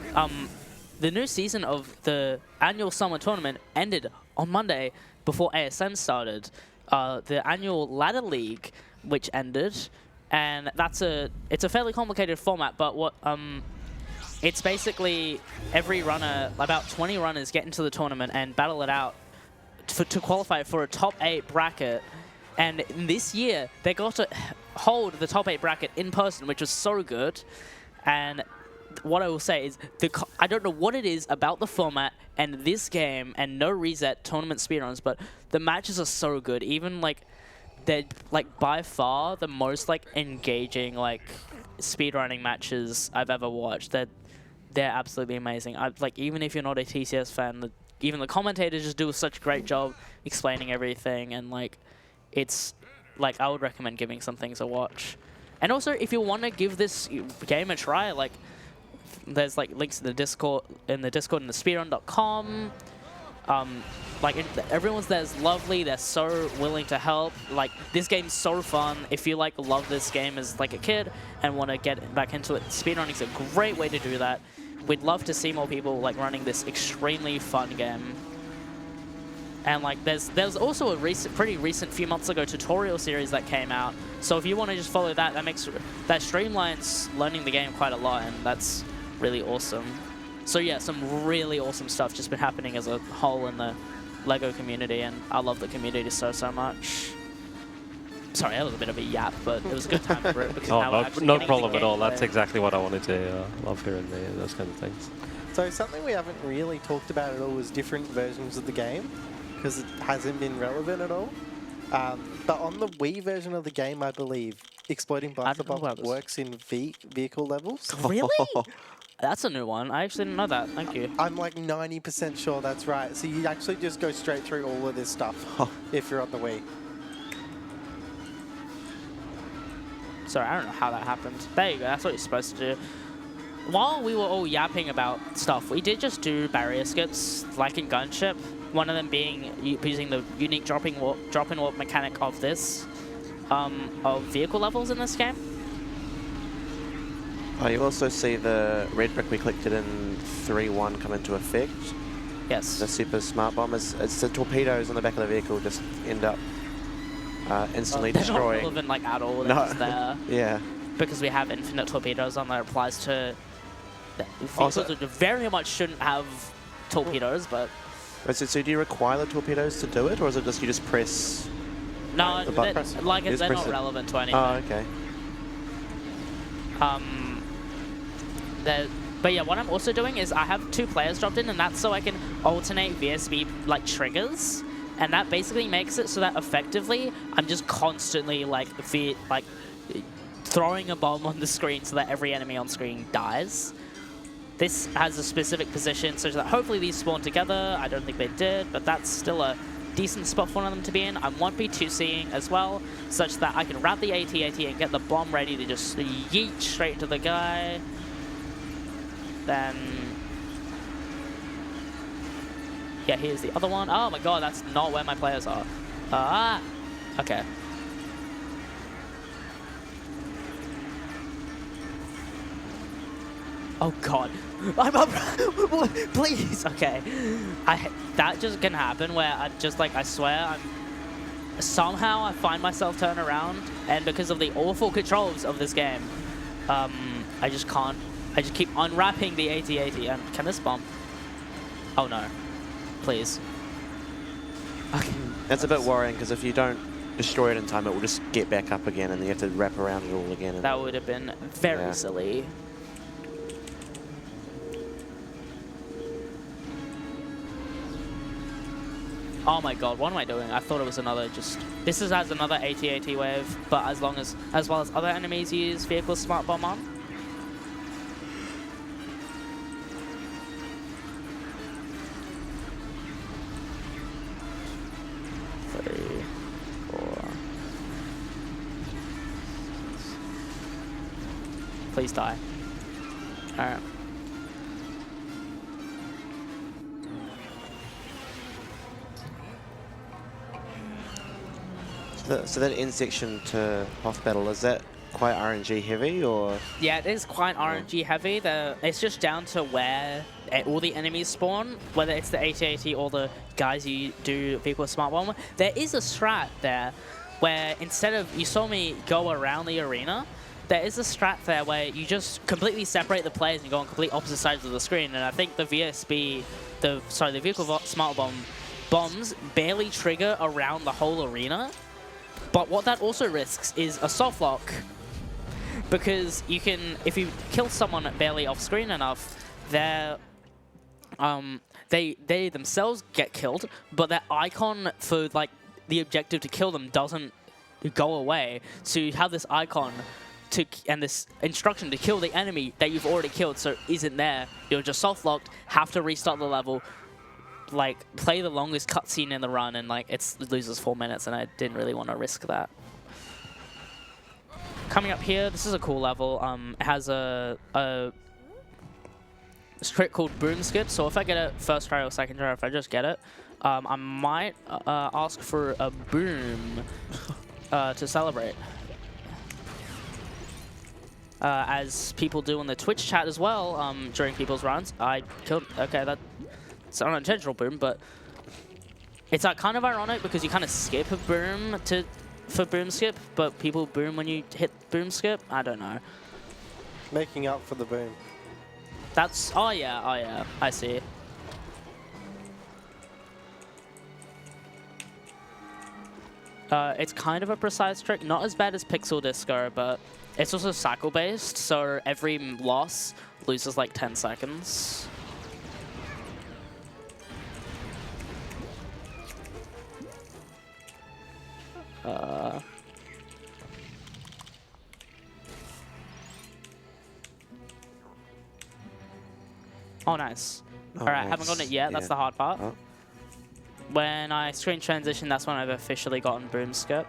the new season of the annual summer tournament ended on Monday before ASM started. The annual ladder league, which ended, and it's a fairly complicated format. But it's basically every runner, about 20 runners, get into the tournament and battle it out to qualify for a top 8 bracket. And this year, they got to hold the top 8 bracket in person, which was so good. And what I will say is, I don't know what it is about the format and this game and no reset tournament speedruns, but the matches are so good. Even like, they're like by far the most like engaging like speedrunning matches I've ever watched. They're absolutely amazing. Like, even if you're not a TCS fan, even the commentators just do such a great job explaining everything, and like, it's like I would recommend giving some things a watch. And also, if you want to give this game a try, like, there's like links in the Discord and the speedrun.com. Like, everyone's there is lovely. They're so willing to help. Like, this game's so fun. If you like love this game as like a kid and want to get back into it, speedrunning is a great way to do that. We'd love to see more people like running this extremely fun game. And like, there's also a pretty recent few months ago tutorial series that came out. So if you want to just follow that, that streamlines learning the game quite a lot, and that's really awesome. So yeah, some really awesome stuff just been happening as a whole in the Lego community, and I love the community so much. Sorry, that was a bit of a yap, but it was a good time for it because Oh, now we're actually no getting problem the at all. gameplay. That's exactly what I wanted to hear. I love hearing those kind of things. So something we haven't really talked about at all is different versions of the game, because it hasn't been relevant at all. But on the Wii version of the game, I believe, exploding Blaster know about Bomb this. works in vehicle levels. Really? That's a new one. I actually didn't know that. Thank you. I'm like 90% sure that's right. So you actually just go straight through all of this stuff if you're on the Wii. Sorry, I don't know how that happened. There you go. That's what you're supposed to do. While we were all yapping about stuff, we did just do barrier skips, like in Gunship. One of them being using the unique drop-in warp mechanic of this, of vehicle levels in this game. Oh, you also see the red brick we collected in 3-1 come into effect. Yes. The super smart bomb it's the torpedoes on the back of the vehicle just end up instantly They're destroying. not relevant like at all. They're No. just there Yeah. because we have infinite torpedoes on that applies to vehicles Also- which very much shouldn't have torpedoes, but So do you require the torpedoes to do it, or is it just you just press? no, The button. like You just they're press not it. relevant to anything. Oh, okay. But yeah, what I'm also doing is I have 2 players dropped in, and that's so I can alternate VSB like triggers, and that basically makes it so that effectively I'm just constantly like throwing a bomb on the screen so that every enemy on screen dies. This has a specific position so that hopefully these spawn together. I don't think they did, but that's still a decent spot for one of them to be in. I'm 1P2C'ing as well, such that I can wrap the AT-AT and get the bomb ready to just yeet straight into the guy. Then, yeah, here's the other one. Oh my god, that's not where my players are. Okay. Oh god. I'm up. Please. Okay. That just can happen where I swear somehow I find myself turn around, and because of the awful controls of this game, I just can't. I just keep unwrapping the AT-AT. And can this bomb? Oh no. Please. Okay. That's a bit worrying because if you don't destroy it in time, it will just get back up again, and you have to wrap around it all again. And That would have been very silly. Oh my god, what am I doing? I thought it was another This has another AT-AT wave, but as well as other enemies use vehicle smart bomb on. Please die. Alright. So that end section to Hoth Battle, is that quite RNG heavy, or? Yeah, it is quite RNG heavy. It's just down to where all the enemies spawn, whether it's the AT-AT or the guys you do vehicle smart bomb. There is a strat there where instead of, you saw me go around the arena, there is a strat there where you just completely separate the players and go on complete opposite sides of the screen. And I think the VSB, the vehicle smart bomb bombs barely trigger around the whole arena. But what that also risks is a soft lock, because you can, if you kill someone barely off screen enough, they themselves get killed, but their icon for like the objective to kill them doesn't go away. So you have this icon and this instruction to kill the enemy that you've already killed, so isn't there. You're just soft locked, have to restart the level, like play the longest cutscene in the run, and like it loses 4 minutes, and I didn't really want to risk that. Coming up here, this is a cool level. It has a trick called boom skip. So if I get it first try or second try, if I just get it, I might ask for a boom to celebrate. As people do in the Twitch chat as well during people's runs. I killed. Okay, that's an unintentional boom, but it's kind of ironic because you kind of skip a boom for boom skip, but people boom when you hit boom skip. I don't know. Making up for the boom. That's oh yeah, I see. It's kind of a precise trick, not as bad as Pixel Disco, but it's also cycle-based, so every loss loses like 10 seconds. Oh, nice. Oh, All right, nice. haven't gotten it yet. That's Yeah. the hard part. Oh. When I screen transition, that's when I've officially gotten boom skip.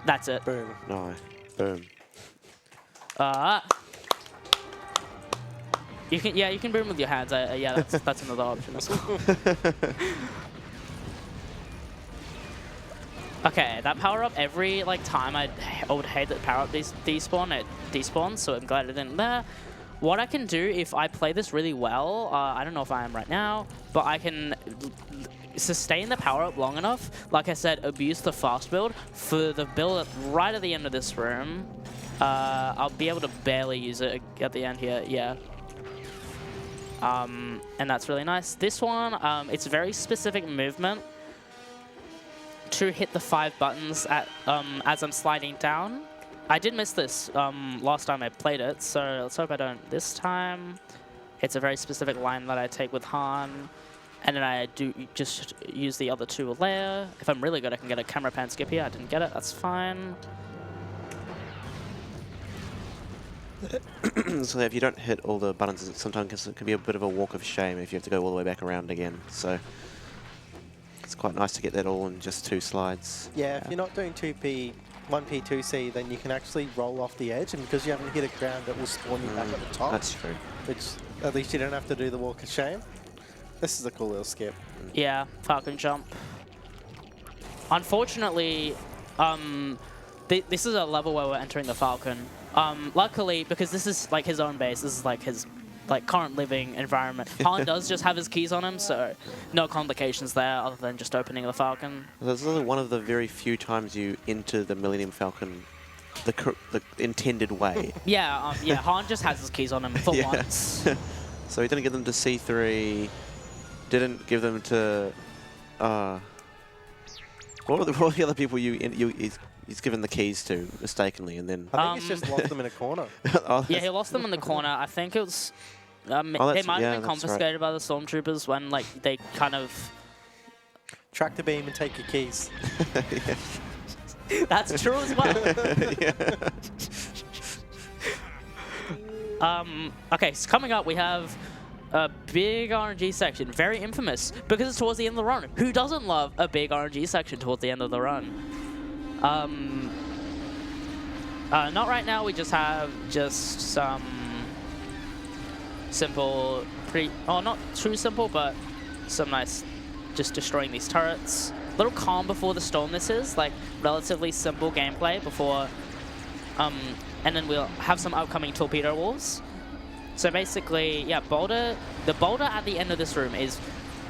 That's it. Boom. No. Boom. You can, yeah, you can boom with your hands. Yeah, that's another option as well. Okay, that power up every like time I would hate that power up despawn, it despawns, so I'm glad it didn't there. What I can do if I play this really well, I don't know if I am right now, but I can sustain the power up long enough. Like I said, abuse the fast build for the build right at the end of this room. I'll be able to barely use it at the end here. Yeah. And that's really nice. This one, it's very specific movement to hit the 5 buttons at as I'm sliding down. I did miss this last time I played it, so let's hope I don't this time. It's a very specific line that I take with Han, and then I do just use the other 2 a layer. If I'm really good, I can get a camera pan skip here. I didn't get it, that's fine. So if you don't hit all the buttons, sometimes it can be a bit of a walk of shame if you have to go all the way back around again. So it's quite nice to get that all in just 2 slides. Yeah, if you're not doing 2P, 1P, 2C, then you can actually roll off the edge, and because you haven't hit a ground, it will spawn you back at the top. That's true. Which, at least you don't have to do the walk of shame. This is a cool little skip. Yeah, Falcon jump. Unfortunately, this is a level where we're entering the Falcon. Luckily, because this is like his own base, this is like his current living environment. Han does just have his keys on him, so no complications there other than just opening the Falcon. This is one of the very few times you enter the Millennium Falcon the intended way. Yeah, yeah. Han just has his keys on him for once. So he didn't give them to C3. Didn't give them to. What were the other people he's given the keys to mistakenly, and then I think he's just lost them in a corner. Yeah, he lost them in the corner. I think it was. They might have been confiscated by the stormtroopers when like they kind of. Track the beam and take your keys. That's true as well. Okay, so coming up we have a big RNG section, very infamous because it's towards the end of the run. Who doesn't love a big RNG section towards the end of the run? Not right now. We just have some simple, not too simple, but some nice, just destroying these turrets. A little calm before the storm. This is like relatively simple gameplay before, and then we'll have some upcoming torpedo walls. So basically, yeah, the boulder at the end of this room is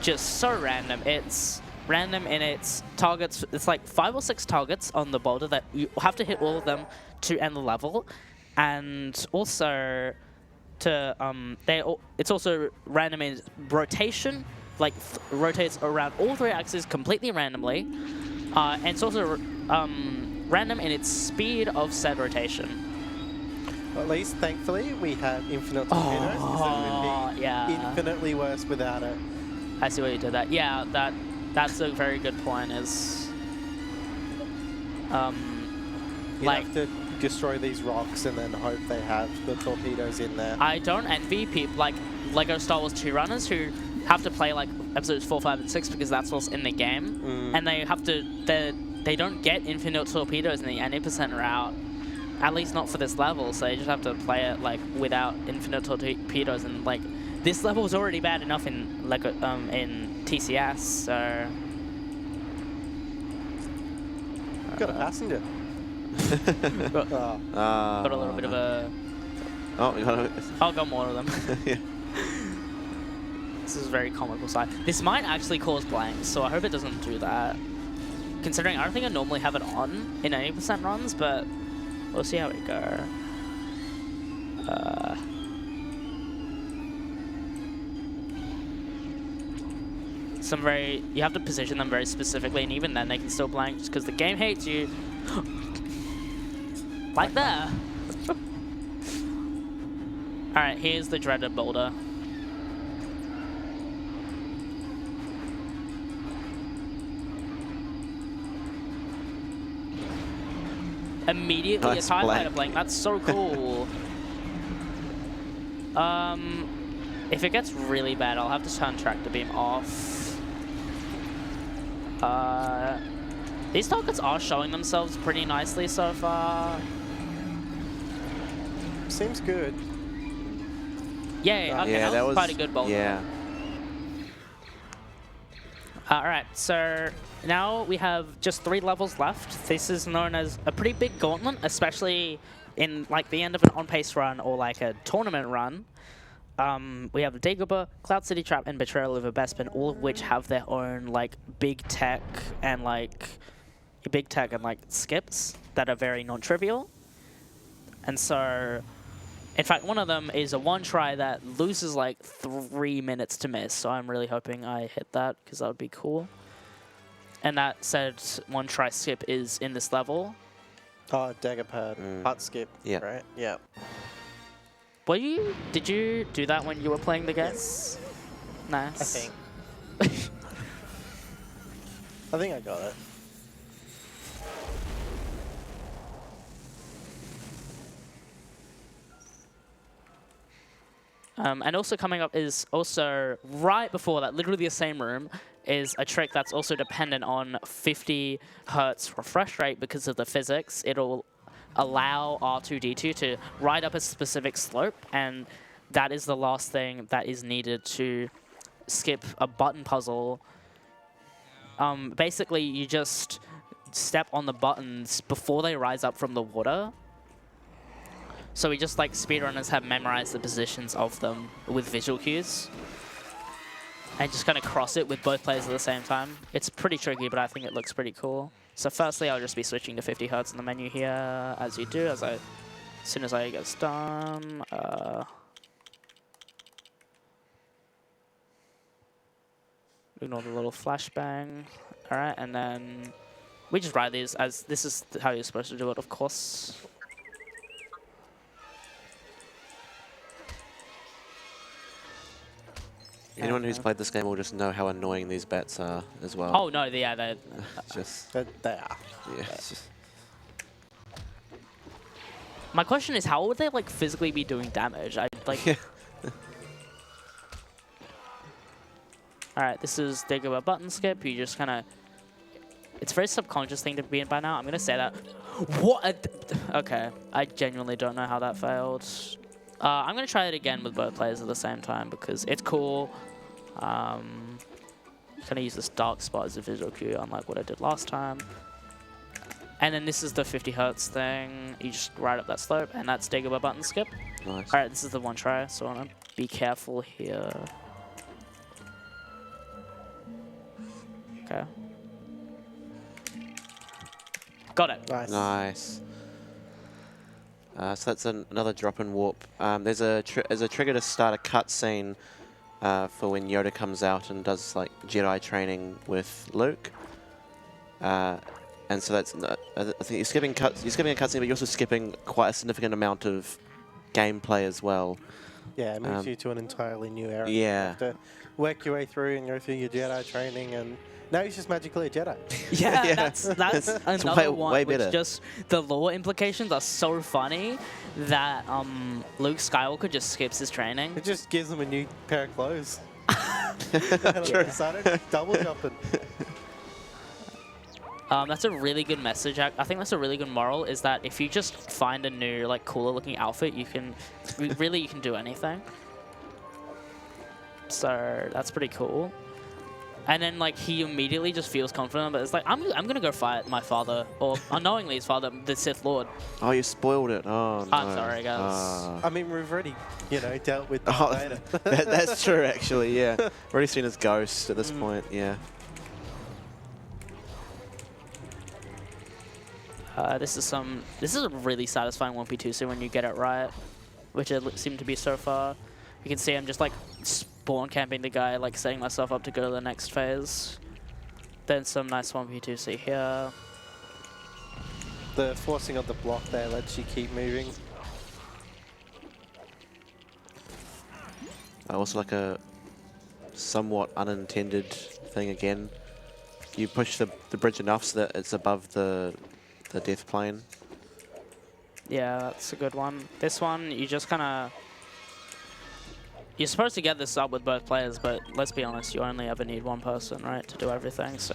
just so random. It's random in its targets. It's like 5 or 6 targets on the boulder that you have to hit all of them to end the level, and also to it's also random in rotation. Like rotates around all 3 axes completely randomly, and it's also random in its speed of said rotation. At least, thankfully, we have infinite torpedoes. It would be infinitely worse without it. I see what you did. Yeah, that's a very good point. Is you have to destroy these rocks and then hope they have the torpedoes in there. I don't envy people like Lego Star Wars 2 runners who have to play like episodes 4, 5, and 6 because that's what's in the game, and they have to. They don't get infinite torpedoes in the 80% route, at least not for this level. So they just have to play it like without infinite torpedoes, and like this level is already bad enough in Lego in TCS. So Got a passenger. got a little bit of a. I'll got more of them. Yeah. This is very comical side. This might actually cause blanks, so I hope it doesn't do that. Considering I don't think I normally have it on in 80% runs, but we'll see how it go. you have to position them very specifically, and even then they can still blank just because the game hates you. Like that. Alright, here's the dreaded boulder. Immediately Nice a TIE blank. fighter blank. That's so cool. If it gets really bad, I'll have to turn tractor beam off. These targets are showing themselves pretty nicely so far. Seems good. Yeah, okay, Yeah, that was quite a good boulder. Yeah. Alright, so now we have just 3 levels left. This is known as a pretty big gauntlet, especially in like the end of an on-pace run or like a tournament run. We have Dagobah, Cloud City Trap, and Betrayal of a Bespin, all of which have their own like big tech and like skips that are very non-trivial. And so, in fact, one of them is a one try that loses like 3 minutes to miss. So I'm really hoping I hit that because that would be cool. And that said, one try skip is in this level. Oh, dagger pad, hut skip. Yeah. Right. Yeah. Did you do that when you were playing the game? Yes. Nice. I think I got it. And also coming up is also right before that, literally the same room, is a trick that's also dependent on 50 hertz refresh rate because of the physics. It'll allow R2-D2 to ride up a specific slope, and that is the last thing that is needed to skip a button puzzle. Basically, you just step on the buttons before they rise up from the water. So we just, like, speedrunners have memorized the positions of them with visual cues. And just kind of cross it with both players at the same time. It's pretty tricky, but I think it looks pretty cool. So firstly, I'll just be switching to 50 hertz in the menu here, as you do, as soon as I get done. Ignore the little flashbang. All right, and then we just ride these as this is how you're supposed to do it, of course. Anyone who's played this game will just know how annoying these bats are as well. Oh no, yeah, they're Just They are. yeah. It's just, my question is, how would they like physically be doing damage? I like. yeah. All right, this is Dagobah button skip. You just kind of. It's a very subconscious thing to be in by now. I'm gonna say that. What? Okay, I genuinely don't know how that failed. I'm gonna try it again with both players at the same time because it's cool. Kind of use this dark spot as a visual cue, unlike what I did last time. And then this is the 50 hertz thing. You just ride up that slope, and that's Dagobah button skip. Nice. All right, this is the one try, so I want to be careful here. Okay. Got it. Nice. Nice. So that's another drop and warp. There's a trigger to start a cutscene for when Yoda comes out and does like Jedi training with Luke. And so that's I think you're skipping a cutscene, but you're also skipping quite a significant amount of gameplay as well. Yeah, it moves you to an entirely new era. Yeah. You have to work your way through and go through your Jedi training, and now he's just magically a Jedi. Yeah, Yeah. that's another one. way which better. just the lore implications are so funny that Luke Skywalker just skips his training. It just gives him a new pair of clothes. Decided double jumping. That's a really good message. I think that's a really good moral, is that if you just find a new, like, cooler looking outfit, you can really do anything. So that's pretty cool. And then, like, he immediately just feels confident, but it's like, I'm gonna go fight my father, or unknowingly his father, the Sith Lord. Oh, you spoiled it. Oh, no. I'm sorry, guys. I mean, we've already, dealt with Oh, Vader. that's true, actually, yeah. Already seen his ghost at this point, yeah. This is a really satisfying 1P2C when you get it right, which it seemed to be so far. You can see I'm just like born camping the guy, like setting myself up to go to the next phase. Then some nice 1v2C here. The forcing of the block there lets you keep moving. Also like a somewhat unintended thing again. You push the bridge enough so that it's above the death plane. Yeah, that's a good one. This one, you just kind of... You're supposed to get this up with both players, but let's be honest, you only ever need one person, right, to do everything, so...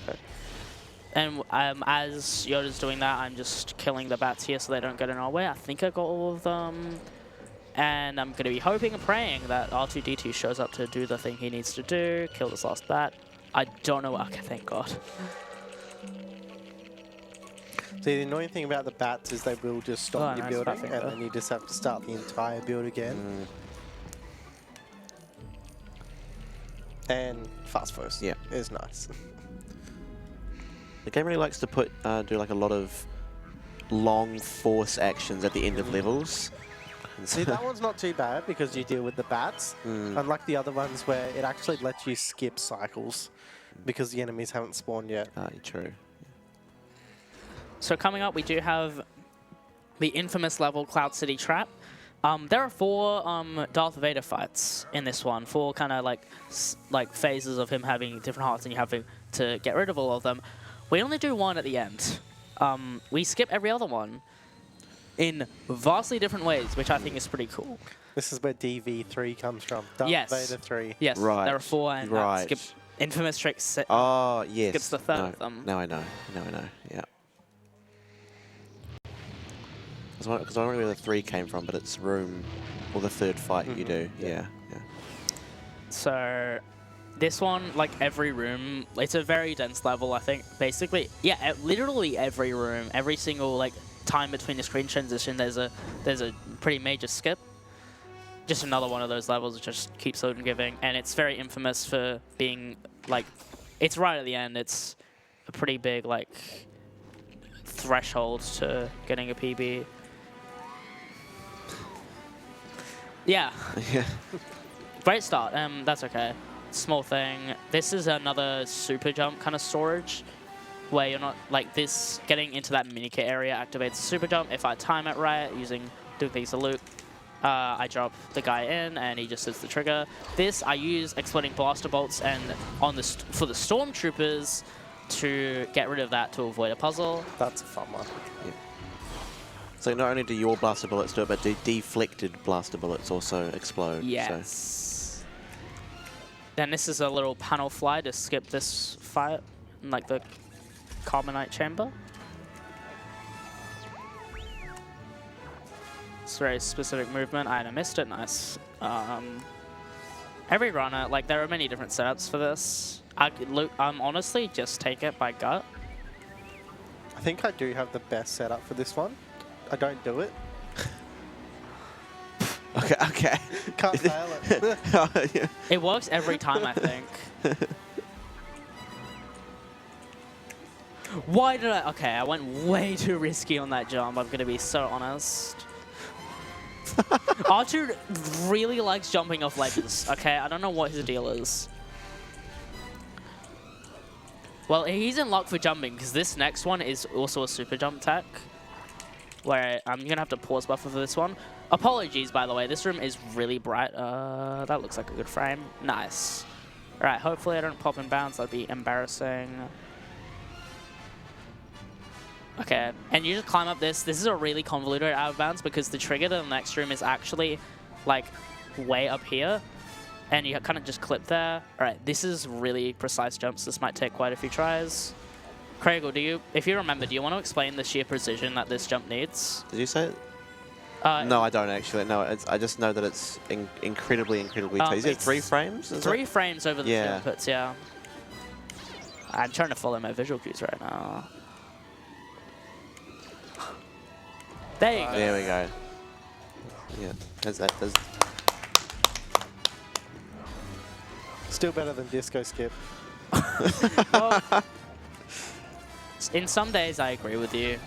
And as Yoda's doing that, I'm just killing the bats here so they don't get in our way. I think I got all of them. And I'm going to be hoping and praying that R2-D2 shows up to do the thing he needs to do, kill this last bat. I don't know. Okay, thank God. The annoying thing about the bats is they will just stop your nice building, and then you just have to start the entire build again. And fast first is nice. The game really likes to do like a lot of long force actions at the end of levels. See, that one's not too bad because you deal with the bats, unlike the other ones where it actually lets you skip cycles because the enemies haven't spawned yet. True. So coming up, we do have the infamous level Cloud City Trap. There are 4 Darth Vader fights in this one, 4 kind of like phases of him having different hearts and you having to get rid of all of them. We only do one at the end. We skip every other one in vastly different ways, which I think is pretty cool. This is where DV3 comes from. Darth Vader 3. Yes, right. There are 4 and skip infamous tricks. Oh, yes. Skips the third of them. Now I know. Yeah. Because I don't know where the 3 came from, but it's room, or the third fight you do. Yeah. So this one, like every room, it's a very dense level, I think. Basically, yeah, literally every room, every single like time between the screen transition, there's a pretty major skip. Just another one of those levels that just keeps on giving, and it's very infamous for being like, it's right at the end. It's a pretty big like threshold to getting a PB. Yeah. Great start. That's okay. Small thing. This is another super jump kind of storage where you're not like this. Getting into that mini kit area activates a super jump. If I time it right, doing things to loop, I drop the guy in and he just hits the trigger. This I use exploding blaster bolts and for the stormtroopers to get rid of that to avoid a puzzle. That's a fun one. Yeah. So not only do your blaster bullets do it, but deflected blaster bullets also explode. Yes. So. Then this is a little panel fly to skip this fight, in like the carbonite chamber. It's very specific movement. I missed it. Nice. Every runner, like there are many different setups for this. Honestly, just take it by gut. I think I do have the best setup for this one. I don't do it. Okay. Can't fail it. Oh, yeah. It works every time, I think. Why did I... Okay, I went way too risky on that jump. I'm going to be so honest. R2 really likes jumping off ledges, okay? I don't know what his deal is. Well, he's in luck for jumping, because this next one is also a super jump tech, where I'm going to have to pause buffer for this one. Apologies, by the way. This room is really bright. That looks like a good frame. Nice. All right, hopefully I don't pop and bounce. That'd be embarrassing. Okay, and you just climb up this. This is a really convoluted out of bounds because the trigger to the next room is actually like way up here. And you kind of just clip there. All right, this is really precise jumps. This might take quite a few tries. Craigle, if you remember, do you want to explain the sheer precision that this jump needs? Did you say it? No, I don't actually. No, I just know that it's incredibly tight. Is it 3 frames? 3 frames over the inputs, yeah. I'm trying to follow my visual cues right now. There you go. There we go. Yeah, there's that. Still better than disco skip. Well, in some days, I agree with you.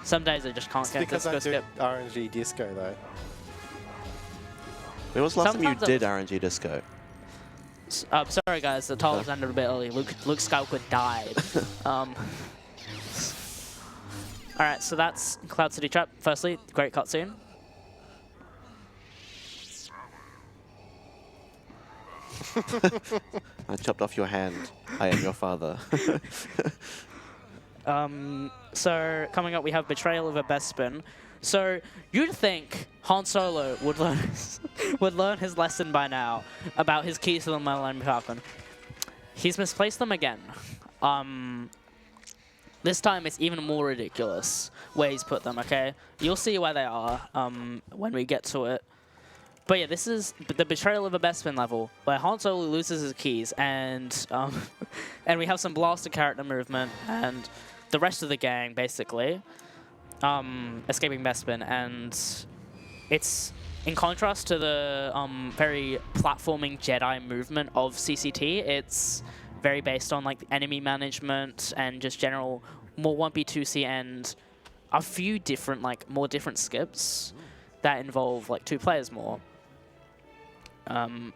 Some days I just can't get disco skip. Because I do RNG disco, though. When was the last time you did RNG disco? Sorry guys, the tiles ended a bit early. Luke Skywalker died. Alright, so that's Cloud City Trap. Firstly, great cutscene. I chopped off your hand. I am your father. So coming up, we have Betrayal of a Bespin. So you'd think Han Solo would learn his lesson by now about his keys to the Millennium Falcon. He's misplaced them again. This time it's even more ridiculous where he's put them. Okay, you'll see where they are when we get to it. But yeah, this is the Betrayal of a Bespin level, where Han Solo loses his keys, and and we have some blaster character movement, and the rest of the gang, basically, escaping Bespin. And it's, in contrast to the very platforming Jedi movement of CCT, it's very based on like enemy management and just general more 1B2C and a few different, more different skips that involve like 2 players more. And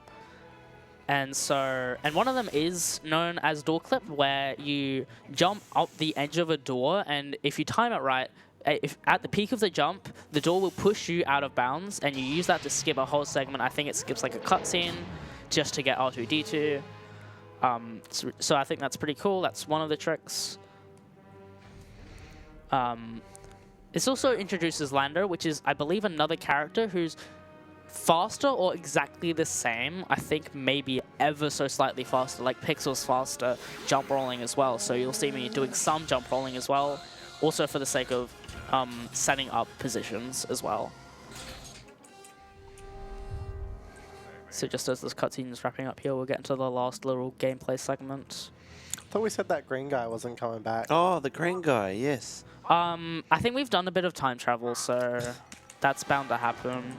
one of them is known as door clip, where you jump up the edge of a door, and if you time it right, if at the peak of the jump, the door will push you out of bounds, and you use that to skip a whole segment. I think it skips like a cutscene just to get R2-D2. So I think that's pretty cool. That's one of the tricks. This also introduces Lando, which is, I believe, another character who's faster or exactly the same. I think maybe ever so slightly faster, like pixels faster, jump rolling as well. So you'll see me doing some jump rolling as well, also for the sake of setting up positions as well. So just as this cutscene is wrapping up here, we'll get into the last little gameplay segment. I thought we said that green guy wasn't coming back. Oh, the green guy, yes. I think we've done a bit of time travel, so that's bound to happen.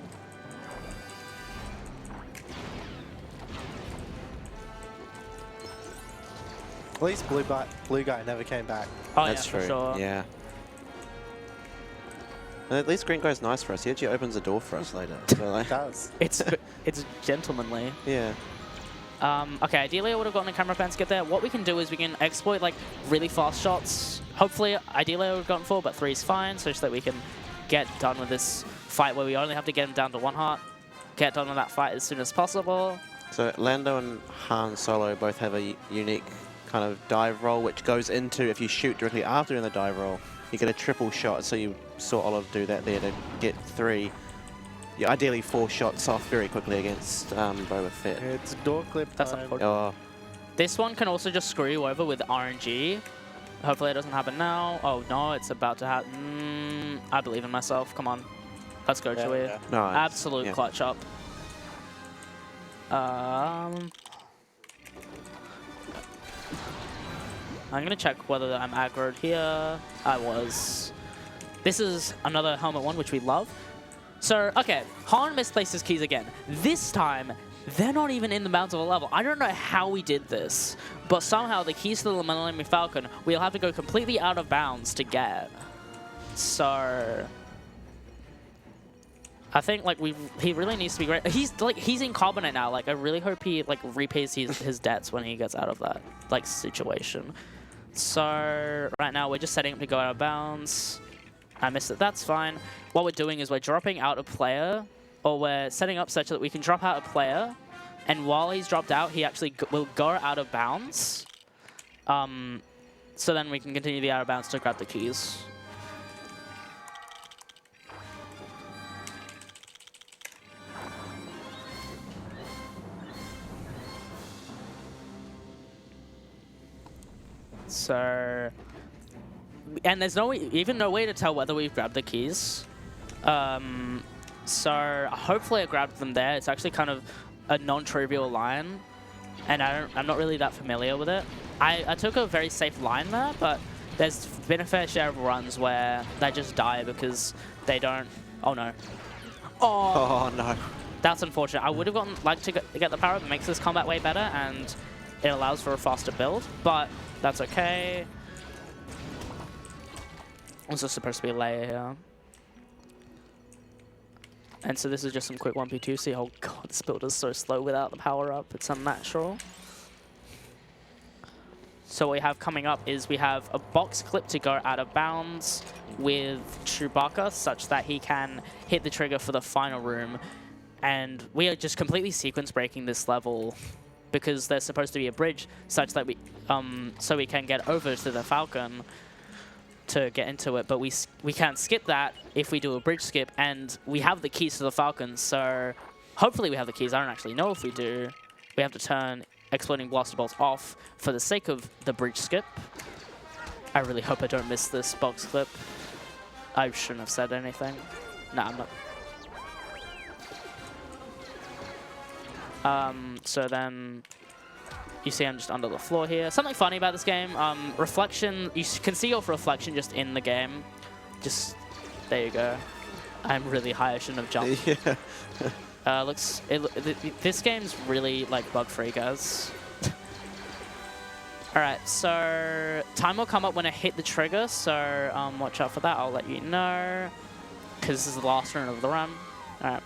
At least blue guy never came back. Oh, That's yeah, true. for sure. Yeah. And at least green guy's nice for us. He actually opens the door for us later. So, like, It does. It's gentlemanly. yeah. Okay, ideally I would have gotten a camera pan to get there. What we can do is we can exploit like really fast shots. Hopefully, ideally I would have gotten 4, but 3 is fine, so that we can get done with this fight where we only have to get him down to 1 heart. Get done with that fight as soon as possible. So Lando and Han Solo both have a unique kind of dive roll, which goes into, if you shoot directly after in the dive roll, you get a triple shot. So you saw Olive do that there to get 3. Yeah, ideally 4 shots off very quickly against Boba Fett. It's door clip That's time. unfortunate. Oh, This one can also just screw you over with RNG. Hopefully it doesn't happen now. Oh no, it's about to happen. I believe in myself. Come on. Let's go, Chewie. Yeah. nice. Absolute Yeah. clutch up. I'm going to check whether I'm aggroed here. I was. This is another helmet one, which we love. So, okay, Han misplaces keys again. This time, they're not even in the bounds of a level. I don't know how we did this, but somehow the keys to the Millennium Falcon, we'll have to go completely out of bounds to get. So, I think he really needs to be great. He's in Carbonate now. Like, I really hope he repays his debts when he gets out of that situation. So right now we're just setting up to go out of bounds. I missed it. That's fine. What we're doing is we're dropping out a player, or we're setting up such that we can drop out a player, and while he's dropped out, he actually will go out of bounds. So then we can continue the out of bounds to grab the keys. So, and there's no way to tell whether we've grabbed the keys. So hopefully I grabbed them there. It's actually kind of a non-trivial line, and I'm not really that familiar with it. I took a very safe line there, but there's been a fair share of runs where they just die because they don't. Oh no. Oh no. That's unfortunate. I would have liked to get the power up. It makes this combat way better, and it allows for a faster build, but that's okay. Also supposed to be a layer here. And so this is just some quick 1v2. See, oh god, this build is so slow without the power up. It's unnatural. So what we have coming up is we have a box clip to go out of bounds with Chewbacca, such that he can hit the trigger for the final room. And we are just completely sequence breaking this level because there's supposed to be a bridge such that we can get over to the Falcon to get into it, but we can't skip that if we do a bridge skip, and we have the keys to the Falcon, so hopefully we have the keys. I don't actually know if we do. We have to turn exploding blaster bolts off for the sake of the bridge skip. I really hope I don't miss this box clip. I shouldn't have said anything. Nah, I'm not. So then you see I'm just under the floor here. Something funny about this game, reflection, you can see your reflection just in the game. Just, there you go. I'm really high, I shouldn't have jumped. Yeah. This game's really like bug-free, guys. Alright, so time will come up when I hit the trigger, so watch out for that, I'll let you know. Because this is the last run of the run. Alright.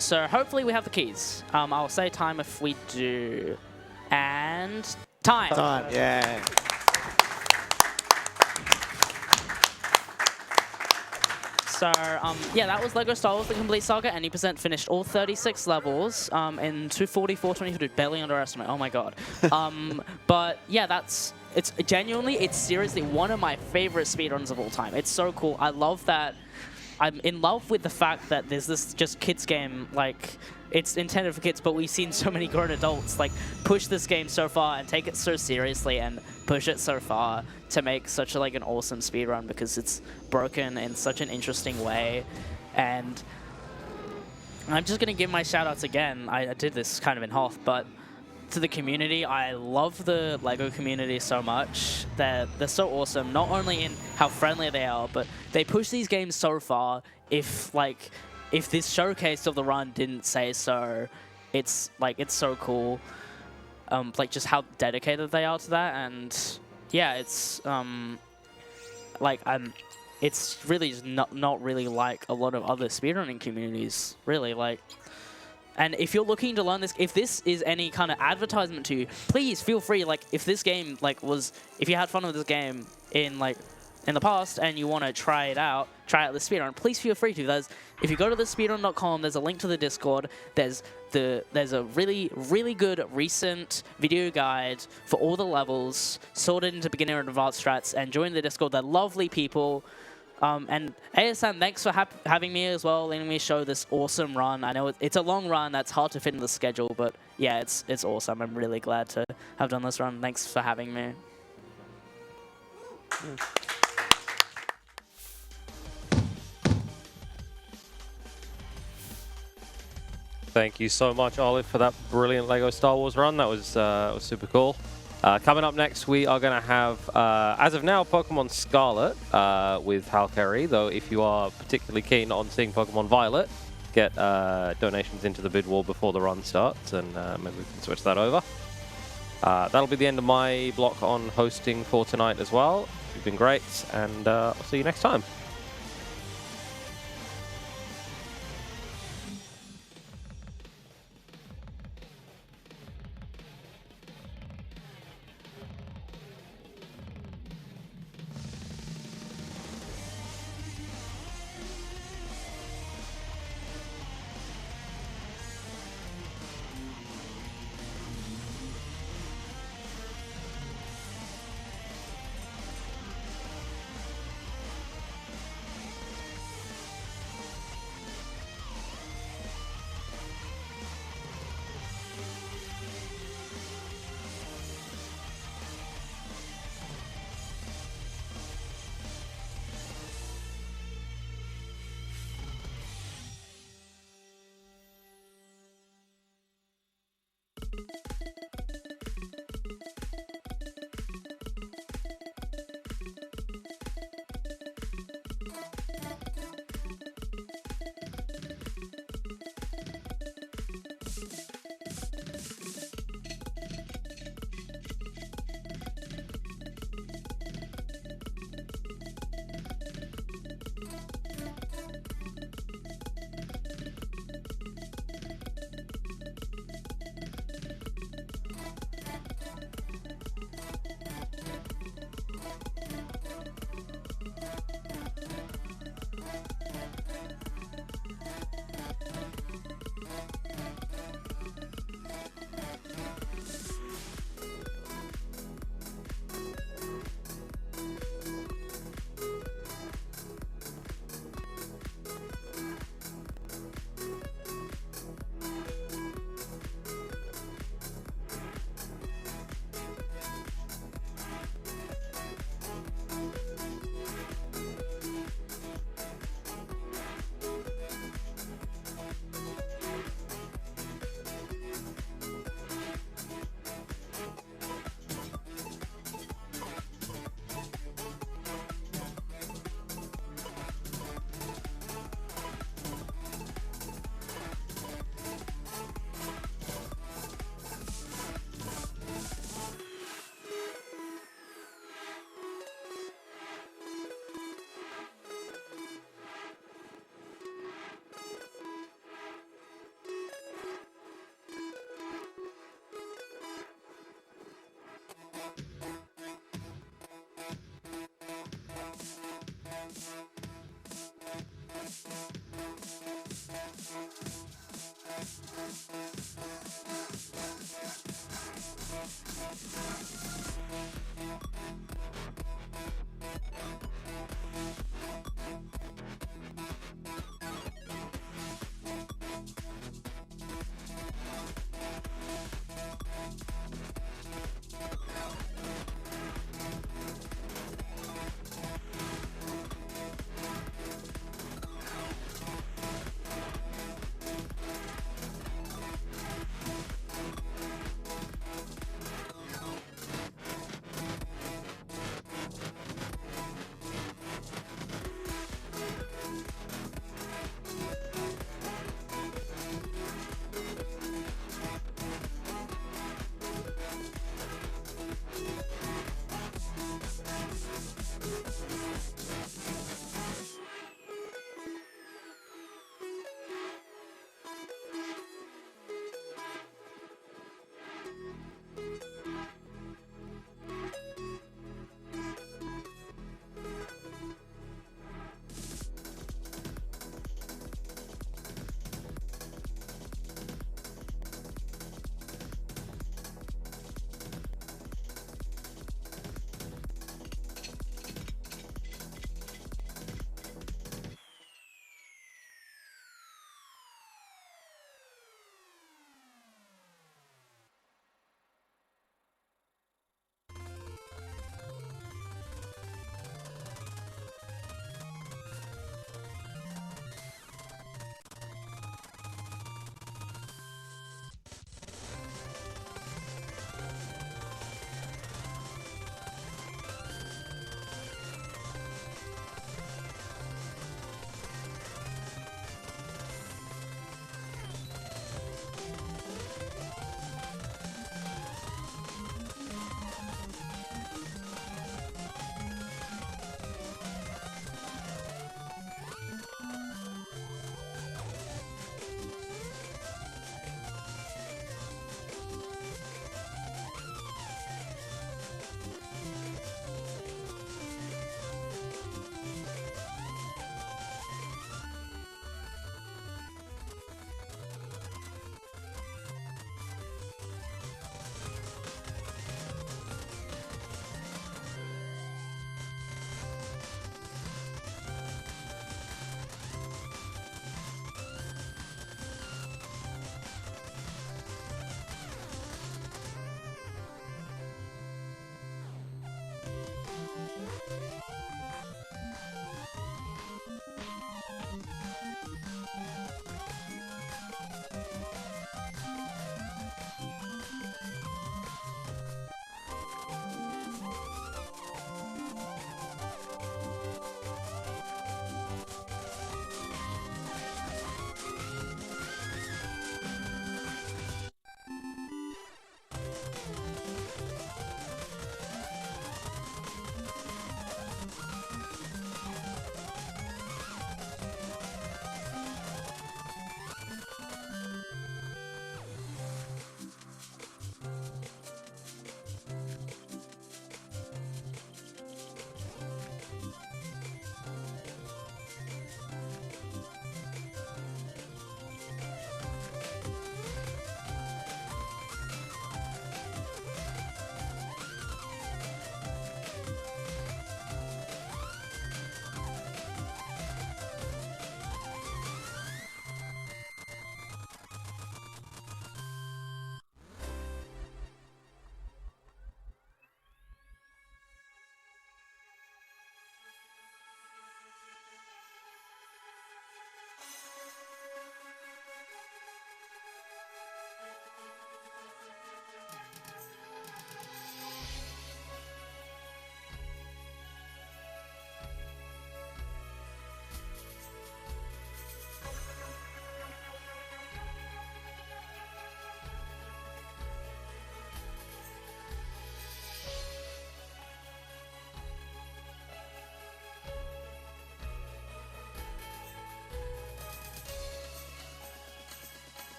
So hopefully we have the keys. I'll say time if we do. And time. Time, yeah. So, yeah, that was LEGO Star Wars The Complete Saga. 80% finished all 36 levels in 2:44.22. Barely underestimate. Oh my god. But yeah, it's seriously one of my favorite speedruns of all time. It's so cool. I love that. I'm in love with the fact that there's this just kids game, like, it's intended for kids, but we've seen so many grown adults, like, push this game so far and take it so seriously and push it so far to make such a, like, an awesome speedrun because it's broken in such an interesting way. And I'm just going to give my shout-outs again. I did this kind of in half, but to the community, I love the LEGO community so much. They're so awesome, not only in how friendly they are, but they push these games so far. If this showcase of the run didn't say so, it's so cool. Like just how dedicated they are to that, and yeah, it's it's really just not really like a lot of other speedrunning communities, really, like. And if you're looking to learn this, if this is any kind of advertisement to you, please feel free. Like, if this game, if you had fun with this game in the past and you want to try out the speedrun, please feel free to. If you go to the speedrun.com, there's a link to the Discord. There's a really, really good recent video guide for all the levels, sorted into beginner and advanced strats, and join the Discord. They're lovely people. And ASM, thanks for having me as well, letting me show this awesome run. I know it's a long run that's hard to fit in the schedule, but yeah, it's awesome. I'm really glad to have done this run. Thanks for having me. Thank you so much, Olive, for that brilliant LEGO Star Wars run. That was super cool. Coming up next, we are going to have, as of now, Pokemon Scarlet with Hal Carey, though if you are particularly keen on seeing Pokemon Violet, get donations into the bid war before the run starts, and maybe we can switch that over. That'll be the end of my block on hosting for tonight as well. You've been great, and I'll see you next time.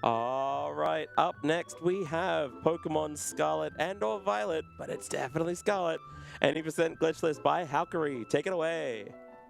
All right, up next we have Pokemon Scarlet and or Violet, but it's definitely Scarlet. Any% glitchless by Halkery. Take it away.